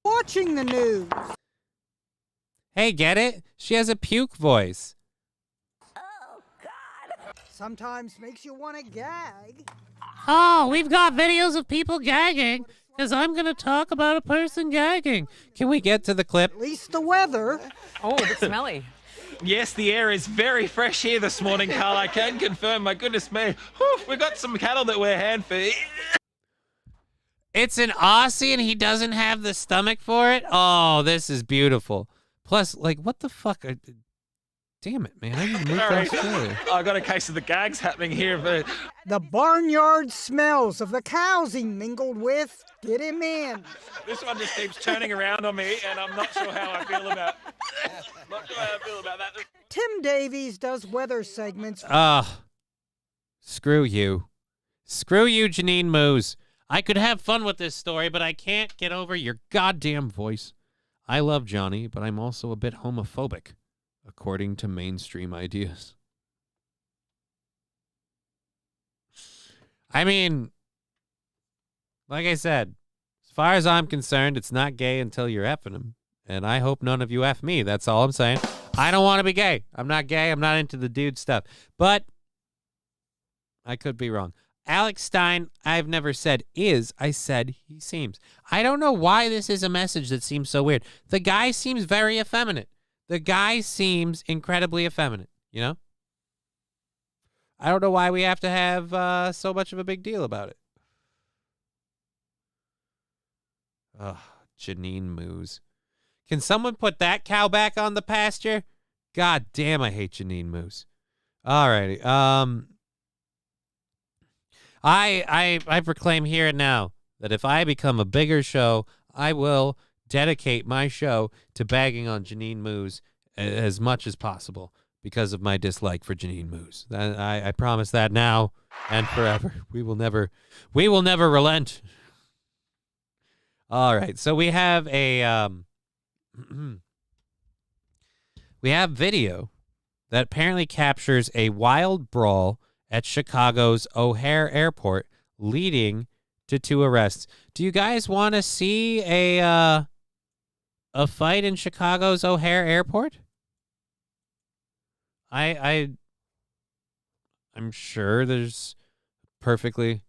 Watching the news. Hey, get it? She has a puke voice. Sometimes makes you want to gag. Oh, we've got videos of people gagging, because I'm going to talk about a person gagging. Can we get to the clip? At least the weather. Oh, it's smelly. Yes, the air is very fresh here this morning, Carl. I can confirm. My goodness me. Whew, we've got some cattle that we're hand feed. It's an Aussie and he doesn't have the stomach for it? Oh, this is beautiful. Plus, like, what the fuck? Damn it, man. I didn't move that Australia. I got a case of the gags happening here, but... The barnyard smells of the cows he mingled with. Get him in. This one just keeps turning around on me, and I'm not sure how I feel about... that. Tim Davies does weather segments. Screw you. Screw you, Janine Moose. I could have fun with this story, but I can't get over your goddamn voice. I love Johnny, but I'm also a bit homophobic, according to mainstream ideas. I mean, like I said, as far as I'm concerned, it's not gay until you're effing him. And I hope none of you F me. That's all I'm saying. I don't want to be gay. I'm not gay. I'm not into the dude stuff. But I could be wrong. Alex Stein, I've never said is. I said he seems. I don't know why this is a message that seems so weird. The guy seems very effeminate. The guy seems incredibly effeminate, you know? I don't know why we have to have so much of a big deal about it. Ugh, Janine Moose. Can someone put that cow back on the pasture? God damn, I hate Janine Moose. Alrighty. I proclaim here and now that if I become a bigger show, I will dedicate my show to bagging on Janine Moose as much as possible because of my dislike for Janine Moose. I promise that now and forever. We will never relent. All right, so we have a we have video that apparently captures a wild brawl at Chicago's O'Hare Airport, leading to 2 arrests. Do you guys want to see a fight in Chicago's O'Hare Airport? I'm sure there's perfectly...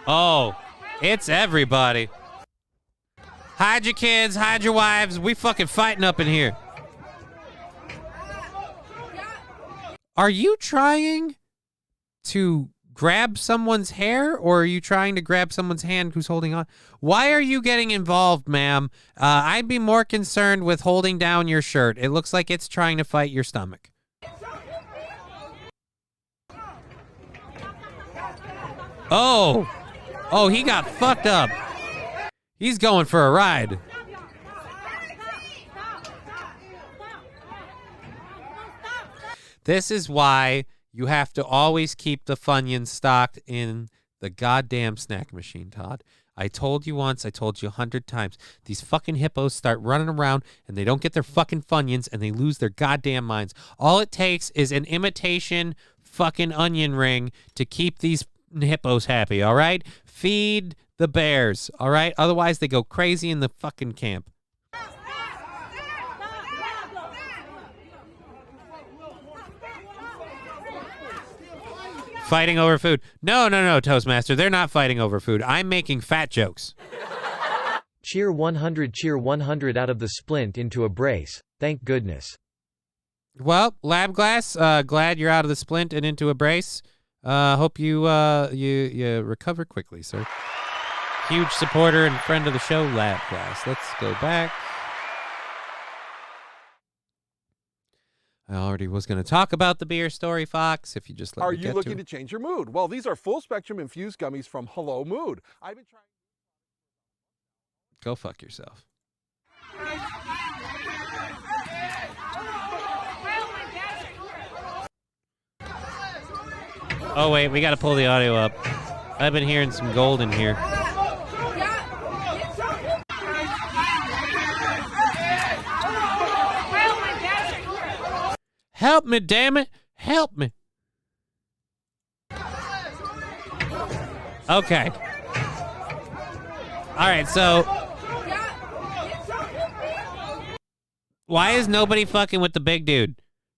Oh, it's everybody. Hide your kids, hide your wives. We fucking fighting up in here. Are you trying to grab someone's hair, or are you trying to grab someone's hand who's holding on? Why are you getting involved, ma'am? I'd be more concerned with holding down your shirt. It looks like it's trying to fight your stomach. Oh, he got fucked up. He's going for a ride. This is why you have to always keep the Funyuns stocked in the goddamn snack machine, Todd. I told you once, I told you 100 times. These fucking hippos start running around and they don't get their fucking Funyuns and they lose their goddamn minds. All it takes is an imitation fucking onion ring to keep these hippos happy, all right? Feed the bears, all right? Otherwise, they go crazy in the fucking camp. Fighting over food. No, Toastmaster. They're not fighting over food. I'm making fat jokes. Cheer 100 out of the splint into a brace. Thank goodness. Well, Lab Glass, glad you're out of the splint and into a brace. Hope you recover quickly, sir. Huge supporter and friend of the show, Lab Glass. Let's go back. I already was going to talk about the beer story, Fox, if you just let me get to it. Are you looking to change your mood? Well, these are full-spectrum infused gummies from Hello Mood. I've been trying... Go fuck yourself. Oh, wait, we got to pull the audio up. I've been hearing some gold in here. Help me, damn it. Help me. Okay. All right, so why is nobody fucking with the big dude?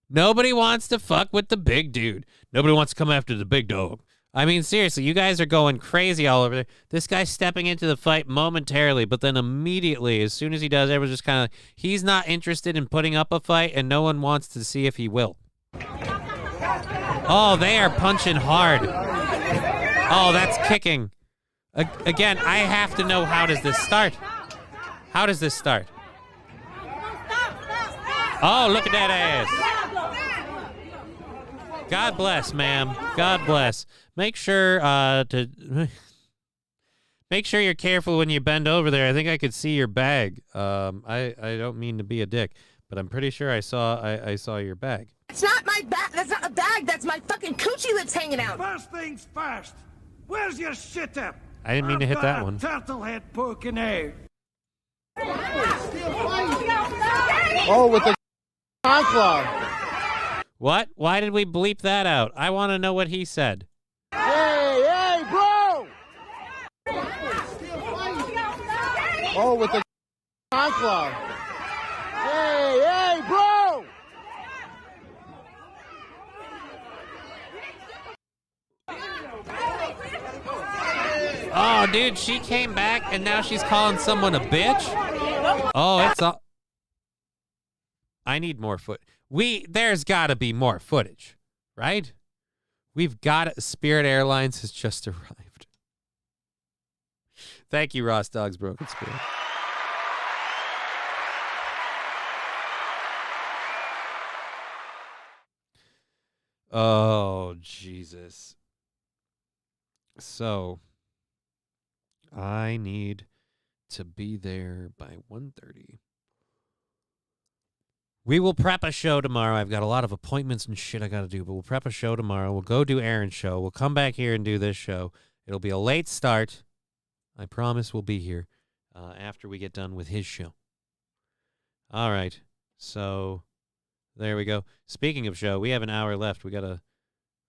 Nobody wants to fuck with the big dude. Nobody wants to come after the big dog. I mean, seriously, you guys are going crazy all over there. This guy's stepping into the fight momentarily, but then immediately, as soon as he does, everyone's just kind of, he's not interested in putting up a fight, and no one wants to see if he will. Oh, they are punching hard. Oh, that's kicking. Again, I have to know, how does this start? How does this start? Oh, look at that ass. God bless, ma'am. God bless. Make sure you're careful when you bend over there. I think I could see your bag. I don't mean to be a dick, but I'm pretty sure I saw your bag. It's not my bag. That's not a bag. That's my fucking coochie that's hanging out. First things first. Where's your shit up? I didn't mean to hit that one. Turtle head poking out. Oh, with the conclave. What? Why did we bleep that out? I want to know what he said. Hey, bro! Oh, with the conclave. Hey, bro! Oh, dude, she came back and now she's calling someone a bitch? Oh, it's all... I need more there's got to be more footage, right? We've got it. Spirit Airlines has just arrived. Thank you, Ross Dogg's Broken Spirit. Oh, Jesus. So, I need to be there by 1:30. We will prep a show tomorrow. I've got a lot of appointments and shit I got to do, but we'll prep a show tomorrow. We'll go do Aaron's show. We'll come back here and do this show. It'll be a late start. I promise we'll be here after we get done with his show. All right. So there we go. Speaking of show, we have an hour left. We gotta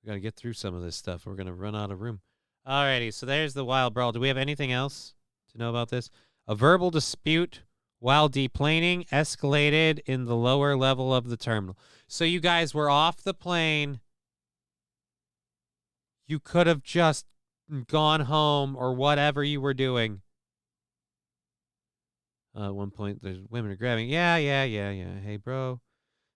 get through some of this stuff. We're gonna run out of room. All righty. So there's the wild brawl. Do we have anything else to know about this? A verbal dispute while deplaning escalated in the lower level of the terminal. So you guys were off the plane. You could have just gone home or whatever you were doing. At one point, there's women are grabbing. Yeah. Hey, bro.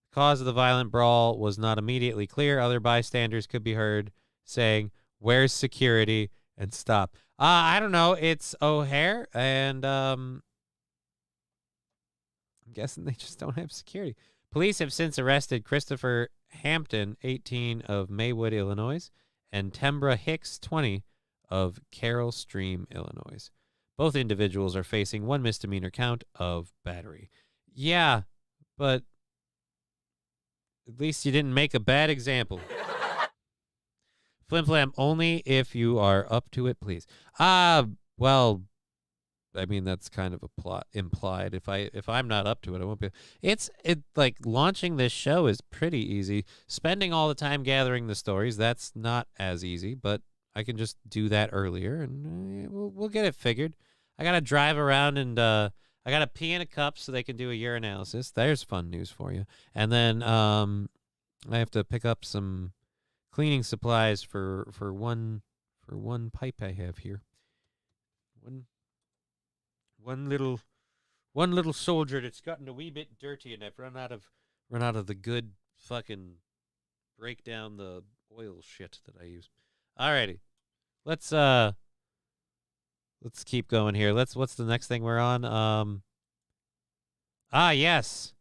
The cause of the violent brawl was not immediately clear. Other bystanders could be heard saying, Where's security? And stop. I don't know. It's O'Hare, and I'm guessing they just don't have security. Police have since arrested Christopher Hampton, 18, of Maywood, Illinois, and Tembra Hicks, 20, of Carroll Stream, Illinois. Both individuals are facing one misdemeanor count of battery. Yeah, but at least you didn't make a bad example. Flim Flam, only if you are up to it, please. Well, I mean, that's kind of a plot implied. If I'm not up to it, I won't be. It like launching this show is pretty easy. Spending all the time gathering the stories, that's not as easy, but I can just do that earlier, and we'll get it figured. I gotta drive around, and I gotta pee in a cup so they can do a urinalysis. There's fun news for you. And then I have to pick up some cleaning supplies for one pipe I have here. One little soldier that's gotten a wee bit dirty, and I've run out of the good fucking break down the oil shit that I use. Alrighty. Let's keep going here. What's the next thing we're on? Yes.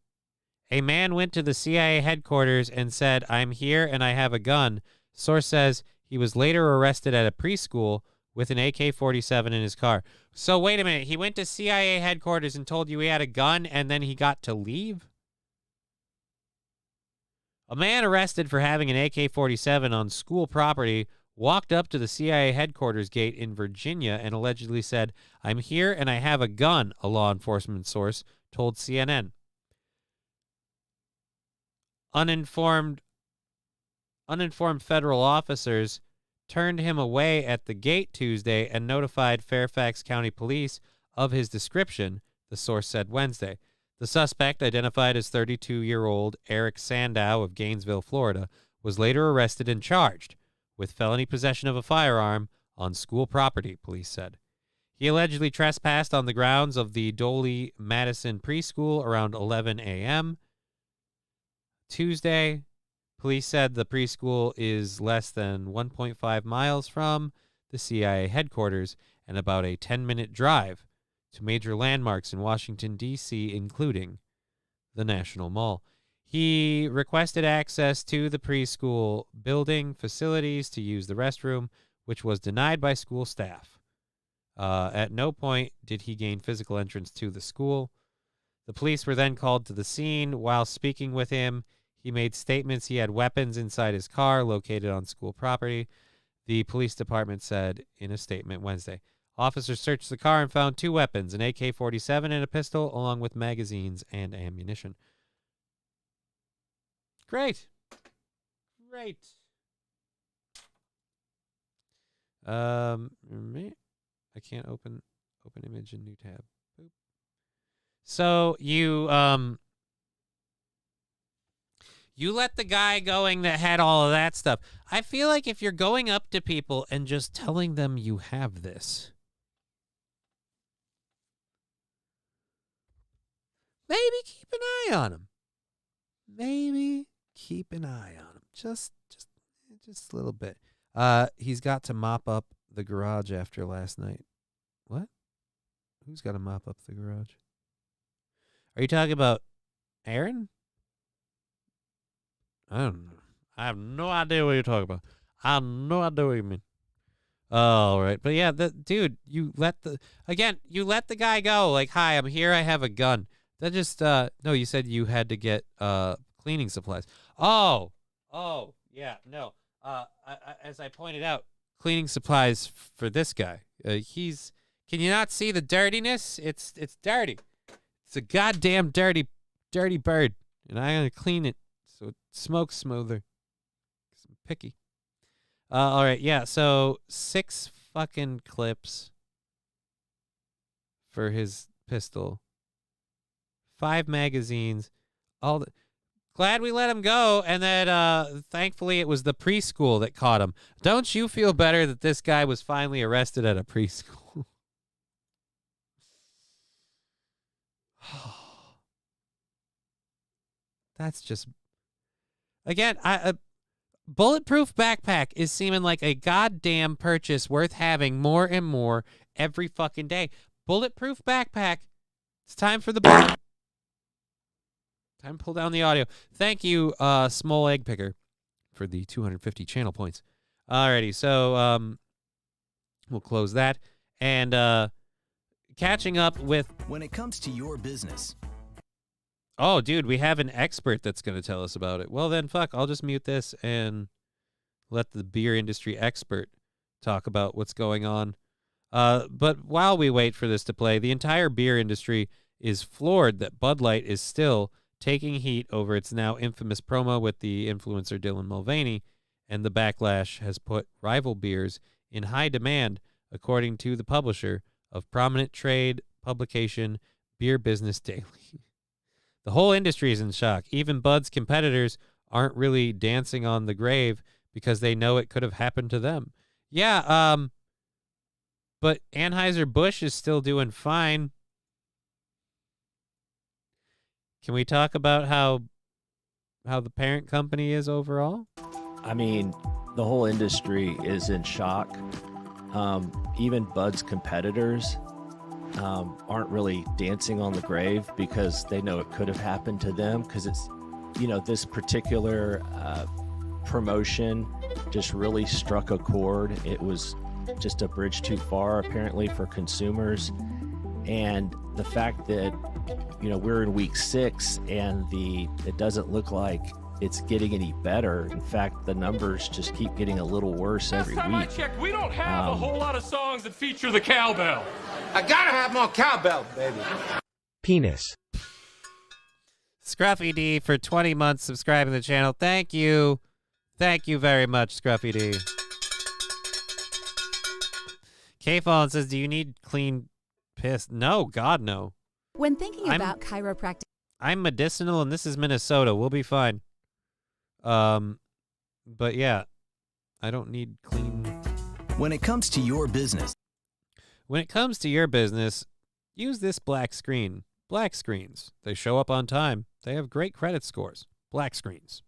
A man went to the CIA headquarters and said, "I'm here and I have a gun." Source says he was later arrested at a preschool with an AK-47 in his car. So wait a minute. He went to CIA headquarters and told you he had a gun, and then he got to leave? A man arrested for having an AK-47 on school property walked up to the CIA headquarters gate in Virginia and allegedly said, "I'm here and I have a gun," a law enforcement source told CNN. Uninformed federal officers turned him away at the gate Tuesday and notified Fairfax County Police of his description, the source said Wednesday. The suspect, identified as 32-year-old Eric Sandow of Gainesville, Florida, was later arrested and charged with felony possession of a firearm on school property, police said. He allegedly trespassed on the grounds of the Dolly Madison preschool around 11 a.m. Tuesday. Police said the preschool is less than 1.5 miles from the CIA headquarters and about a 10-minute drive to major landmarks in Washington, D.C., including the National Mall. He requested access to the preschool building facilities to use the restroom, which was denied by school staff. At no point did he gain physical entrance to the school. The police were then called to the scene. While speaking with him, he made statements he had weapons inside his car located on school property, the police department said in a statement Wednesday. Officers searched the car and found two weapons, an AK-47 and a pistol, along with magazines and ammunition. Great. I can't open image in new tab. Boop. So you let the guy going that had all of that stuff. I feel like if you're going up to people and just telling them you have this, maybe keep an eye on him. Just a little bit. He's got to mop up the garage after last night. What? Who's got to mop up the garage? Are you talking about Aaron? I don't know. I have no idea what you're talking about. I have no idea what you mean. All right. But yeah, dude, you let the guy go. Like, "Hi, I'm here. I have a gun." That just, no, you said you had to get, cleaning supplies. Oh, yeah, no. As I pointed out, cleaning supplies for this guy. Can you not see the dirtiness? It's dirty. It's a goddamn dirty bird. And I'm going to clean it so it smokes smoother. 'Cause I'm picky. All right, yeah, so 6 fucking clips for his pistol. 5 magazines. Glad we let him go, and then thankfully it was the preschool that caught him. Don't you feel better that this guy was finally arrested at a preschool? That's just, again, Bulletproof backpack is seeming like a goddamn purchase worth having more and more every fucking day. Bulletproof backpack. It's time for the time to pull down the audio. Thank you, Small Egg Picker, for the 250 channel points. Alrighty, so we'll close that. And catching up with... When it comes to your business. Oh, dude, we have an expert that's going to tell us about it. Well, then, fuck, I'll just mute this and let the beer industry expert talk about what's going on. But while we wait for this to play, the entire beer industry is floored that Bud Light is still taking heat over its now infamous promo with the influencer Dylan Mulvaney, and the backlash has put rival beers in high demand, according to the publisher of prominent trade publication Beer Business Daily. The whole industry is in shock. Even Bud's competitors aren't really dancing on the grave because they know it could have happened to them. Yeah, but Anheuser-Busch is still doing fine. Can we talk about how the parent company is overall? I mean, the whole industry is in shock. Even Bud's competitors aren't really dancing on the grave because they know it could have happened to them, because it's, this particular promotion just really struck a chord. It was just a bridge too far, apparently, for consumers. And the fact that, we're in week 6 and it doesn't look like it's getting any better. In fact, the numbers just keep getting a little worse every week. Last time I checked, we don't have a whole lot of songs that feature the cowbell. I gotta have more cowbell, baby. Penis. Scruffy D for 20 months subscribing to the channel. Thank you. Thank you very much, Scruffy D. K-Fallen says, do you need clean piss? No, God, no. When thinking about chiropractic... I'm medicinal, and this is Minnesota. We'll be fine. But yeah, I don't need clean... When it comes to your business. When it comes to your business, use this black screen. Black screens. They show up on time. They have great credit scores. Black screens.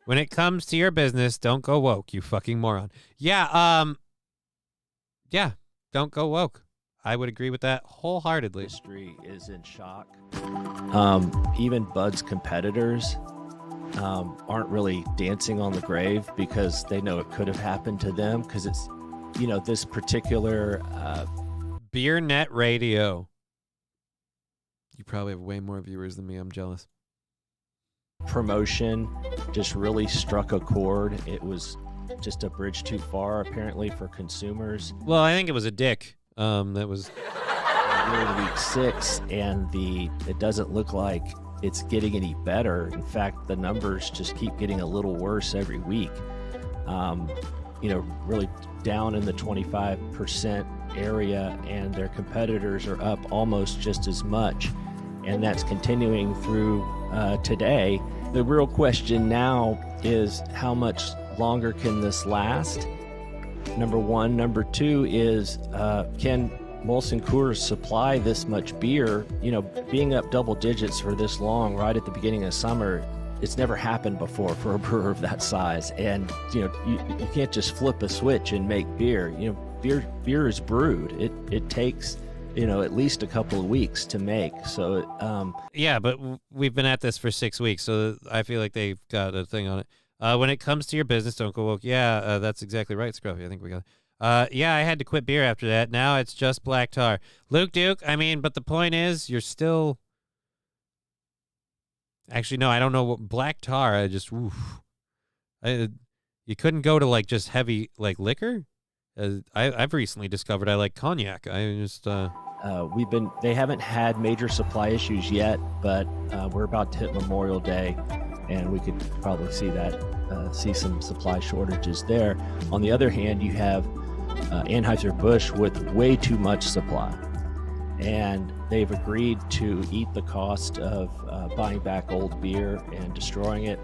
When it comes to your business, don't go woke, you fucking moron. Yeah, don't go woke. I would agree with that wholeheartedly. Industry is in shock. Even Bud's competitors aren't really dancing on the grave because they know it could have happened to them, because it's, this particular... Beer Net Radio. You probably have way more viewers than me. I'm jealous. Promotion just really struck a chord. It was just a bridge too far, apparently, for consumers. Well, I think it was a dick. That was... We're in week 6, and it doesn't look like it's getting any better. In fact, the numbers just keep getting a little worse every week. Really down in the 25% area, and their competitors are up almost just as much. And that's continuing through today. The real question now is, how much longer can this last? Number one. Number two is, can Molson Coors supply this much beer? Being up double digits for this long right at the beginning of summer, it's never happened before for a brewer of that size. And you can't just flip a switch and make beer. Beer is brewed. It takes at least a couple of weeks to make. So yeah, but we've been at this for 6 weeks, so I feel like they've got a thing on it. When it comes to your business, don't go woke. Yeah, that's exactly right, Scruffy. I think we got it. Yeah, I had to quit beer after that. Now it's just black tar. Luke Duke, but the point is, you're still... Actually, no, I don't know what black tar. I just... you couldn't go to, just heavy, liquor? I've recently discovered I like cognac. I just... They haven't had major supply issues yet, but we're about to hit Memorial Day, and we could probably see some supply shortages there. On the other hand, you have Anheuser-Busch with way too much supply, and they've agreed to eat the cost of buying back old beer and destroying it.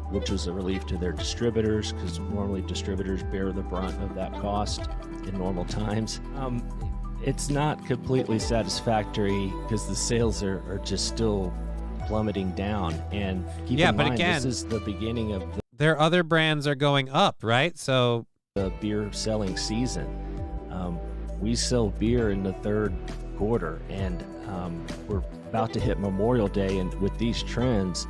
which was a relief to their distributors because normally distributors bear the brunt of that cost in normal times. It's not completely satisfactory because the sales are just still plummeting down. And keep in mind, again, this is the beginning of their other brands are going up, right? So the beer selling season. We sell beer in the third quarter, and we're about to hit Memorial Day, and with these trends,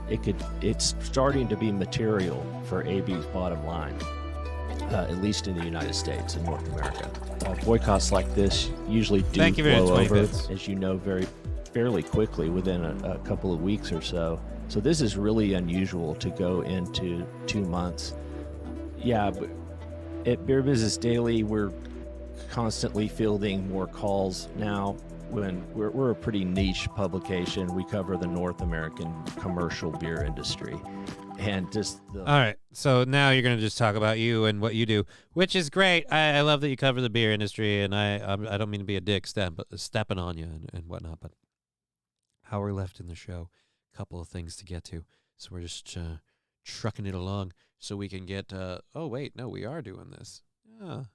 it's starting to be material for AB's bottom line, at least in the United States and North America. Boycotts like this usually do blow over, as you know, fairly quickly within a couple of weeks or so. So this is really unusual to go into 2 months. Yeah, but at Beer Business Daily, we're constantly fielding more calls now. When we're a pretty niche publication, we cover the North American commercial beer industry, and just all right. So now you're gonna just talk about you and what you do, which is great. I love that you cover the beer industry, and I don't mean to be a dick stepping on you and whatnot, but how we're left in the show, a couple of things to get to, so we're just trucking it along so we can get. Oh wait, no, we are doing this. So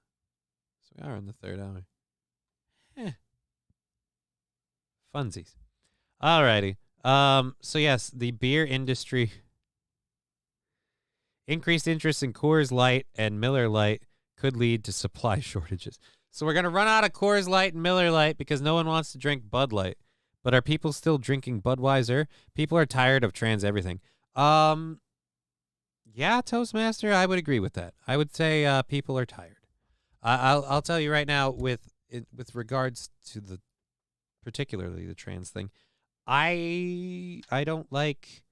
we are in the third hour. Funsies. Alrighty. So yes, the beer industry. Increased interest in Coors Light and Miller Lite could lead to supply shortages. So we're going to run out of Coors Light and Miller Lite because no one wants to drink Bud Light. But are people still drinking Budweiser? People are tired of trans everything. Yeah, Toastmaster, I would agree with that. I would say people are tired. I'll tell you right now with regards to particularly the trans thing, I don't like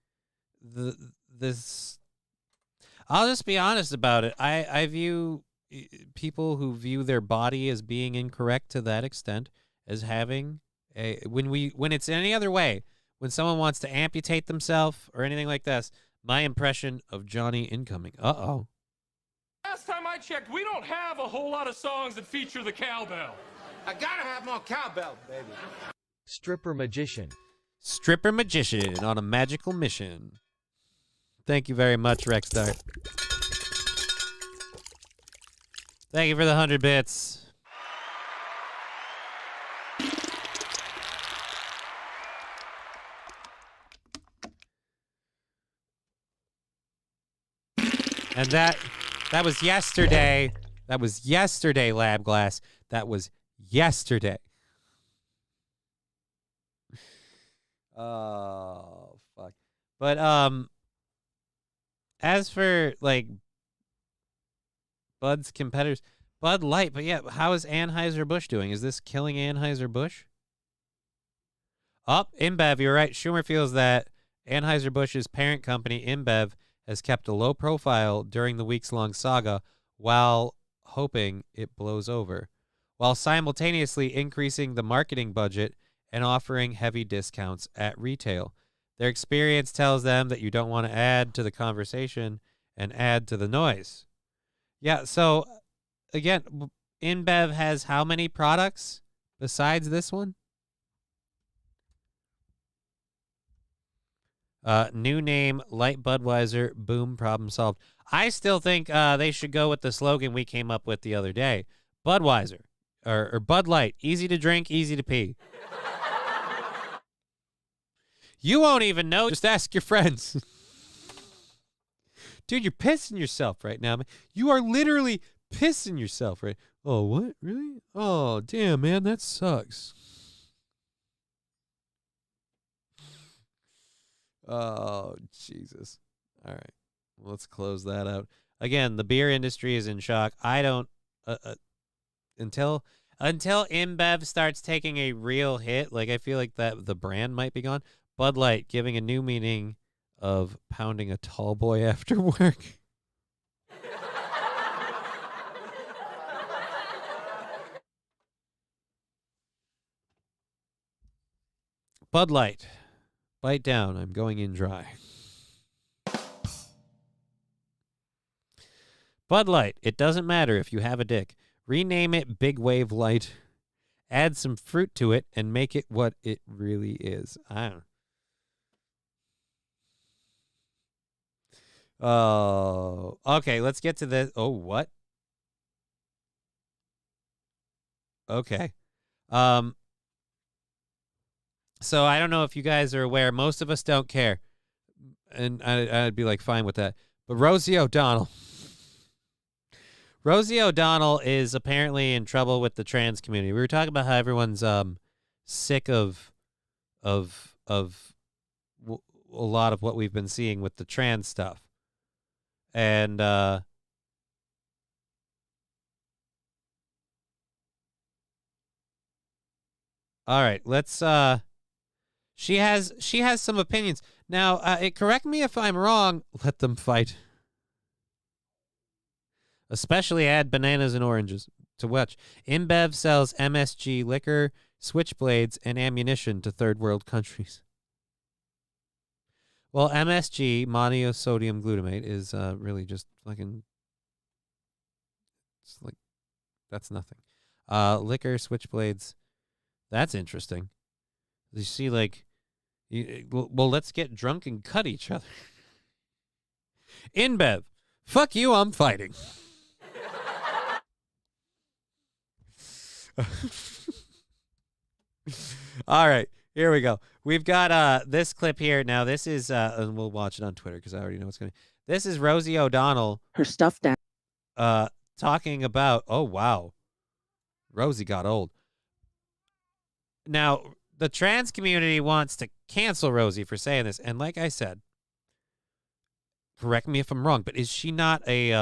this. I'll just be honest about it. I view people who view their body as being incorrect to that extent as having when it's any other way, when someone wants to amputate themselves or anything like this, my impression of Johnny Incoming. Last time I checked, we don't have a whole lot of songs that feature the cowbell. I gotta have more cowbell, baby. Stripper magician. Stripper magician on a magical mission. Thank you very much, Rexdart. Thank you for the 100 bits. And that was yesterday. That was yesterday, Lab Glass. That was yesterday. Oh, fuck. But, as for, like, Bud's competitors, Bud Light, but yeah, how is Anheuser-Busch doing? Is this killing Anheuser-Busch? InBev, you're right. Schumer feels that Anheuser-Busch's parent company, InBev, has kept a low profile during the weeks-long saga while hoping it blows over, while simultaneously increasing the marketing budget and offering heavy discounts at retail. Their experience tells them that you don't want to add to the conversation and add to the noise. Yeah, so, again, InBev has how many products besides this one? New name, Light Budweiser, boom, problem solved. I still think they should go with the slogan we came up with the other day. Budweiser, or Bud Light, easy to drink, easy to pee. You won't even know. Just ask your friends. Dude, you're pissing yourself right now, man. You are literally pissing yourself right. Oh, what? Really? Oh, damn, man, that sucks. Oh, Jesus. All right. Let's close that out. Again, the beer industry is in shock. I don't until InBev starts taking a real hit, like I feel like that the brand might be gone. Bud Light giving a new meaning of pounding a tall boy after work. Bud Light. Bite down. I'm going in dry. Bud Light. It doesn't matter if you have a dick. Rename it Big Wave Light. Add some fruit to it and make it what it really is. I don't know. Oh, okay. Let's get to this. Oh, what? Okay. So I don't know if you guys are aware. Most of us don't care, and I'd be like fine with that. But Rosie O'Donnell is apparently in trouble with the trans community. We were talking about how everyone's sick of a lot of what we've been seeing with the trans stuff, and all right, let's she has some opinions. Now, correct me if I'm wrong. Let them fight. Especially add bananas and oranges to watch. InBev sells MSG liquor, switchblades, and ammunition to third world countries. Well, MSG, monosodium glutamate, is really just fucking. It's like that's nothing. Liquor, switchblades. That's interesting. You see, like, well, let's get drunk and cut each other. InBev, fuck you, I'm fighting. All right, here we go. We've got this clip here. Now, this is, and we'll watch it on Twitter because I already know what's going to be. This is Rosie O'Donnell. Her stuff down. Talking about, oh, wow. Rosie got old. Now, the trans community wants to cancel Rosie for saying this. And like I said, correct me if I'm wrong, but is she not a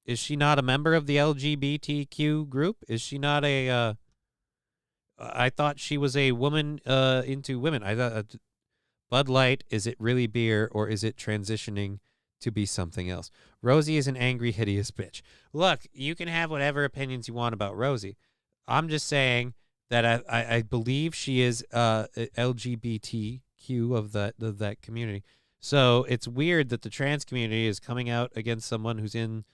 member of the LGBTQ group? Is she not a, I thought she was a woman into women. I thought Bud Light, is it really beer or is it transitioning to be something else? Rosie is an angry, hideous bitch. Look, you can have whatever opinions you want about Rosie. I'm just saying that I believe she is LGBTQ of that community. So it's weird that the trans community is coming out against someone who's in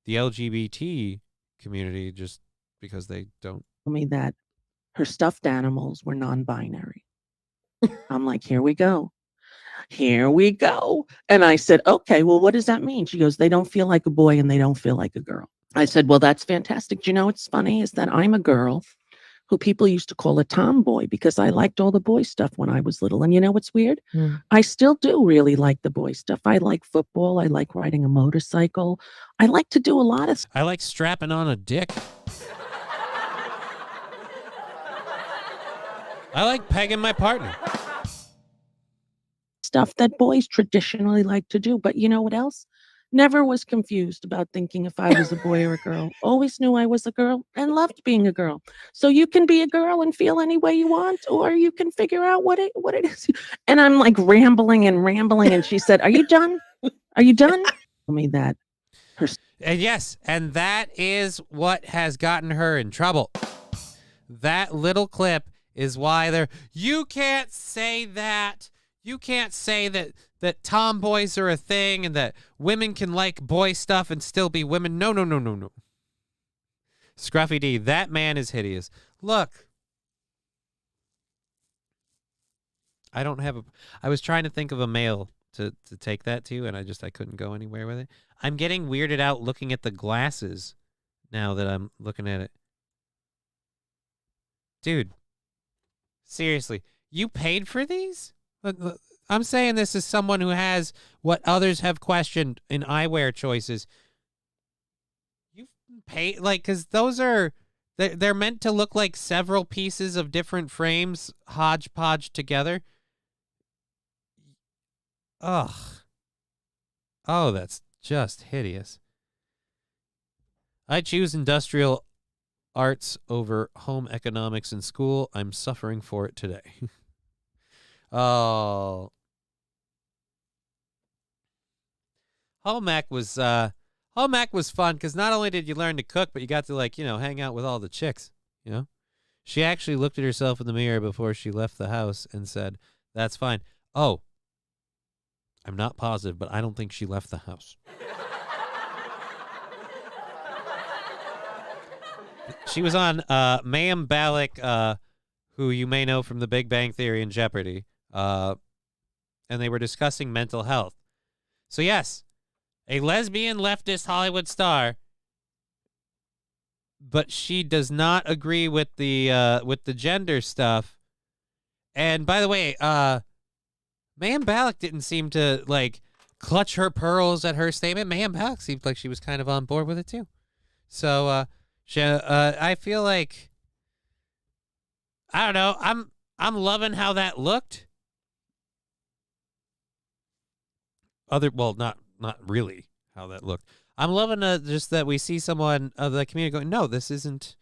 the LGBT community just because they don't. Told me that her stuffed animals were non-binary. I'm like, here we go. Here we go. And I said, okay, well, what does that mean? She goes, they don't feel like a boy and they don't feel like a girl. I said, well, that's fantastic. Do you know what's funny is that I'm a girl who people used to call a tomboy because I liked all the boy stuff when I was little. And you know what's weird? I still do really like the boy stuff. I like football. I like riding a motorcycle. I like to do a lot of I like strapping on a dick. I like pegging my partner. Stuff that boys traditionally like to do. But you know what else? Never was confused about thinking if I was a boy or a girl. Always knew I was a girl and loved being a girl. So you can be a girl and feel any way you want, or you can figure out what it is. And I'm like rambling. And she said, are you done? Are you done? Tell me that. And yes, and that is what has gotten her in trouble. That little clip is why you can't say that. You can't say that tomboys are a thing and that women can like boy stuff and still be women. No. Scruffy D, that man is hideous. Look. I was trying to think of a male to take that to, and I couldn't go anywhere with it. I'm getting weirded out looking at the glasses now that I'm looking at it. Dude, seriously, you paid for these? I'm saying this as someone who has what others have questioned in eyewear choices. You pay, like, because those are, they're meant to look like several pieces of different frames hodgepodge together. Ugh. Oh, that's just hideous. I choose industrial arts over home economics in school. I'm suffering for it today. Oh. Home ec was fun because not only did you learn to cook, but you got to hang out with all the chicks, She actually looked at herself in the mirror before she left the house and said, "That's fine." Oh. I'm not positive, but I don't think she left the house. She was on Mayim Bialik, who you may know from The Big Bang Theory and Jeopardy. And they were discussing mental health. So yes, a lesbian leftist Hollywood star, but she does not agree with the gender stuff. And by the way, Mayim Bialik didn't seem to like clutch her pearls at her statement. Mayim Bialik seemed like she was kind of on board with it too. So I feel like, I don't know. I'm loving how that looked. Not really how that looked. I'm loving just that we see someone of the community going, no, this isn't.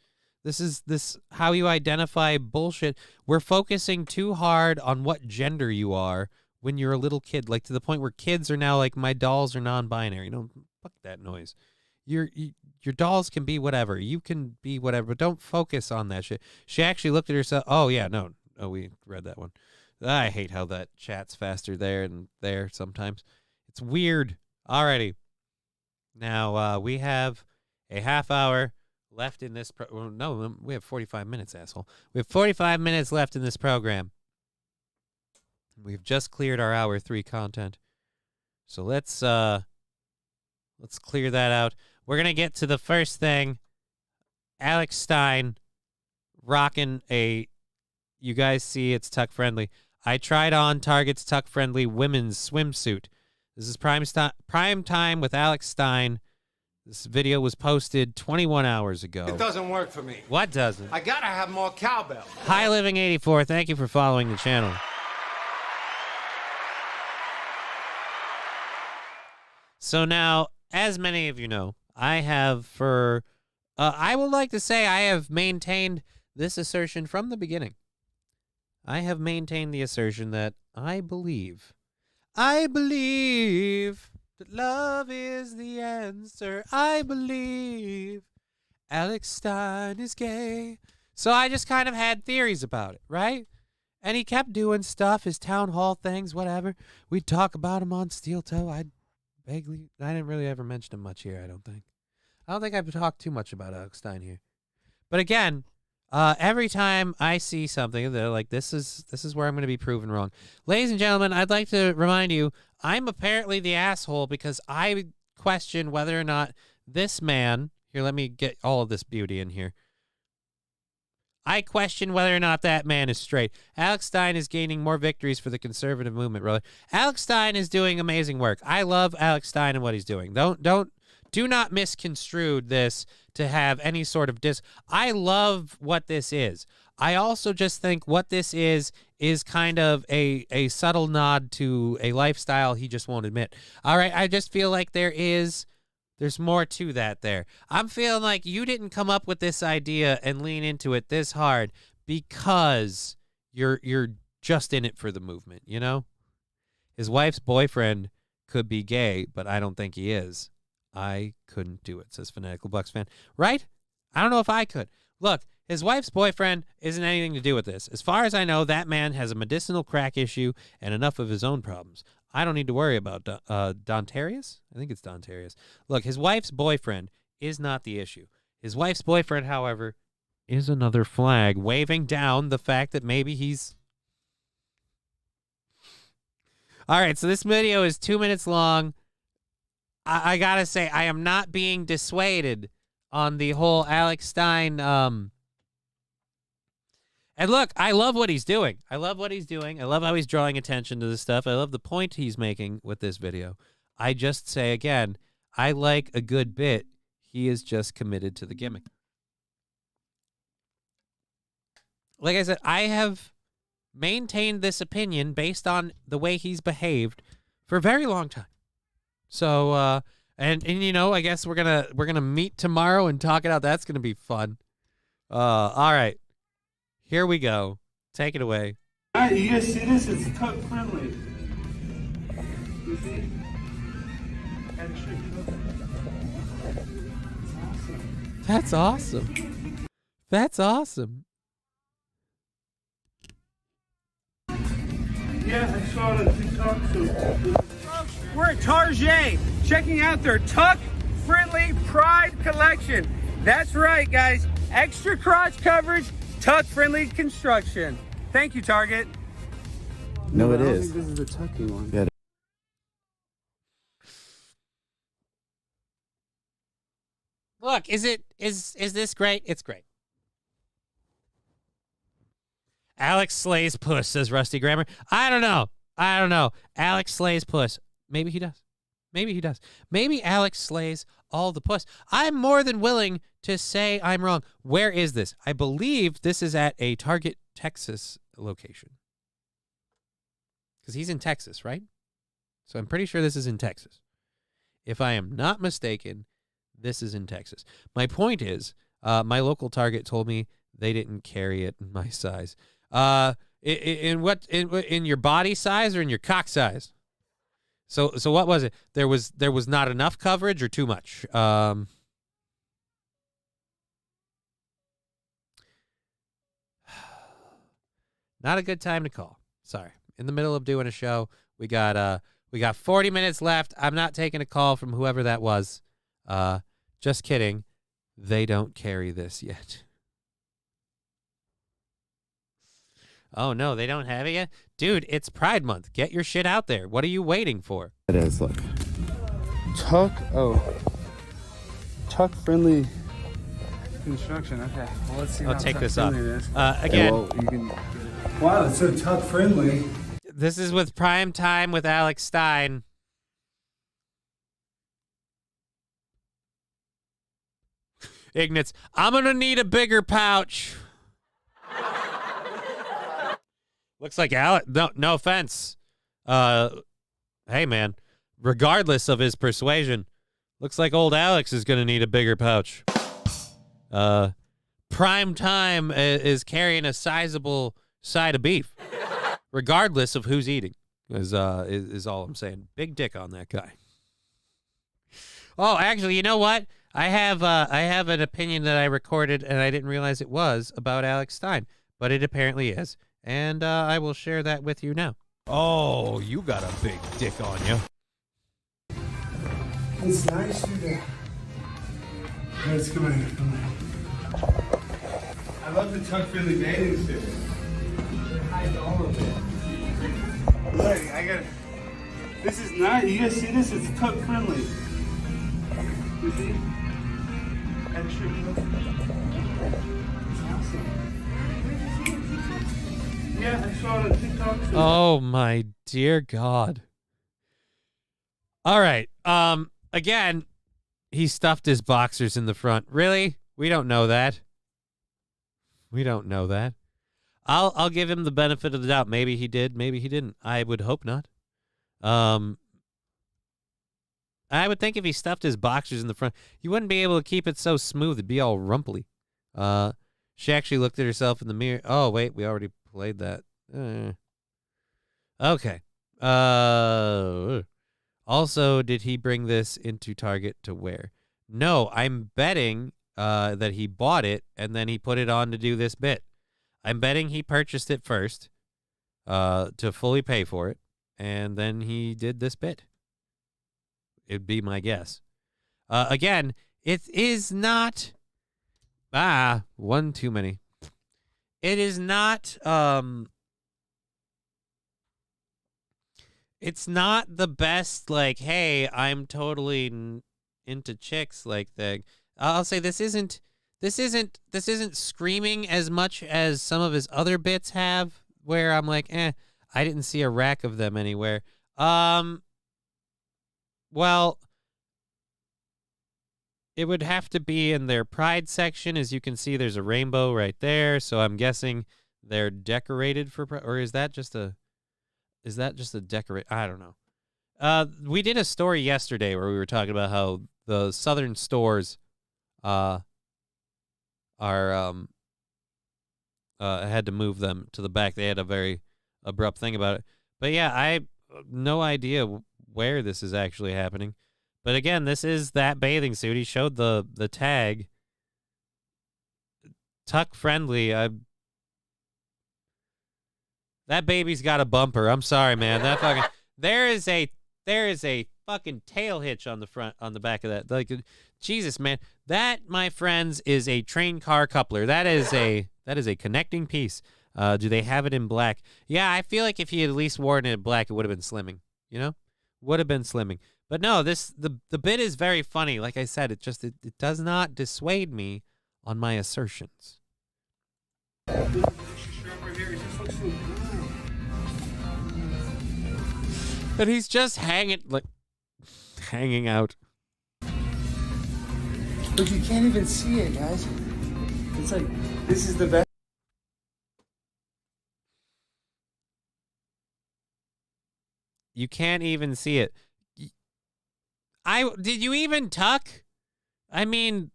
This is how you identify bullshit. We're focusing too hard on what gender you are when you're a little kid, like to the point where kids are now like, my dolls are non-binary. No, fuck that noise. Your dolls can be whatever. You can be whatever, but don't focus on that shit. She actually looked at herself. Oh yeah, no. Oh, we read that one. I hate how that chat's faster there and there sometimes. It's weird. Alrighty. Now we have a half hour left in this no, we have 45 minutes, asshole. We have 45 minutes left in this program. We've just cleared our hour 3 content. So let's clear that out. We're going to get to the first thing. Alex Stein rocking a, you guys see it's tuck friendly. I tried on Target's tuck friendly women's swimsuit. This is prime time with Alex Stein. This video was posted 21 hours ago. It doesn't work for me. What doesn't? I gotta have more cowbell. High Living 84, thank you for following the channel. So now, as many of you know, I have I would like to say I have maintained this assertion from the beginning. I have maintained the assertion that I believe that love is the answer. I believe Alex Stein is gay. So I just kind of had theories about it, right? And he kept doing stuff, his town hall things, whatever. We'd talk about him on Steel Toe. I didn't really ever mention him much here, I don't think. I've talked too much about Alex Stein here. But again, every time I see something, they're like, this is where I'm going to be proven wrong. Ladies and gentlemen, I'd like to remind you, I'm apparently the asshole because I question whether or not this man, here, let me get all of this beauty in here. I question whether or not that man is straight. Alex Stein is gaining more victories for the conservative movement, brother. Alex Stein is doing amazing work. I love Alex Stein and what he's doing. Do not misconstrue this to have any sort of I love what this is. I also just think what this is kind of a subtle nod to a lifestyle he just won't admit. All right, I just feel like there's more to that there. I'm feeling like you didn't come up with this idea and lean into it this hard because you're just in it for the movement, you know? His wife's boyfriend could be gay, but I don't think he is. I couldn't do it, says Fanatical Bucks fan. Right? I don't know if I could. Look, his wife's boyfriend isn't anything to do with this. As far as I know, that man has a medicinal crack issue and enough of his own problems. I don't need to worry about Dontarius. I think it's Dontarius. Look, his wife's boyfriend is not the issue. His wife's boyfriend, however, is another flag waving down the fact that maybe he's... All right, so this video is 2 minutes long. I gotta say, I am not being dissuaded on the whole Alex Stein. And look, I love what he's doing. I love how he's drawing attention to this stuff. I love the point he's making with this video. I just say again, I like a good bit. He is just committed to the gimmick. Like I said, I have maintained this opinion based on the way he's behaved for a very long time. So, and you know, I guess we're gonna meet tomorrow and talk it out. That's gonna be fun. All right, here we go. Take it away. All right, you guys see this? It's tuck friendly. You see? That's awesome. That's awesome. Yeah, I saw it on TikTok. So we're at Target, checking out their tuck-friendly Pride collection. That's right, guys. Extra crotch coverage, tuck-friendly construction. Thank you, Target. No, it is. I think this is the tucky one. Yeah. Look, is this great? It's great. Alex slays puss, says Rusty Grammar. I don't know. Alex slays puss. Maybe he does. Maybe Alex slays all the puss. I'm more than willing to say I'm wrong. Where is this? I believe this is at a Target, Texas location. Because he's in Texas, right? So I'm pretty sure this is in Texas. If I am not mistaken, this is in Texas. My point is, my local Target told me they didn't carry it in my size. In your body size or in your cock size? So what was it? There was not enough coverage or too much? Not a good time to call. Sorry. In the middle of doing a show, we got 40 minutes left. I'm not taking a call from whoever that was. Just kidding. They don't carry this yet. Oh, no, they don't have it yet? Dude, it's Pride Month. Get your shit out there. What are you waiting for? It is, look. Tuck friendly construction. Okay, well, let's see I'll how take tuck this off. friendly it is. Again. Well, you can... Wow, it's so tuck friendly. This is with Prime Time with Alex Stein. Ignatz, I'm going to need a bigger pouch. Looks like Alex, no offense. Hey, man, regardless of his persuasion, looks like old Alex is going to need a bigger pouch. Prime Time is carrying a sizable side of beef, regardless of who's eating, is all I'm saying. Big dick on that guy. Oh, actually, you know what? I have an opinion that I recorded, and I didn't realize it was about Alex Stein, but it apparently is. And I will share that with you now. Oh, you got a big dick on you. It's nice to Let's come in. I love the tuck friendly bathing suit. It hides all of it. Look, this is nice. You guys see this? It's tuck friendly. You see? Extra tuck. It's awesome. Yeah, I saw it on TikTok too. Oh my dear God. All right. Again, he stuffed his boxers in the front. Really? We don't know that. I'll give him the benefit of the doubt. Maybe he did, maybe he didn't. I would hope not. I would think if he stuffed his boxers in the front, he wouldn't be able to keep it so smooth. It'd be all rumply. She actually looked at herself in the mirror. Oh, wait, we already played that. Okay. Also, did he bring this into Target to wear? No, I'm betting that he bought it and then he put it on to do this bit. I'm betting he purchased it first to fully pay for it, and then he did this bit. It'd be my guess. Again, it is not... one too many. It is not... It's not the best, like, hey, I'm totally into chicks like thing. I'll say this isn't screaming as much as some of his other bits have, where I'm like, I didn't see a rack of them anywhere. Well, it would have to be in their Pride section. As you can see, there's a rainbow right there, so I'm guessing they're decorated for Pride, or is that just a decorate? I don't know. We did a story yesterday where we were talking about how the southern stores had to move them to the back. They had a very abrupt thing about it. But yeah, I have no idea where this is actually happening. But again, this is that bathing suit. He showed the tag. Tuck friendly. That baby's got a bumper. I'm sorry, man. That fucking there is a fucking tail hitch on the front, on the back of that. Like, Jesus, man. That, my friends, is a train car coupler. That is a connecting piece. Do they have it in black? Yeah, I feel like if he had at least worn it in black, it would have been slimming. You know, would have been slimming. But no, the bit is very funny. Like I said, it does not dissuade me on my assertions. And he's just hanging out. But you can't even see it, guys. It's like, this is the best. You can't even see it. Did you even tuck? I mean,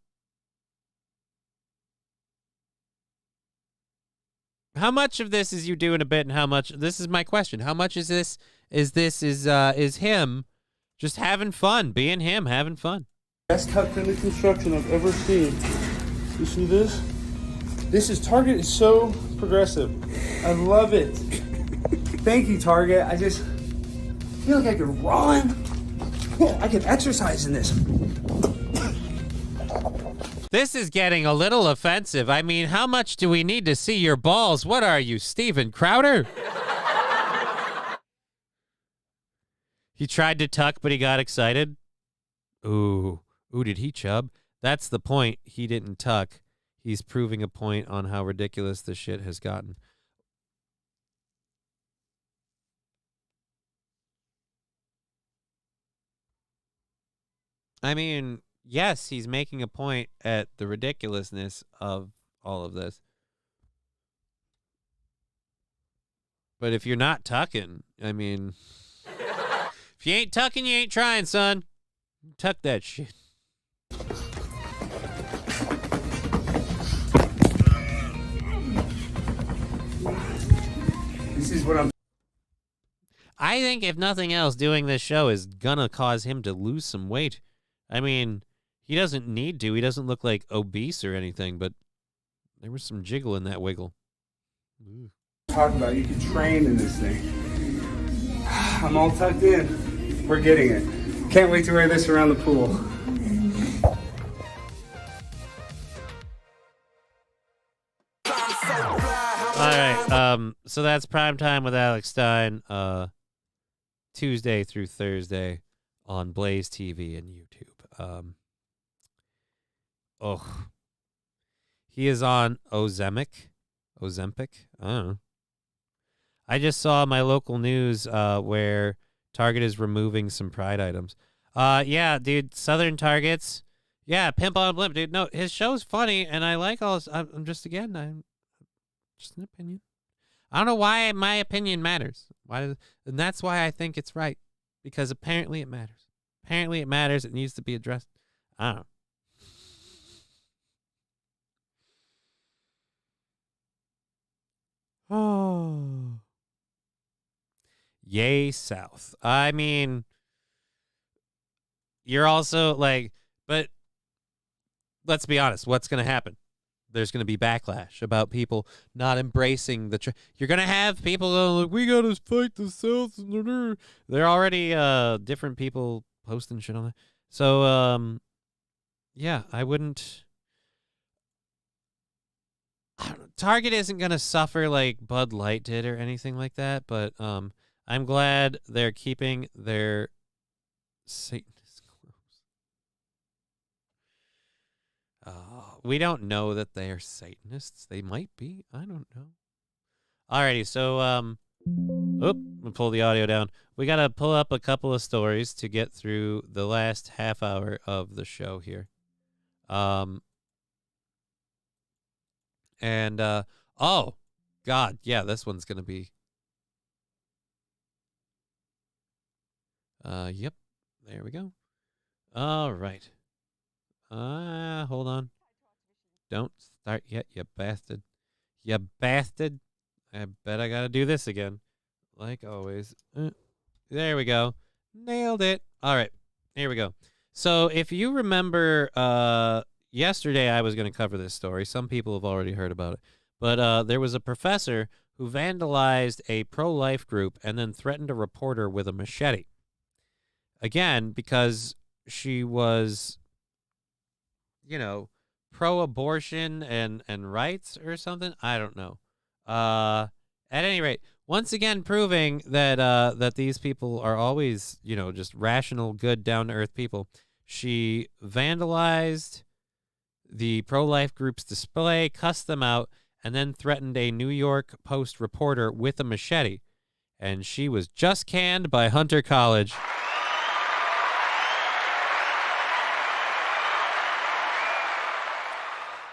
how much of this is you doing a bit, and how much? This is my question. How much is this? Is him just having fun, being him, having fun? Best tucked into construction I've ever seen. You see this? Target is so progressive. I love it. Thank you, Target. I just feel like I could run. I could exercise in this. This is getting a little offensive. I mean, how much do we need to see your balls? What are you, Steven Crowder? He tried to tuck, but he got excited. Ooh, did he chub? That's the point. He didn't tuck. He's proving a point on how ridiculous this shit has gotten. I mean, yes, he's making a point at the ridiculousness of all of this. But if you're not tucking, I mean, if you ain't tucking, you ain't trying, son. Tuck that shit. This is what I think if nothing else, doing this show is gonna cause him to lose some weight. I mean, he doesn't need to. He doesn't look like obese or anything, but there was some jiggle in that wiggle. talk about. You can train in this thing. I'm all tucked in. We're getting it. Can't wait to wear this around the pool. All right, so that's Prime Time with Alex Stein, Tuesday through Thursday on Blaze TV and YouTube. He is on Ozempic. I don't know. I just saw my local news where Target is removing some Pride items. Yeah, dude, Southern Targets. Yeah, Pimp on Blimp, dude. No, his show's funny, and I like all this. I'm just an opinion. I don't know why my opinion matters. And that's why I think it's right. Because apparently it matters. Apparently it matters. It needs to be addressed. I don't know. Oh. Yay, South. I mean, you're also like, but let's be honest. What's going to happen? There's going to be backlash about people not embracing the you're going to have people going, like, we got to fight the South. They're already different people posting shit on it. So, yeah, I wouldn't. Target isn't going to suffer like Bud Light did or anything like that, but I'm glad they're keeping their Satanist clothes. We don't know that they are Satanists. They might be. I don't know. Alrighty, so we'll pull the audio down. We got to pull up a couple of stories to get through the last half hour of the show here. Oh, God, yeah, this one's going to be. Yep, there we go. All right. Hold on. Don't start yet, you bastard. You bastard. I bet I got to do this again. Like always. There we go. Nailed it. All right, here we go. So if you remember, yesterday I was going to cover this story. Some people have already heard about it. But there was a professor who vandalized a pro-life group and then threatened a reporter with a machete. Again, because she was, pro-abortion and rights or something. I don't know. At any rate, once again proving that that these people are always, you know, just rational, good, down-to-earth people. She vandalized the pro-life group's display, cussed them out, and then threatened a New York Post reporter with a machete. And she was just canned by Hunter College.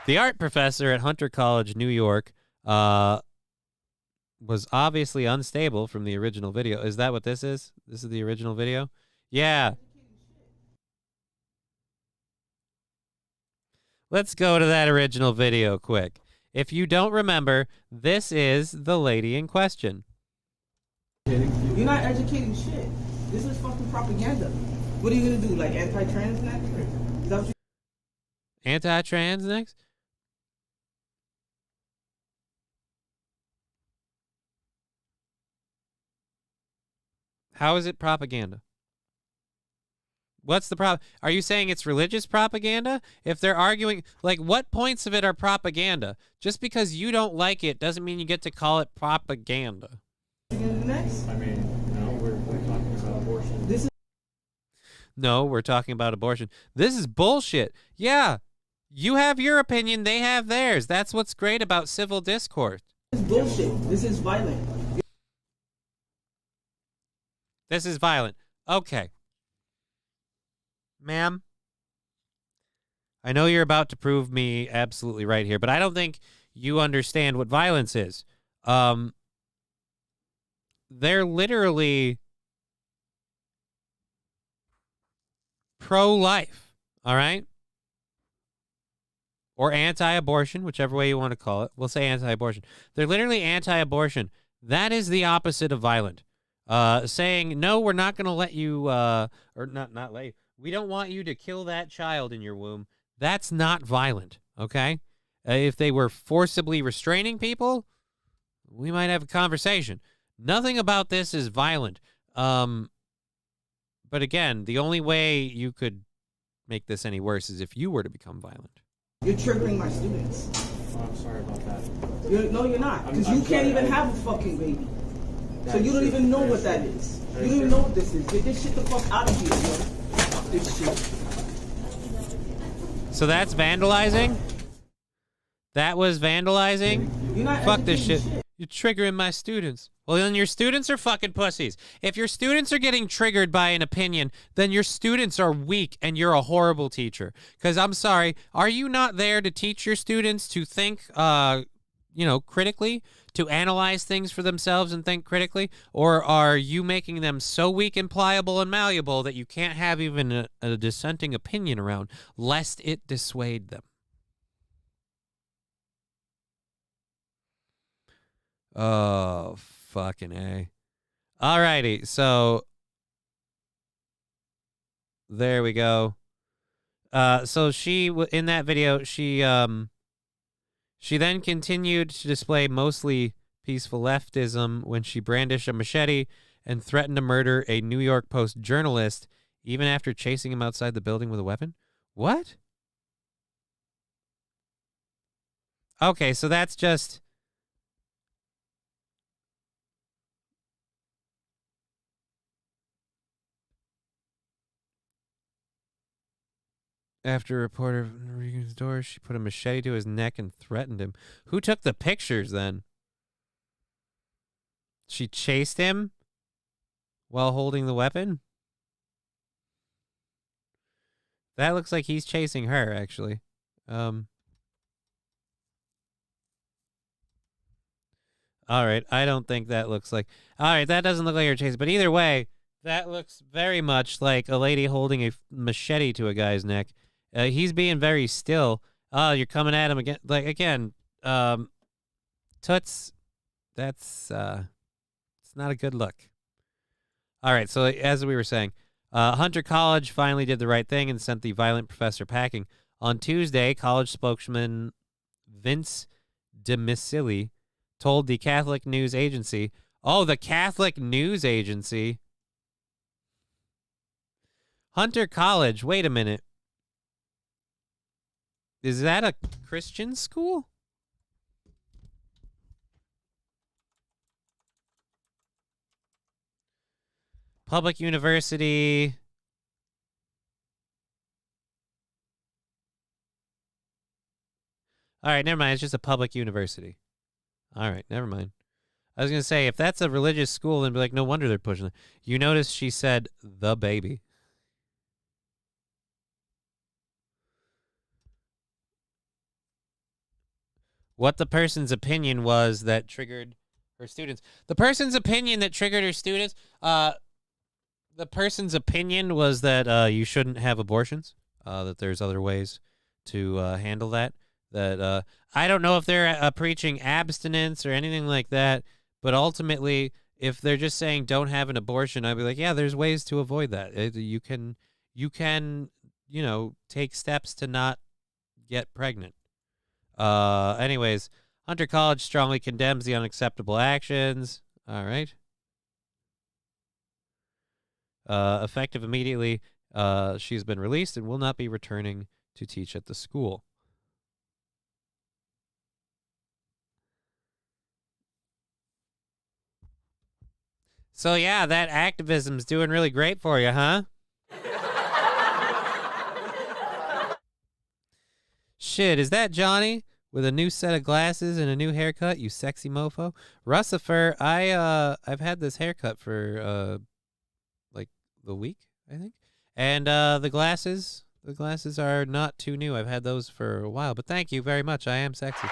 The art professor at Hunter College, New York, was obviously unstable from the original video. Is that what this is? This is the original video? Yeah. Let's go to that original video quick. If you don't remember, this is the lady in question. You're not educating shit. This is fucking propaganda. What are you gonna do? Like anti-trans next? Is that what you? Anti-trans next? How is it propaganda? What's the problem? Are you saying it's religious propaganda? If they're arguing, like, what points of it are propaganda? Just because you don't like it doesn't mean you get to call it propaganda. Next? I mean, no, we're talking about abortion. This is. No, we're talking about abortion. This is bullshit. Yeah, you have your opinion, they have theirs. That's what's great about civil discourse. This is bullshit. This is violent. This is violent. Okay. Ma'am, I know you're about to prove me absolutely right here, but I don't think you understand what violence is. They're literally pro-life, all right? Or anti-abortion, whichever way you want to call it. We'll say anti-abortion. They're literally anti-abortion. That is the opposite of violent. Saying, no, we're not going to let you, or not let you. We don't want you to kill that child in your womb. That's not violent, okay? If they were forcibly restraining people, we might have a conversation. Nothing about this is violent. But again, the only way you could make this any worse is if you were to become violent. You're triggering my students. Oh, I'm sorry about that. No, you're not. Because you can't even have a fucking baby. So you don't even know what that is. You don't even know what this is. Get this shit the fuck out of here, yo. This shit. So that's vandalizing? That was vandalizing? You're not Fuck this shit. educating shit. You're triggering my students. Well, then your students are fucking pussies. If your students are getting triggered by an opinion, then your students are weak and you're a horrible teacher. Because I'm sorry, are you not there to teach your students to think, critically? To analyze things for themselves and think critically? Or are you making them so weak and pliable and malleable that you can't have even a dissenting opinion around, lest it dissuade them? Oh, fucking A. Alrighty, so there we go. So in that video, she then continued to display mostly peaceful leftism when she brandished a machete and threatened to murder a New York Post journalist even after chasing him outside the building with a weapon. What? Okay, so that's just... After a reporter of Regan's door, she put a machete to his neck and threatened him. Who took the pictures then? She chased him while holding the weapon? That looks like he's chasing her, actually. All right, I don't think that looks like... All right, that doesn't look like her chasing. But either way, that looks very much like a lady holding a machete to a guy's neck. He's being very still. Oh, you're coming at him again. Like, again, Toots, that's, it's not a good look. All right, so as we were saying, Hunter College finally did the right thing and sent the violent professor packing. On Tuesday, college spokesman Vince DeMissili told the Catholic News Agency, oh, the Catholic News Agency? Hunter College, wait a minute. Is that a Christian school? Public university. All right, never mind. It's just a public university. All right, never mind. I was going to say, if that's a religious school, then be like, no wonder they're pushing it. You notice she said the baby. What the person's opinion was that triggered her students. The person's opinion that triggered her students, the person's opinion was that you shouldn't have abortions, that there's other ways to handle that. That I don't know if they're preaching abstinence or anything like that, but ultimately, if they're just saying don't have an abortion, I'd be like, yeah, there's ways to avoid that. You can, take steps to not get pregnant. Anyways, Hunter College strongly condemns the unacceptable actions. All right. Effective immediately, she's been released and will not be returning to teach at the school. So yeah, that activism's doing really great for you, huh? Shit, is that Johnny with a new set of glasses and a new haircut? You sexy mofo. Russifer, I've had this haircut for like the week, I think, and the glasses are not too new. I've had those for a while, but thank you very much. I am sexy.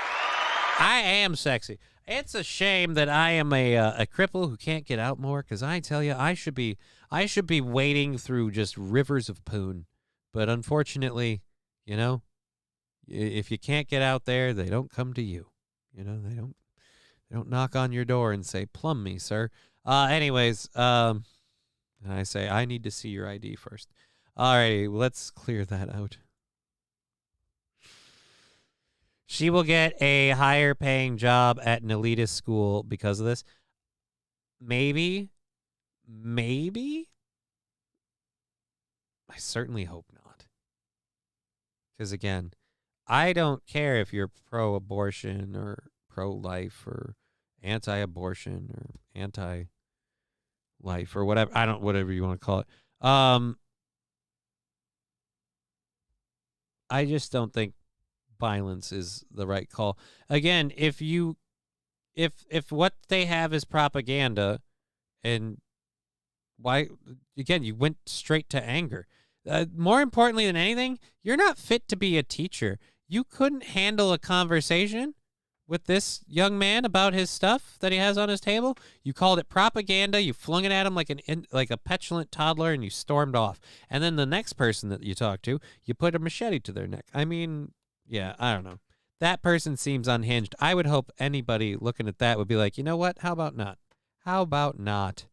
I am sexy. It's a shame that I am a cripple who can't get out more, because I tell you, I should be wading through just rivers of poon. But unfortunately, if you can't get out there, they don't come to you. They don't knock on your door and say, "Plumb me, sir." Anyways, and I say, I need to see your ID first. All right, let's clear that out. She will get a higher paying job at an elitist school because of this. Maybe. I certainly hope not. Because again, I don't care if you're pro-abortion or pro-life or anti-abortion or anti-life or whatever. Whatever you want to call it. I just don't think violence is the right call. Again, if what they have is propaganda, and why, again, you went straight to anger. More importantly than anything, you're not fit to be a teacher. You couldn't handle a conversation with this young man about his stuff that he has on his table. You called it propaganda. You flung it at him like a petulant toddler, and you stormed off. And then the next person that you talked to, you put a machete to their neck. I mean, yeah, I don't know. That person seems unhinged. I would hope anybody looking at that would be like, you know what? How about not? How about not?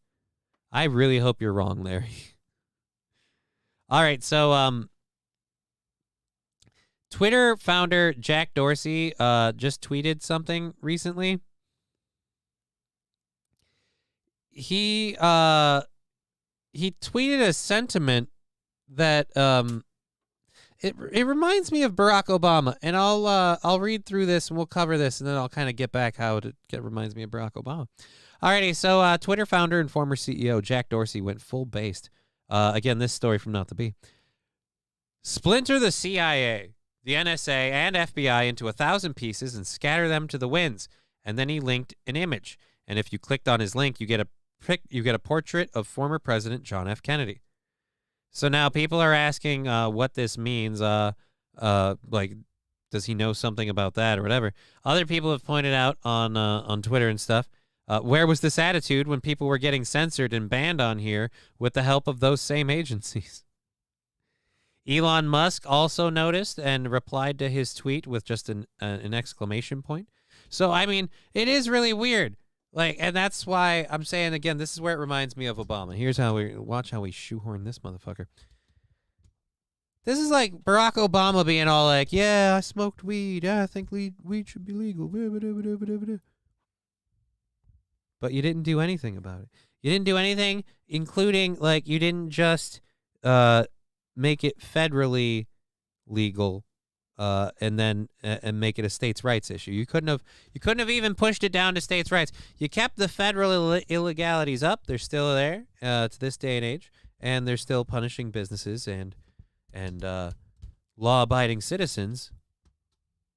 I really hope you're wrong, Larry. All right, so Twitter founder Jack Dorsey just tweeted something recently. He tweeted a sentiment that it reminds me of Barack Obama, and I'll read through this and we'll cover this, and then I'll kind of get back how it reminds me of Barack Obama. Alrighty, so Twitter founder and former CEO Jack Dorsey went full based. Again, this story from Not the Bee. Splinter the CIA, the NSA, and FBI into 1,000 pieces and scatter them to the winds. And then he linked an image. And if you clicked on his link, you get a portrait of former President John F. Kennedy. So now people are asking what this means. Like, does he know something about that or whatever? Other people have pointed out on Twitter and stuff. Where was this attitude when people were getting censored and banned on here with the help of those same agencies? Elon Musk also noticed and replied to his tweet with just an exclamation point. So, I mean, it is really weird. Like, and that's why I'm saying, again, this is where it reminds me of Obama. Here's how watch how we shoehorn this motherfucker. This is like Barack Obama being all like, yeah, I smoked weed. Yeah, I think weed should be legal. But you didn't do anything about it. You didn't do anything, including, like, you didn't just make it federally legal and then and make it a states' rights issue. You couldn't have even pushed it down to states' rights. You kept the federal illegalities up. They're still there to this day and age, and they're still punishing businesses and law-abiding citizens.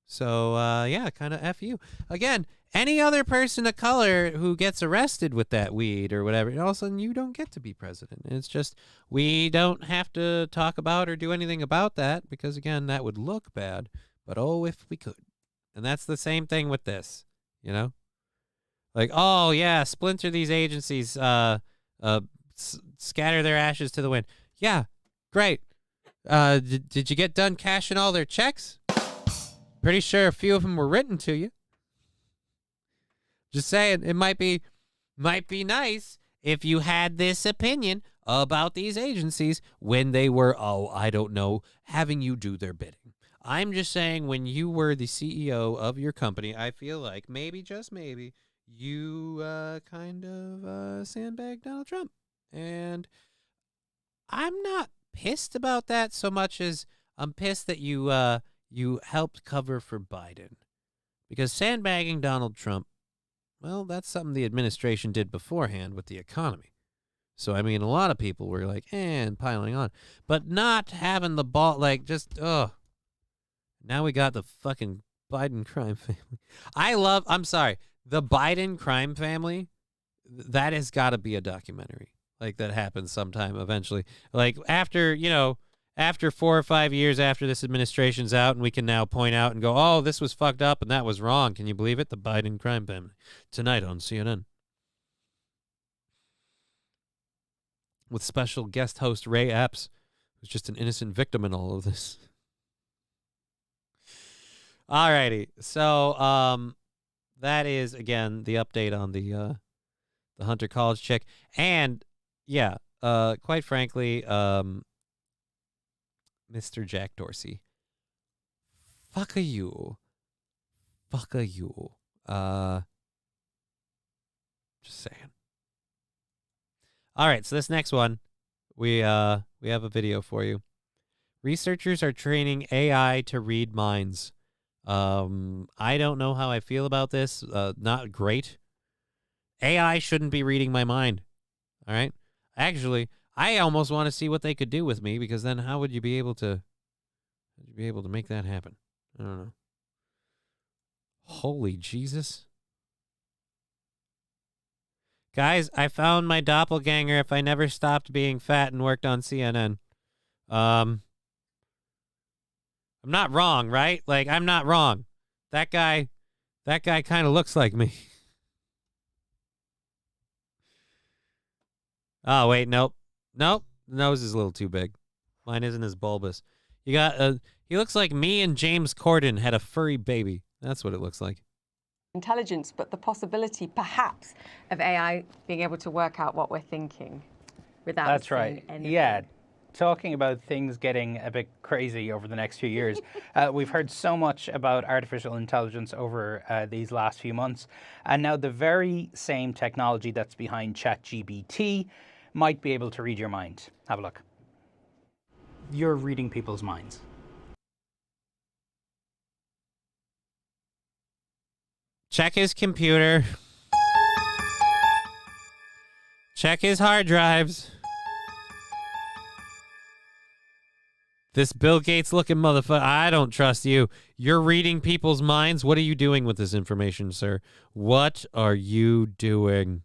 So yeah, kind of F you. Again, any other person of color who gets arrested with that weed or whatever, and all of a sudden you don't get to be president. And it's just, we don't have to talk about or do anything about that because, again, that would look bad. But, oh, if we could. And that's the same thing with this, you know? Like, oh, yeah, splinter these agencies, scatter their ashes to the wind. Yeah, great. Did you get done cashing all their checks? Pretty sure a few of them were written to you. Just saying, it might be nice if you had this opinion about these agencies when they were, oh, I don't know, having you do their bidding. I'm just saying, when you were the CEO of your company, I feel like maybe, just maybe, you kind of sandbagged Donald Trump. And I'm not pissed about that so much as I'm pissed that you helped cover for Biden. Because sandbagging Donald Trump, well, that's something the administration did beforehand with the economy. So, I mean, a lot of people were like, and piling on. But not having the ball, like, just, ugh. Now we got the fucking Biden crime family. I'm sorry, the Biden crime family, that has got to be a documentary. Like, that happens sometime eventually. Like, after 4 or 5 years after this administration's out, and we can now point out and go, oh, this was fucked up and that was wrong. Can you believe it? The Biden crime family. Tonight on CNN. With special guest host Ray Epps, who's just an innocent victim in all of this. Alrighty. So, that is, again, the update on the Hunter College chick. And, yeah, quite frankly, Mr. Jack Dorsey. Fuck a you. Fuck a you. Just saying. All right, so this next one, we have a video for you. Researchers are training AI to read minds. I don't know how I feel about this. Not great. AI shouldn't be reading my mind. All right? Actually, I almost want to see what they could do with me, because then how would you be able to make that happen? I don't know. Holy Jesus. Guys, I found my doppelganger if I never stopped being fat and worked on CNN. I'm not wrong, right? Like, I'm not wrong. That guy kind of looks like me. Oh, wait, nope. Nope, the nose is a little too big. Mine isn't as bulbous. You got he looks like me and James Corden had a furry baby. That's what it looks like. Intelligence, but the possibility, perhaps, of AI being able to work out what we're thinking without. That's right. Anything. Yeah. Talking about things getting a bit crazy over the next few years, we've heard so much about artificial intelligence over these last few months, and now the very same technology that's behind ChatGPT might be able to read your mind. Have a look. You're reading people's minds. Check his computer. Check his hard drives. This Bill Gates looking motherfucker, I don't trust you. You're reading people's minds? What are you doing with this information, sir? What are you doing?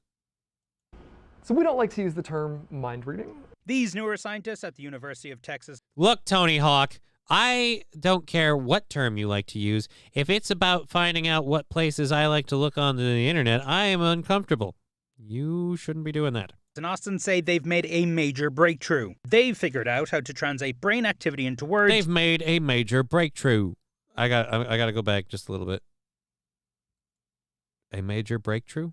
So we don't like to use the term mind reading. These neuroscientists at the University of Texas. Look, Tony Hawk, I don't care what term you like to use. If it's about finding out what places I like to look on the internet, I am uncomfortable. You shouldn't be doing that. In Austin say they've made a major breakthrough. They've figured out how to translate brain activity into words. They've made a major breakthrough. I got to go back just a little bit. A major breakthrough?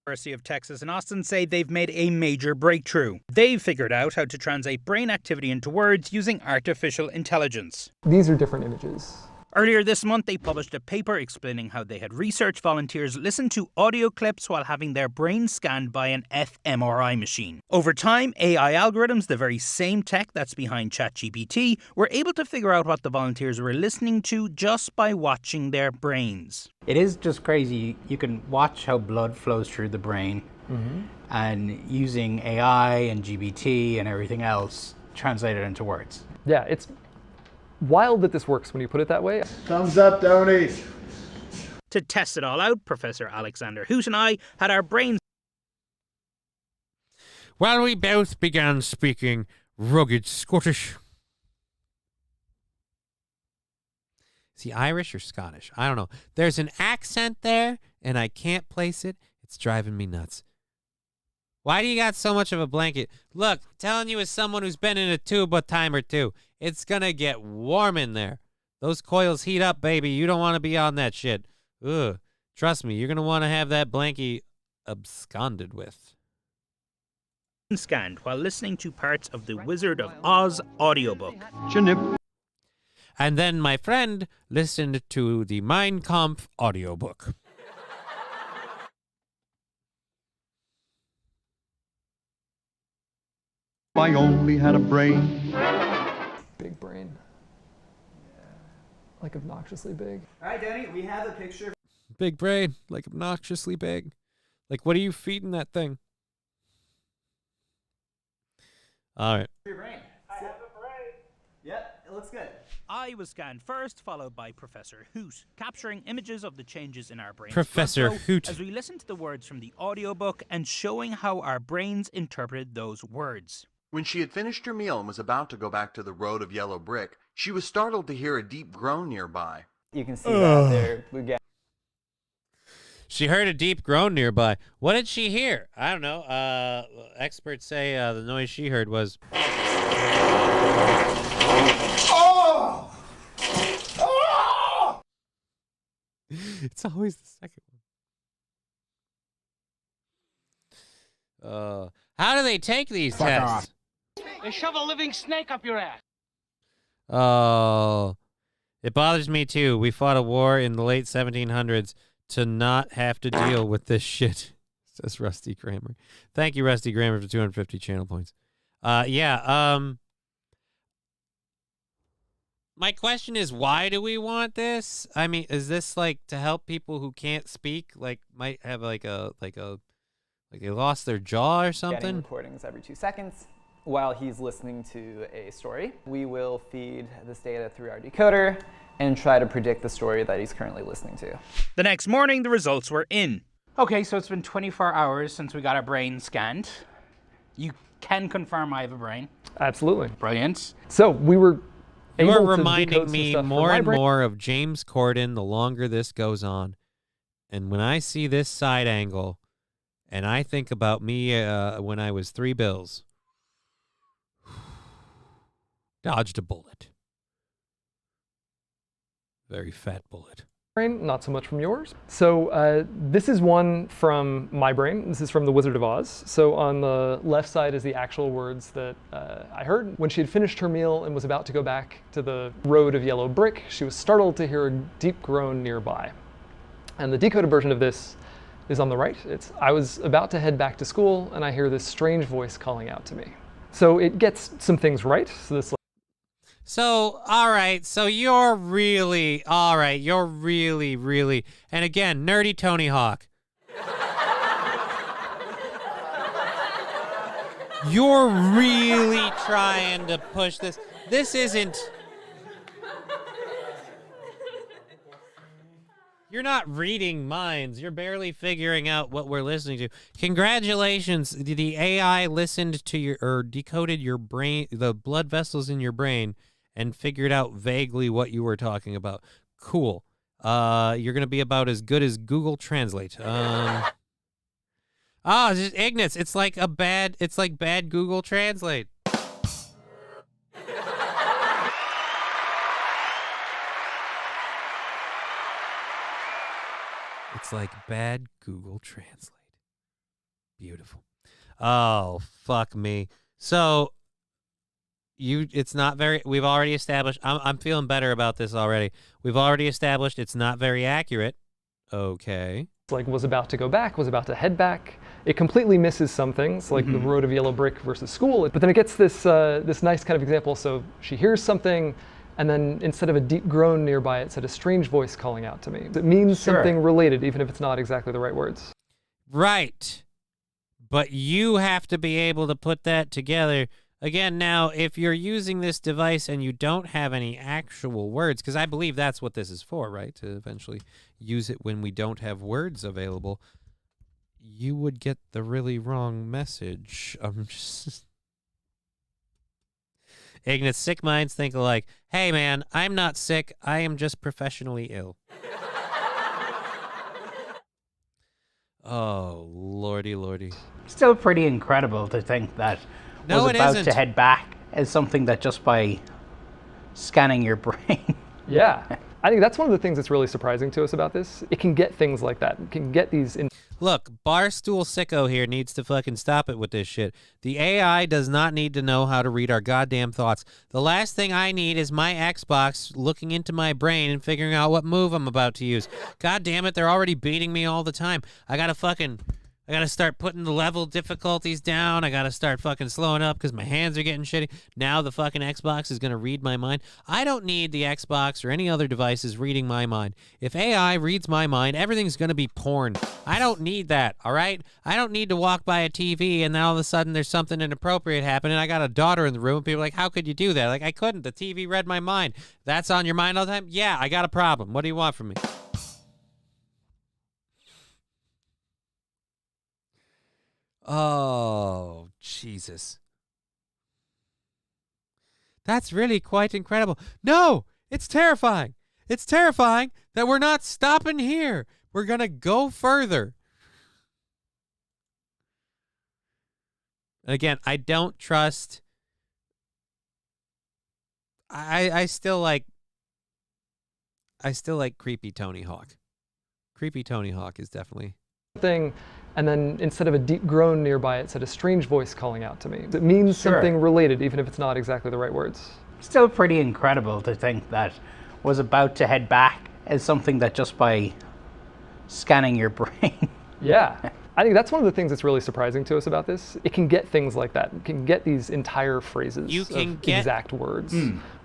University of Texas in Austin say they've made a major breakthrough. They've figured out how to translate brain activity into words using artificial intelligence. These are different images. Earlier this month, they published a paper explaining how they had research volunteers listen to audio clips while having their brains scanned by an fMRI machine. Over time, AI algorithms, the very same tech that's behind ChatGPT, were able to figure out what the volunteers were listening to just by watching their brains. It is just crazy. You can watch how blood flows through the brain, and using AI and GBT and everything else, translate it into words. Yeah, it's wild that this works when you put it that way. Thumbs up, Donies. To test it all out, Professor Alexander Hoot and I had our brains. Well, we both began speaking rugged Scottish. Is he Irish or Scottish? I don't know. There's an accent there, and I can't place it. It's driving me nuts. Why do you got so much of a blanket? Look, telling you as someone who's been in a tube a time or two, it's gonna get warm in there. Those coils heat up, baby. You don't want to be on that shit. Ugh. Trust me, you're gonna want to have that blankie absconded with. Scanned while listening to parts of the Wizard of Oz audiobook. And then my friend listened to the Mein Kampf audiobook. I only had a brain. Big brain. Like obnoxiously big. All right, Danny, we have a picture. Big brain, like obnoxiously big. Like, what are you feeding that thing? All right. Your brain. I have a brain. Yep, it looks good. I was scanned first, followed by Professor Hoot, capturing images of the changes in our brains. Professor Hoot. As we listened to the words from the audiobook and showing how our brains interpreted those words. When she had finished her meal and was about to go back to the road of yellow brick, she was startled to hear a deep groan nearby. You can see that there. We got. She heard a deep groan nearby. What did she hear? I don't know. Experts say the noise she heard was... Oh! Oh! It's always the second one. How do they take these tests? They shove a living snake up your ass. Oh, it bothers me too. We fought a war in the late 1700s to not have to deal with this shit, says Rusty Kramer. Thank you, Rusty Kramer, for 250 channel points. My question is, why do we want this? I mean, is this like to help people who can't speak, like might have like they lost their jaw or something? Getting recordings every 2 seconds while he's listening to a story. We will feed this data through our decoder and try to predict the story that he's currently listening to. The next morning, the results were in. Okay, so it's been 24 hours since we got our brain scanned. You can confirm I have a brain. Absolutely. Brilliant. So we were You able are to reminding decode some me stuff from more my and brain. more of James Corden the longer this goes on. And when I see this side angle, and I think about me when I was $3 dodged a bullet. Very fat bullet. Brain, not so much from yours. So this is one from my brain. This is from The Wizard of Oz. So on the left side is the actual words that I heard. When she had finished her meal and was about to go back to the road of yellow brick, she was startled to hear a deep groan nearby. And the decoded version of this is on the right. It's, I was about to head back to school and I hear this strange voice calling out to me. So it gets some things right. So this So, all right, so you're really, and again, nerdy Tony Hawk. You're really trying to push this. This isn't... You're not reading minds. You're barely figuring out what we're listening to. Congratulations. The AI listened to your, or decoded your brain, the blood vessels in your brain, and figured out vaguely what you were talking about. Cool. You're going to be about as good as Google Translate. Just Ignis. It's like bad Google Translate. It's like bad Google Translate. Beautiful. Oh, fuck me. So, it's not very, we've already established, I'm feeling better about this already. We've already established it's not very accurate. Okay. Like was about to go back, was about to head back. It completely misses some things, like the road of yellow brick versus school. But then it gets this this nice kind of example. So she hears something, and then instead of a deep groan nearby, it said a strange voice calling out to me. It means something related, even if it's not exactly the right words. Right. But you have to be able to put that together. Again, now, if you're using this device and you don't have any actual words, because I believe that's what this is for, right? To eventually use it when we don't have words available, you would get the really wrong message. Ignat's sick minds think alike. Hey, man, I'm not sick. I am just professionally ill. Oh, lordy, lordy. Still pretty incredible to think that was about to head back as something that just by scanning your brain. Yeah. I think that's one of the things that's really surprising to us about this. It can get things like that. It can get these... Look, Barstool Sicko here needs to fucking stop it with this shit. The AI does not need to know how to read our goddamn thoughts. The last thing I need is my Xbox looking into my brain and figuring out what move I'm about to use. God damn it, they're already beating me all the time. I gotta start putting the level difficulties down. I gotta start fucking slowing up because my hands are getting shitty. Now the fucking Xbox is gonna read my mind. I don't need the Xbox or any other devices reading my mind. If AI reads my mind, everything's gonna be porn. I don't need that, all right? I don't need to walk by a TV and then all of a sudden there's something inappropriate happening. I got a daughter in the room and people are like, how could you do that? Like, I couldn't. The TV read my mind. That's on your mind all the time? Yeah, I got a problem. What do you want from me? Oh, Jesus. That's really quite incredible. No, it's terrifying. It's terrifying that we're not stopping here. We're going to go further. And again, I don't trust. I still like creepy Tony Hawk. Creepy Tony Hawk is definitely thing, and then instead of a deep groan nearby, it said a strange voice calling out to me. It means something related, even if it's not exactly the right words. Still pretty incredible to think that was about to head back as something that just by scanning your brain. Yeah. I think that's one of the things that's really surprising to us about this. It can get things like that. It can get these entire phrases of exact words.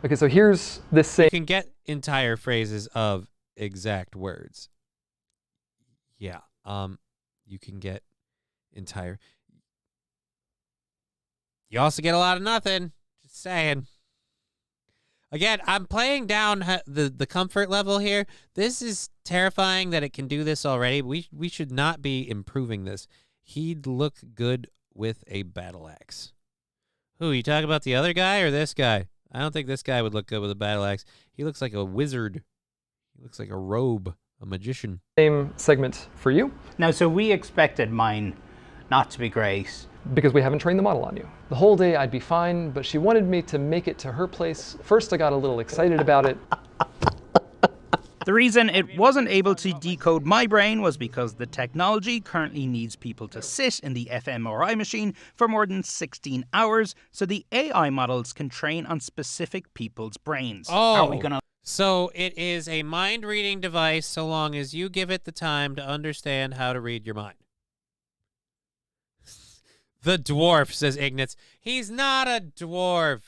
Okay, so here's this same... You can get entire phrases of exact words. Yeah. You can get entire... You also get a lot of nothing. Just saying. Again, I'm playing down the comfort level here. This is terrifying that it can do this already. We should not be improving this. He'd look good with a battle axe. Who, you talking about the other guy or this guy? I don't think this guy would look good with a battle axe. He looks like a wizard. He looks like a robe. A magician. Same segment for you. Now, so we expected mine not to be great. Because we haven't trained the model on you. The whole day I'd be fine, but she wanted me to make it to her place. First I got a little excited about it. The reason it wasn't able to decode my brain was because the technology currently needs people to sit in the fMRI machine for more than 16 hours, so the AI models can train on specific people's brains. Oh. Are we gonna... So it is a mind-reading device so long as you give it the time to understand how to read your mind. The dwarf, says Ignatz. He's not a dwarf.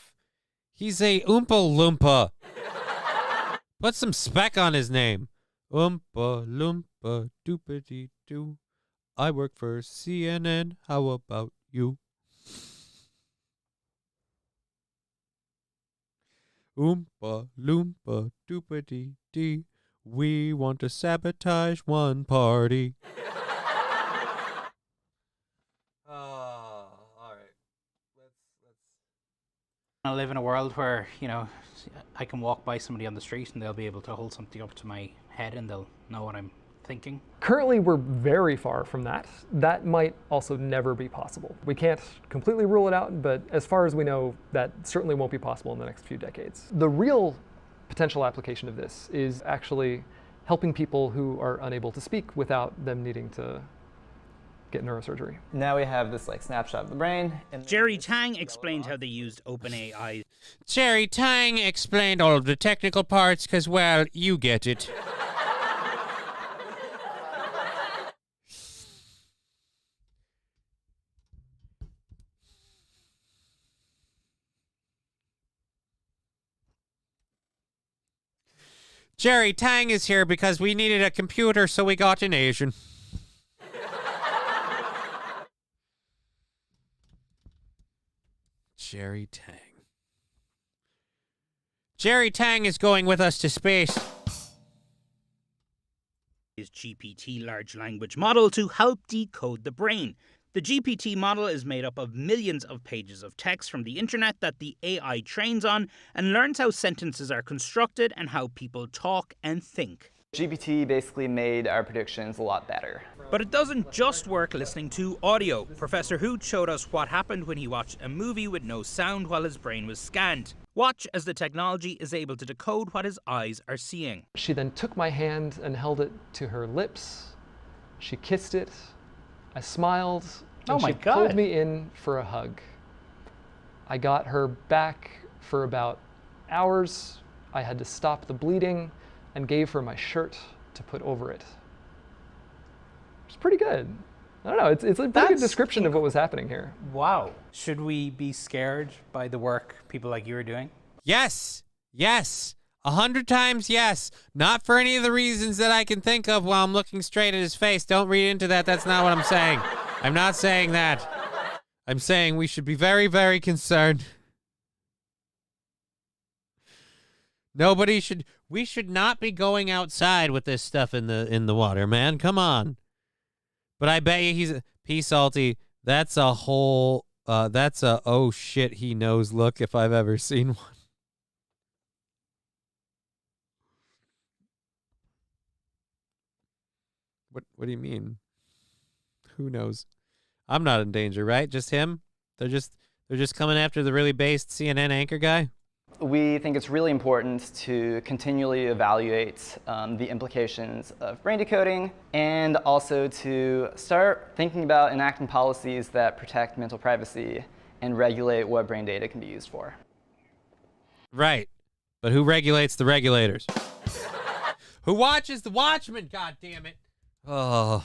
He's a Oompa Loompa. Put some spec on his name. Oompa Loompa doopity doo. I work for CNN. How about you? Oompa Loompa doopity dee. We want to sabotage one party. I live in a world where, you know, I can walk by somebody on the street and they'll be able to hold something up to my head and they'll know what I'm thinking. Currently, we're very far from that. That might also never be possible. We can't completely rule it out, but as far as we know, that certainly won't be possible in the next few decades. The real potential application of this is actually helping people who are unable to speak without them needing to get neurosurgery. Now we have this snapshot of the brain. And Jerry Tang explained how they used OpenAI. Jerry Tang explained all of the technical parts because, well, you get it. Jerry Tang is here because we needed a computer, so we got an Asian. Jerry Tang. Jerry Tang is going with us to space. Is GPT large language model to help decode the brain. The GPT model is made up of millions of pages of text from the internet that the AI trains on and learns how sentences are constructed and how people talk and think. GPT basically made our predictions a lot better. But it doesn't just work listening to audio. Professor Hoot showed us what happened when he watched a movie with no sound while his brain was scanned. Watch as the technology is able to decode what his eyes are seeing. She then took my hand and held it to her lips. She kissed it. I smiled, and she pulled me in for a hug. I got her back for about hours. I had to stop the bleeding and gave her my shirt to put over it. It's pretty good. I don't know, it's a pretty good description of what was happening here. Wow. Should we be scared by the work people like you are doing? Yes. Yes. 100 times yes. Not for any of the reasons that I can think of while I'm looking straight at his face. Don't read into that. That's not what I'm saying. I'm not saying that. I'm saying we should be very, very concerned. We should not be going outside with this stuff in the water, man. Come on. But I bet you he's P Salty. That's a whole that's a oh shit he knows look if I've ever seen one. What do you mean? Who knows? I'm not in danger, right? Just him? They're just coming after the really based CNN anchor guy? We think it's really important to continually evaluate the implications of brain decoding and also to start thinking about enacting policies that protect mental privacy and regulate what brain data can be used for. Right. But who regulates the regulators? Who watches the Watchmen, goddammit? Oh.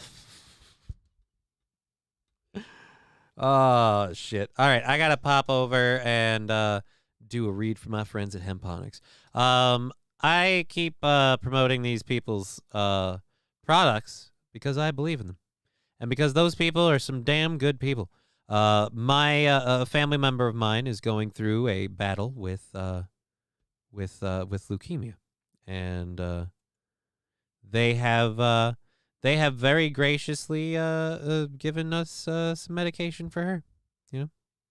Oh, shit. All right, I got to pop over and do a read for my friends at Hemponics. I keep promoting these people's products because I believe in them. And because those people are some damn good people. My family member of mine is going through a battle with leukemia. And they have very graciously given us some medication for her. You know,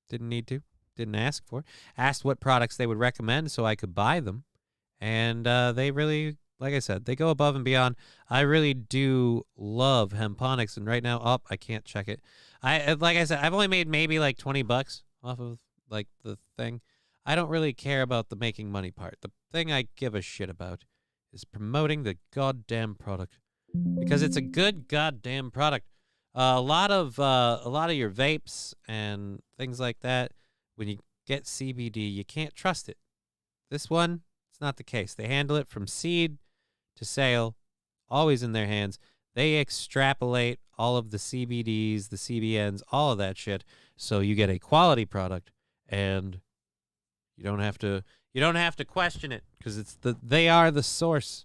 didn't need to. Didn't ask for. Asked what products they would recommend so I could buy them. And they really, like I said, they go above and beyond. I really do love Hemponics. And right now, I can't check it. Like I said, I've only made maybe like $20 off of like the thing. I don't really care about the making money part. The thing I give a shit about is promoting the goddamn product. Because it's a good goddamn product. A lot of your vapes and things like that, when you get CBD, you can't trust it. This one, it's not the case. They handle it from seed to sale, always in their hands. They extrapolate all of the CBDs, the CBNs, all of that shit, so you get a quality product, and you don't have to question it because they are the source.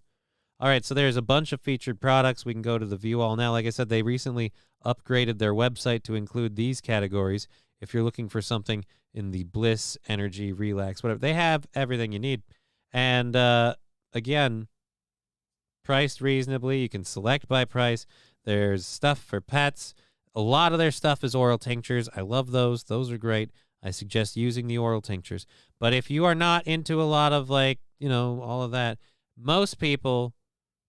All right, so there's a bunch of featured products. We can go to the view all now. Like I said, they recently upgraded their website to include these categories. If you're looking for something in the bliss, energy, relax, whatever, they have everything you need. And again, priced reasonably. You can select by price. There's stuff for pets. A lot of their stuff is oral tinctures. I love those. Those are great. I suggest using the oral tinctures. But if you are not into a lot of all of that, most people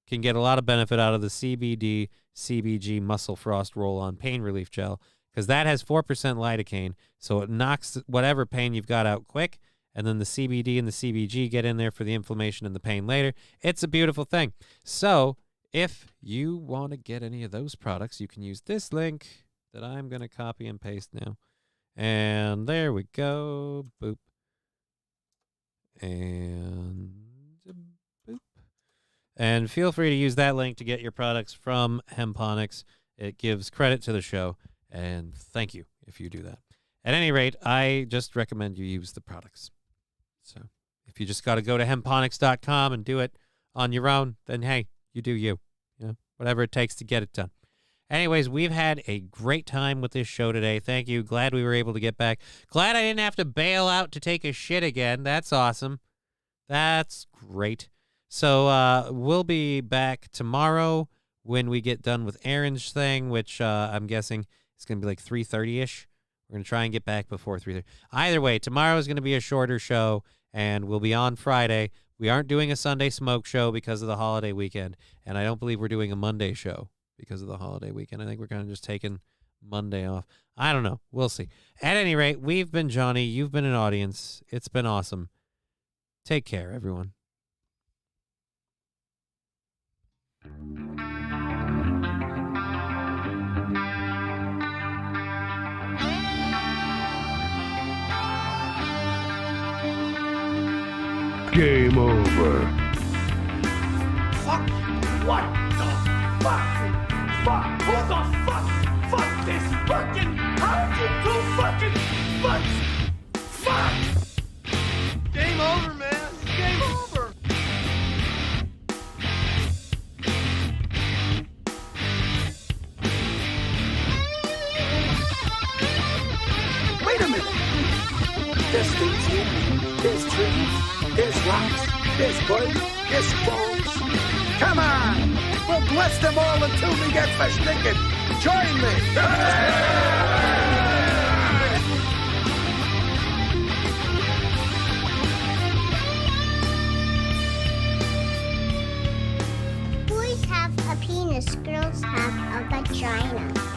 can get a lot of benefit out of the CBD, CBG Muscle Frost Roll-On Pain Relief Gel, because that has 4% lidocaine, so it knocks whatever pain you've got out quick, and then the CBD and the CBG get in there for the inflammation and the pain later. It's a beautiful thing. So if you want to get any of those products, you can use this link that I'm going to copy and paste now. And there we go. Boop. And boop. And feel free to use that link to get your products from Hemponics. It gives credit to the show, and thank you if you do that. At any rate, I just recommend you use the products. So if you just got to go to hemponics.com and do it on your own, then hey, you do you. You know, whatever it takes to get it done. Anyways, we've had a great time with this show today. Thank you. Glad we were able to get back. Glad I didn't have to bail out to take a shit again. That's awesome. That's great. So we'll be back tomorrow when we get done with Aaron's thing, which I'm guessing is going to be like 3:30-ish. We're going to try and get back before 3:30. Either way, tomorrow is going to be a shorter show, and we'll be on Friday. We aren't doing a Sunday smoke show because of the holiday weekend, and I don't believe we're doing a Monday show because of the holiday weekend. I think we're kind of just taking Monday off. I don't know. We'll see. At any rate, we've been Johnny. You've been an audience. It's been awesome. Take care, everyone. Game over. Fuck! What the fuck? Fuck! Who the fuck? Fuck this fucking! How did you do fucking fuck? Game over, man. Game over. Wait a minute. There's things here. There's trees. There's rocks, there's birds, there's bones. Come on! We'll bless them all until we get fish naked. Join me! Boys have a penis, girls have a vagina.